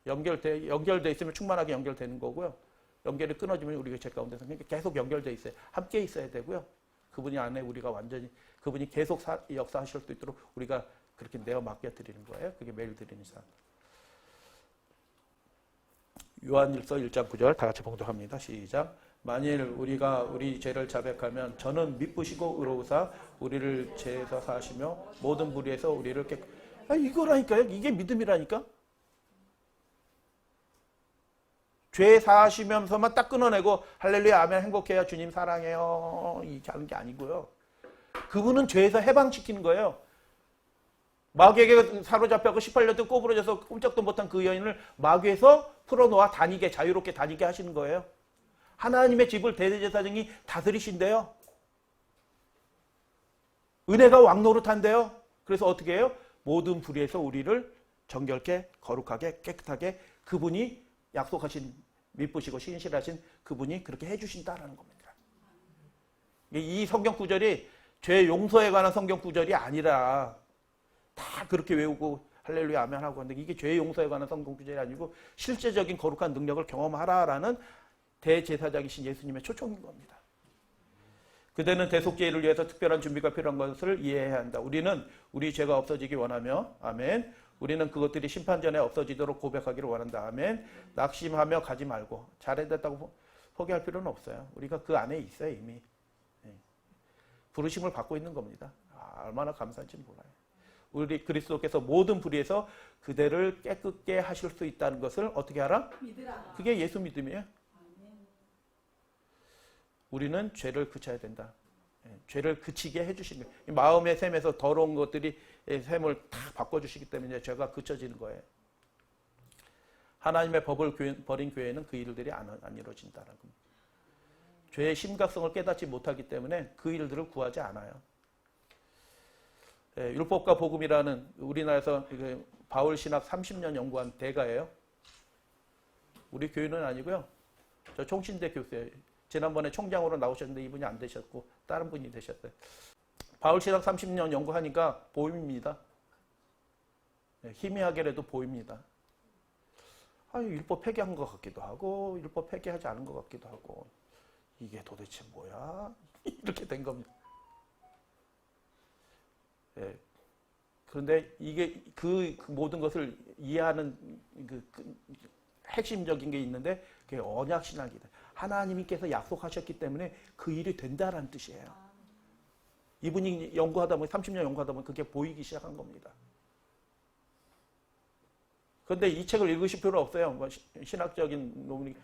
연결돼 있으면 충만하게 연결되는 거고요. 연결이 끊어지면 우리가 죄 가운데서 계속 연결돼 있어요. 함께 있어야 되고요. 그분이 안에 우리가 완전히 그분이 계속 역사하실 수 있도록 우리가 그렇게 내어 맡겨 드리는 거예요. 그게 매일 드리는 삶. 요한일서 1장 9절 다 같이 봉독합니다. 시작. 만일 우리가 우리 죄를 자백하면 저는 미쁘시고 의로우사 우리를 죄에서 사하시며 모든 불의에서 우리를 이거라니까요. 이게 믿음이라니까. 죄 사하시면서만 딱 끊어내고 할렐루야 아멘 행복해요 주님 사랑해요 이렇게 하는 게 아니고요. 그분은 죄에서 해방시키는 거예요. 마귀에게 사로잡혀서 18년도 꼬부러져서 꼼짝도 못한 그 여인을 마귀에서 풀어놓아 다니게 자유롭게 다니게 하시는 거예요. 하나님의 집을 대제사장이 다스리신대요. 은혜가 왕노릇한대요. 그래서 어떻게 해요? 모든 불의에서 우리를 정결케 거룩하게 깨끗하게 그분이 약속하신 미쁘시고 신실하신 그분이 그렇게 해주신다라는 겁니다. 이 성경 구절이 죄 용서에 관한 성경 구절이 아니라 다 그렇게 외우고 할렐루야 아멘 하고 하는데 이게 죄 용서에 관한 성경 구절이 아니고 실제적인 거룩한 능력을 경험하라라는 대제사장이신 예수님의 초청인 겁니다. 그대는 대속죄를 위해서 특별한 준비가 필요한 것을 이해해야 한다. 우리는 우리 죄가 없어지기 원하며 아멘. 우리는 그것들이 심판전에 없어지도록 고백하기를 원한다. 아멘. 낙심하며 가지 말고 잘해냈다고 포기할 필요는 없어요. 우리가 그 안에 있어요 이미. 부르심을 받고 있는 겁니다. 얼마나 감사한지 몰라요. 우리 그리스도께서 모든 불의에서 그대를 깨끗게 하실 수 있다는 것을 어떻게 알아? 믿으라. 그게 예수 믿음이에요. 우리는 죄를 그쳐야 된다. 죄를 그치게 해주신 거예요. 마음의 샘에서 더러운 것들이 샘을 다 바꿔주시기 때문에 죄가 그쳐지는 거예요. 하나님의 법을 버린 교회는 그 일들이 안 이루어진다는 겁니다. 죄의 심각성을 깨닫지 못하기 때문에 그 일들을 구하지 않아요. 율법과 복음이라는 우리나라에서 바울 신학 30년 연구한 대가예요. 우리 교회는 아니고요. 저 총신대 교수예요. 지난번에 총장으로 나오셨는데 이분이 안 되셨고 다른 분이 되셨어요. 바울 신학 30년 연구하니까 보입니다. 희미하게라도 보입니다. 율법 폐기한 것 같기도 하고 율법 폐기하지 않은 것 같기도 하고 이게 도대체 뭐야? 이렇게 된 겁니다. 그런데 이게 그 모든 것을 이해하는 그 핵심적인 게 있는데 그게 언약 신학이다. 하나님께서 약속하셨기 때문에 그 일이 된다라는 뜻이에요. 이분이 연구하다 보면 30년 연구하다 보면 그게 보이기 시작한 겁니다. 그런데 이 책을 읽으실 필요 없어요. 뭐 신학적인 논리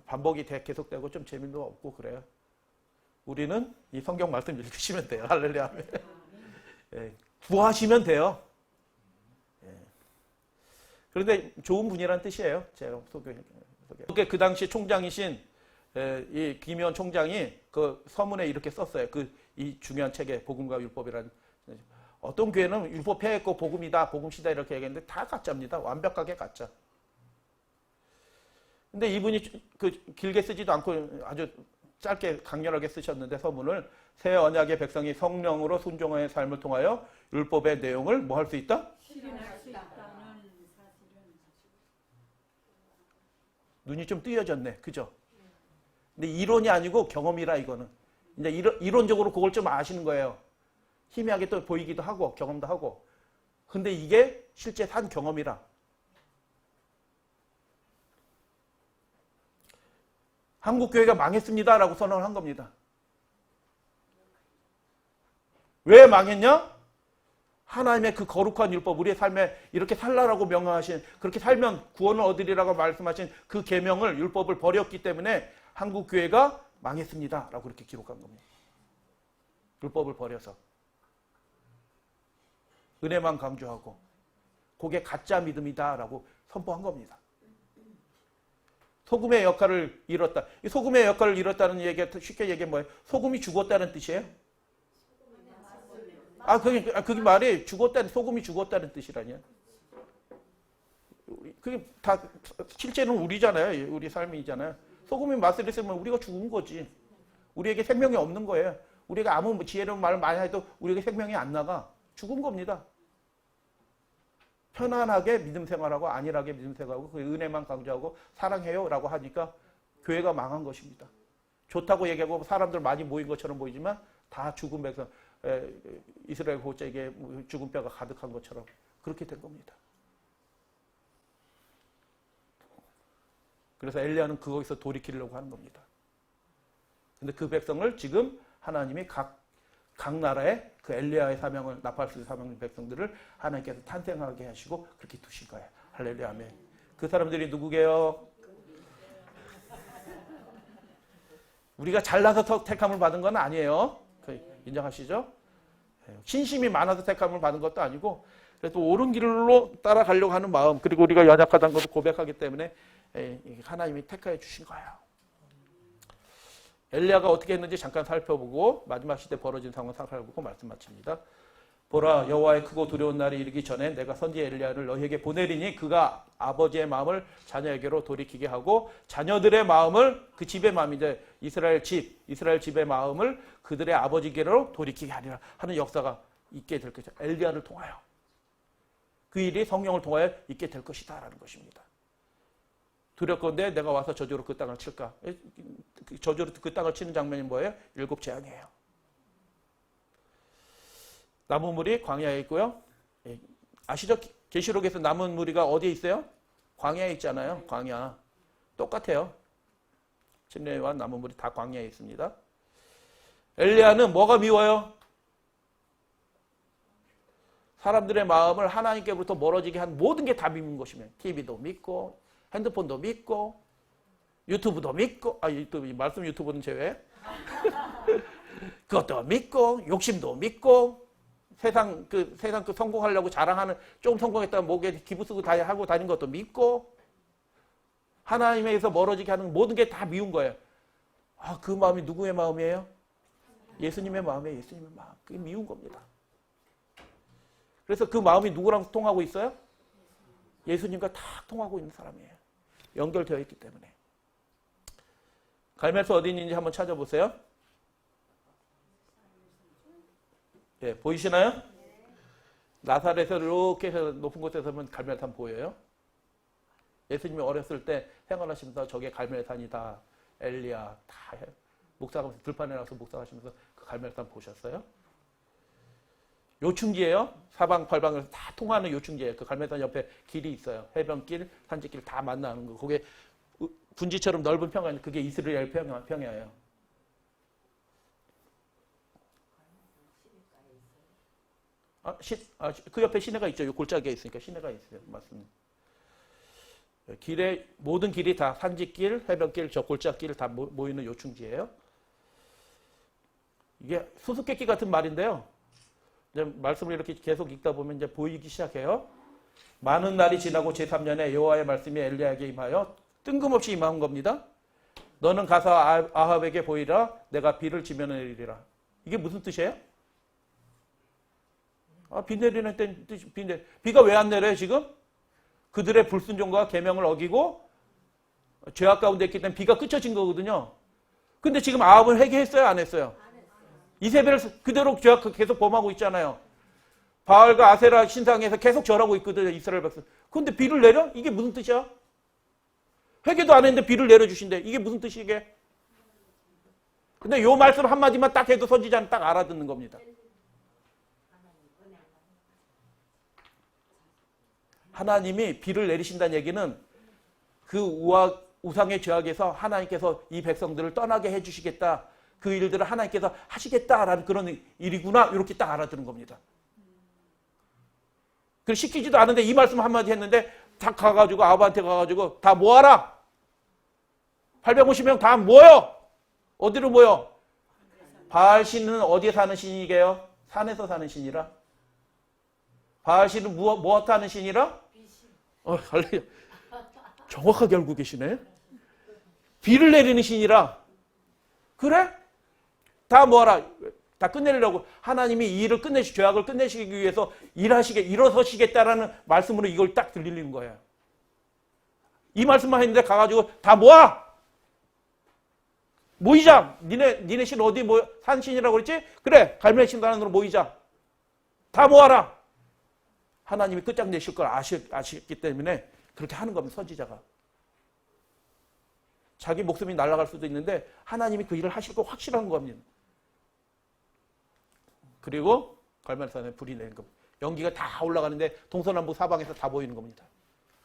반복이 계속되고 좀 재미도 없고 그래요. 우리는 이 성경 말씀 읽으시면 돼요. 할렐루야. 구하시면 돼요. 그런데 좋은 분이란 뜻이에요. 제가 그 당시 총장이신 이 김의원 총장이 그 서문에 이렇게 썼어요. 이 중요한 책에 복음과 율법이라는. 어떤 교회는 율법 폐했고 복음이다, 복음시다 이렇게 얘기했는데 다 가짜입니다. 완벽하게 가짜. 근데 이분이 길게 쓰지도 않고 아주 짧게 강렬하게 쓰셨는데 서문을 새 언약의 백성이 성령으로 순종의 삶을 통하여 율법의 내용을 뭐 할 수 있다? 실현할 수 있다는 사실은 눈이 좀 뜨여졌네. 그죠? 근데 이론이 아니고 경험이라 이거는. 이제 이론적으로 그걸 좀 아시는 거예요. 희미하게 또 보이기도 하고 경험도 하고. 근데 이게 실제 산 경험이라. 한국교회가 망했습니다라고 선언을 한 겁니다. 왜 망했냐? 하나님의 그 거룩한 율법, 우리의 삶에 이렇게 살라라고 명령하신, 그렇게 살면 구원을 얻으리라고 말씀하신 그 계명을, 율법을 버렸기 때문에 한국교회가 망했습니다라고 그렇게 기록한 겁니다. 율법을 버려서. 은혜만 강조하고 그게 가짜 믿음이다라고 선포한 겁니다. 소금의 역할을 잃었다. 이 소금의 역할을 잃었다는 얘기가 쉽게 얘기하면 뭐예요? 소금이 죽었다는 뜻이에요? 그게 말이 죽었다는, 소금이 죽었다는 뜻이라니요. 그게 다 실제는 우리잖아요. 우리 삶이잖아요. 소금이 맛을 있으면 우리가 죽은 거지. 우리에게 생명이 없는 거예요. 우리가 아무 지혜로운 말을 많이 해도 우리에게 생명이 안 나가. 죽은 겁니다. 편안하게 믿음 생활하고 안일하게 믿음 생활하고 그 은혜만 강조하고 사랑해요 라고 하니까 교회가 망한 것입니다. 좋다고 얘기하고 사람들 많이 모인 것처럼 보이지만 다 죽은 백성, 이스라엘 호적에 죽은 뼈가 가득한 것처럼 그렇게 된 겁니다. 그래서 엘리야는 거기서 돌이키려고 하는 겁니다. 근데 그 백성을 지금 하나님이 각 나라에 그 엘리야의 사명을, 나팔수 사명의 백성들을 하나님께서 탄생하게 하시고 그렇게 두신 거예요. 할렐루야, 아멘. 그 사람들이 누구게요? 우리가 잘나서 택함을 받은 건 아니에요. 인정하시죠? 신심이 많아서 택함을 받은 것도 아니고, 그래도 옳은 길로 따라가려고 하는 마음, 그리고 우리가 연약하다는 것을 고백하기 때문에 하나님이 택하여 주신 거예요. 엘리야가 어떻게 했는지 잠깐 살펴보고 마지막 시대 벌어진 상황을 살펴보고 말씀 마칩니다. 보라, 여호와의 크고 두려운 날이 이르기 전에 내가 선지 엘리야를 너희에게 보내리니 그가 아버지의 마음을 자녀에게로 돌이키게 하고 자녀들의 마음을, 그 집의 마음인데 이스라엘 집의 마음을 그들의 아버지께로 돌이키게 하리라 하는 역사가 있게 될 것이다. 엘리야를 통하여. 그 일이 성령을 통하여 있게 될 것이다 라는 것입니다. 두렵건대 내가 와서 저주로 그 땅을 칠까? 저주로 그 땅을 치는 장면이 뭐예요? 7 재앙이에요. 남은 물이 광야에 있고요. 아시죠? 계시록에서 남은 무리가 어디에 있어요? 광야에 있잖아요. 광야. 똑같아요. 침례와 남은 물이 다 광야에 있습니다. 엘리야는 뭐가 미워요? 사람들의 마음을 하나님께로부터 멀어지게 한 모든 게 다 미운 것이면 TV도 믿고 핸드폰도 믿고 유튜브도 믿고 말씀 유튜브는 제외 그것도 믿고 욕심도 믿고 세상 성공하려고 자랑하는 조금 성공했다면 목에 기부 쓰고 하고 다니는 것도 믿고 하나님에게서 멀어지게 하는 모든 게 다 미운 거예요. 그 마음이 누구의 마음이에요? 예수님의 마음이에요. 예수님의 마음. 그게 미운 겁니다. 그래서 그 마음이 누구랑 통하고 있어요? 예수님과 다 통하고 있는 사람이에요. 연결되어 있기 때문에. 갈멜서 어디 있는지 한번 찾아보세요. 예, 보이시나요? 나사렛에서 이렇게 해서 높은 곳에서 보면 갈멜산 보여요. 예수님이 어렸을 때 생활하시면서 저게 갈멜산이다. 엘리야 다 목사하면서 들판에 나가서 목사하시면서 그 갈멜산 보셨어요? 요충지예요. 사방팔방에서 다 통하는 요충지예요. 그 갈멜산 옆에 길이 있어요. 해변길, 산지길 다 만나는 거. 그게 분지처럼 넓은 평야, 그게 이스라엘 평야예요. 그 옆에 시내가 있죠. 요 골짜기에 있으니까 시내가 있어요. 맞습니다. 모든 길이 다 산지길, 해변길, 저 골짜기를 다 모이는 요충지예요. 이게 수수께끼 같은 말인데요. 이제 말씀을 이렇게 계속 읽다 보면 이제 보이기 시작해요. 많은 날이 지나고 제3년에 여호와의 말씀이 엘리야에게 임하여 뜬금없이 임한 겁니다. 너는 가서 아합에게 보이라. 내가 비를 지면에 내리리라. 이게 무슨 뜻이에요? 비 내리는 때 비가 왜 안 내려요 지금? 그들의 불순종과 계명을 어기고 죄악 가운데 있기 때문에 비가 그쳐진 거거든요. 근데 지금 아합은 회개했어요? 안 했어요? 이세벨을 그대로 죄악 계속 범하고 있잖아요. 바알과 아세라 신상에서 계속 절하고 있거든요. 이스라엘 백성. 그런데 비를 내려? 이게 무슨 뜻이야? 회개도 안 했는데 비를 내려주신대. 이게 무슨 뜻이게? 근데 요 말씀 한마디만 딱 해도 선지자는 딱 알아듣는 겁니다. 하나님이 비를 내리신다는 얘기는 그 우상의 죄악에서 하나님께서 이 백성들을 떠나게 해주시겠다. 그 일들을 하나님께서 하시겠다라는 그런 일이구나. 이렇게 딱 알아듣는 겁니다. 그 시키지도 않은데 이 말씀 한마디 했는데 다 가가지고 아합한테 가가지고 다 모아라. 850명 다 모여. 어디로 모여? 바알 신은 어디에 사는 신이게요? 산에서 사는 신이라. 바알 신은 무엇 하는 신이라? 할렐루야. 정확하게 알고 계시네. 비를 내리는 신이라. 그래? 다 모아라. 다 끝내려고 하나님이 이 일을 죄악을 끝내시기 위해서 일어서시겠다라는 말씀으로 이걸 딱 들리는 거예요. 이 말씀만 했는데 가가지고 다 모아! 모이자! 니네 신 어디 산신이라고 그랬지? 그래! 갈멜 신단으로 모이자! 다 모아라! 하나님이 끝장내실 걸 아셨기 때문에 그렇게 하는 겁니다. 선지자가. 자기 목숨이 날아갈 수도 있는데 하나님이 그 일을 하실 거 확실한 겁니다. 그리고 갈멜산에 불이 내린 겁니다. 연기가 다 올라가는데 동서남북 사방에서 다 보이는 겁니다.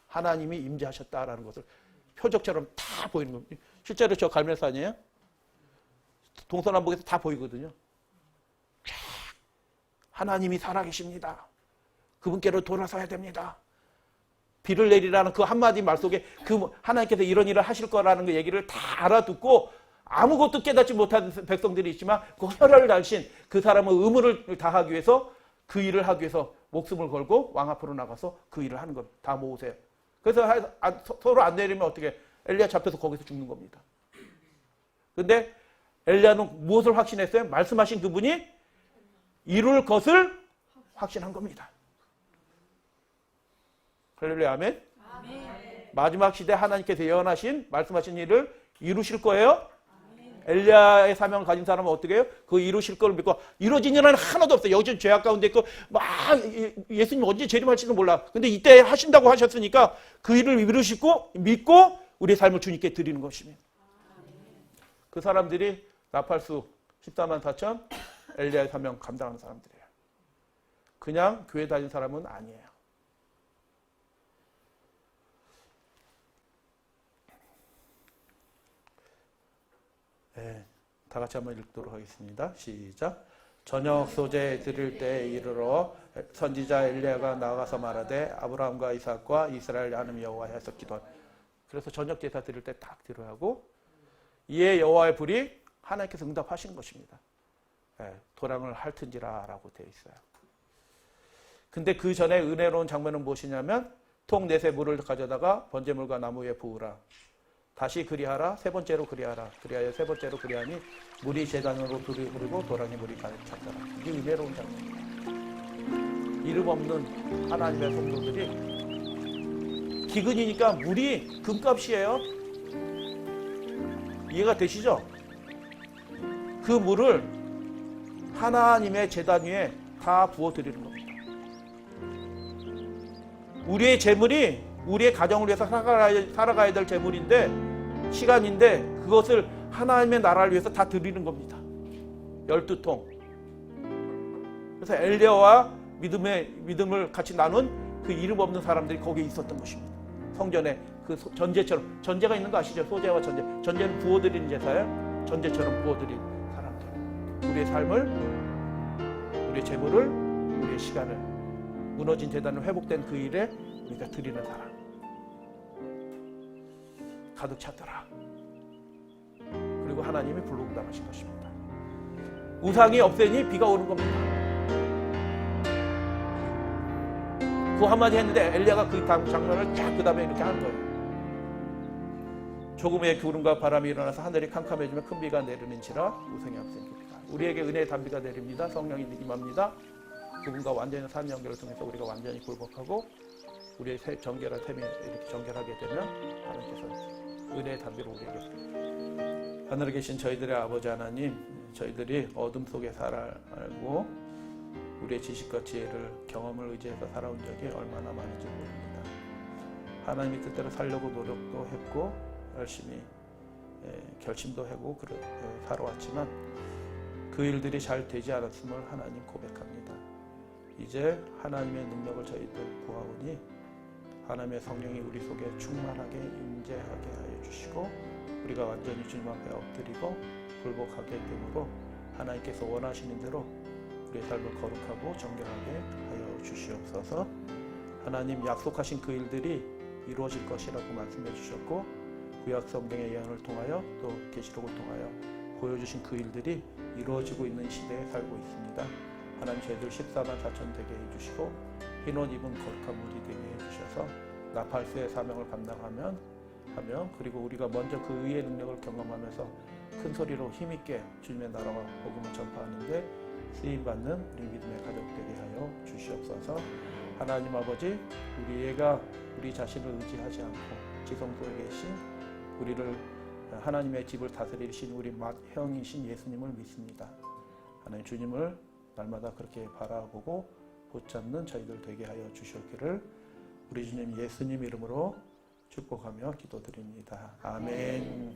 하나님이 임재하셨다라는 것을 표적처럼 다 보이는 겁니다. 실제로 저 갈멜산이에요. 동서남북에서 다 보이거든요. 하나님이 살아계십니다. 그분께로 돌아서야 됩니다. 비를 내리라는 그 한마디 말 속에 그 하나님께서 이런 일을 하실 거라는 그 얘기를 다 알아듣고 아무것도 깨닫지 못한 백성들이 있지만 그 혈혈 달신 그 사람의 의무를 다하기 위해서 그 일을 하기 위해서 목숨을 걸고 왕 앞으로 나가서 그 일을 하는 겁니다. 다 모으세요. 그래서 서로 안 내리면 어떻게 엘리야 잡혀서 거기서 죽는 겁니다. 그런데 엘리야는 무엇을 확신했어요? 말씀하신 그분이 이룰 것을 확신한 겁니다. 할렐루야 아멘. 아멘. 마지막 시대 하나님께서 예언하신 말씀하신 일을 이루실 거예요. 아멘. 엘리야의 사명을 가진 사람은 어떻게 해요? 그 이루실 걸 믿고 이루어진 일은 하나도 없어요. 여기 죄악 가운데 있고 막 예수님 언제 재림할지도 몰라. 근데 이때 하신다고 하셨으니까 그 일을 이루시고 믿고 우리의 삶을 주님께 드리는 것입니다. 그 사람들이 나팔수 14만 4천 엘리야의 사명 감당하는 사람들이에요. 그냥 교회 다닌 사람은 아니에요. 네, 다 같이 한번 읽도록 하겠습니다. 시작. 저녁 소재 드릴 때 이르러 선지자 엘리야가 나가서 말하되 아브라함과 이삭과 이스라엘 하나님 여호와에서 기도한. 그래서 저녁 제사 드릴 때 딱 드려야 하고 이에 여호와의 불이 하나님께서 응답하신 것입니다. 네, 도랑을 핥은지라라고 되어 있어요. 근데 그 전에 은혜로운 장면은 무엇이냐면 통 넷의 물을 가져다가 번제물과 나무 위에 부으라. 다시 그리하라. 세 번째로 그리하라. 그리하여 세 번째로 그리하니 물이 제단으로 둘이 흐르고 도랑에 물이 가득 찼더라. 이게 은혜로운 장면입니다. 이름 없는 하나님의 성도들이 기근이니까 물이 금값이에요. 이해가 되시죠? 그 물을 하나님의 제단 위에 다 부어드리는 겁니다. 우리의 재물이 우리의 가정을 위해서 살아가야 될 재물인데 시간인데 그것을 하나님의 나라를 위해서 다 드리는 겁니다. 12통. 그래서 엘리야와 믿음을 같이 나눈 그 이름 없는 사람들이 거기에 있었던 것입니다. 성전에 그 전제처럼 전제가 있는 거 아시죠? 소제와 전제. 전제는 부어드리는 제사예요. 전제처럼 부어드린 사람들. 우리의 삶을, 우리의 재물을, 우리의 시간을 무너진 재단을 회복된 그 일에 우리가 드리는 사람. 가득 찼더라. 그리고 하나님이 불로응답하신 것입니다. 우상이 없애니 비가 오는 겁니다. 그 한마디 했는데 엘리야가 그 장면을 쫙 그 다음에 이렇게 하는 거예요. 조금의 구름과 바람이 일어나서 하늘이 캄캄해지면 큰 비가 내리는지라 우성이 앞생깁니다. 우리에게 은혜의 단비가 내립니다. 성령이 임합니다. 그분과 완전히 삶 연결을 통해서 우리가 완전히 굴복하고 우리의 정결한 템이 이렇게 정결하게 되면 하나님께서 은혜의 단비로 우리에게 하늘에 계신 저희들의 아버지 하나님, 저희들이 어둠 속에 살아알고 우리의 지식과 지혜를 경험을 의지해서 살아온 적이 얼마나 많은지 모릅니다. 하나님의 뜻대로 살려고 노력도 했고 열심히 결심도 하고 살아왔지만 그 일들이 잘 되지 않았음을 하나님 고백합니다. 이제 하나님의 능력을 저희들 구하오니 하나님의 성령이 우리 속에 충만하게 임재하게 하여 주시고 우리가 완전히 주님 앞에 엎드리고 굴복하게 되므로 하나님께서 원하시는 대로 우리의 삶을 거룩하고 정결하게 하여 주시옵소서. 하나님 약속하신 그 일들이 이루어질 것이라고 말씀해 주셨고 구약 성경의 예언을 통하여 또 계시록을 통하여 보여주신 그 일들이 이루어지고 있는 시대에 살고 있습니다. 하나님 저희들 14만 4천 되게 해주시고 흰옷 입은 거룩한 무리 되게 해주셔서 나팔수의 사명을 감당하며 그리고 우리가 먼저 그 의의 능력을 경험하면서 큰 소리로 힘있게 주님의 나라와 복음을 전파하는데 쓰임받는 우리 믿음의 가족 되게 하여 주시옵소서. 하나님 아버지, 우리가 우리 자신을 의지하지 않고 지성소에 계신 우리를 하나님의 집을 다스리신 우리 맏형이신 예수님을 믿습니다. 하나님 주님을 날마다 그렇게 바라보고 붙잡는 저희들 되게 하여 주셨기를 우리 주님 예수님 이름으로 축복하며 기도드립니다. 아멘.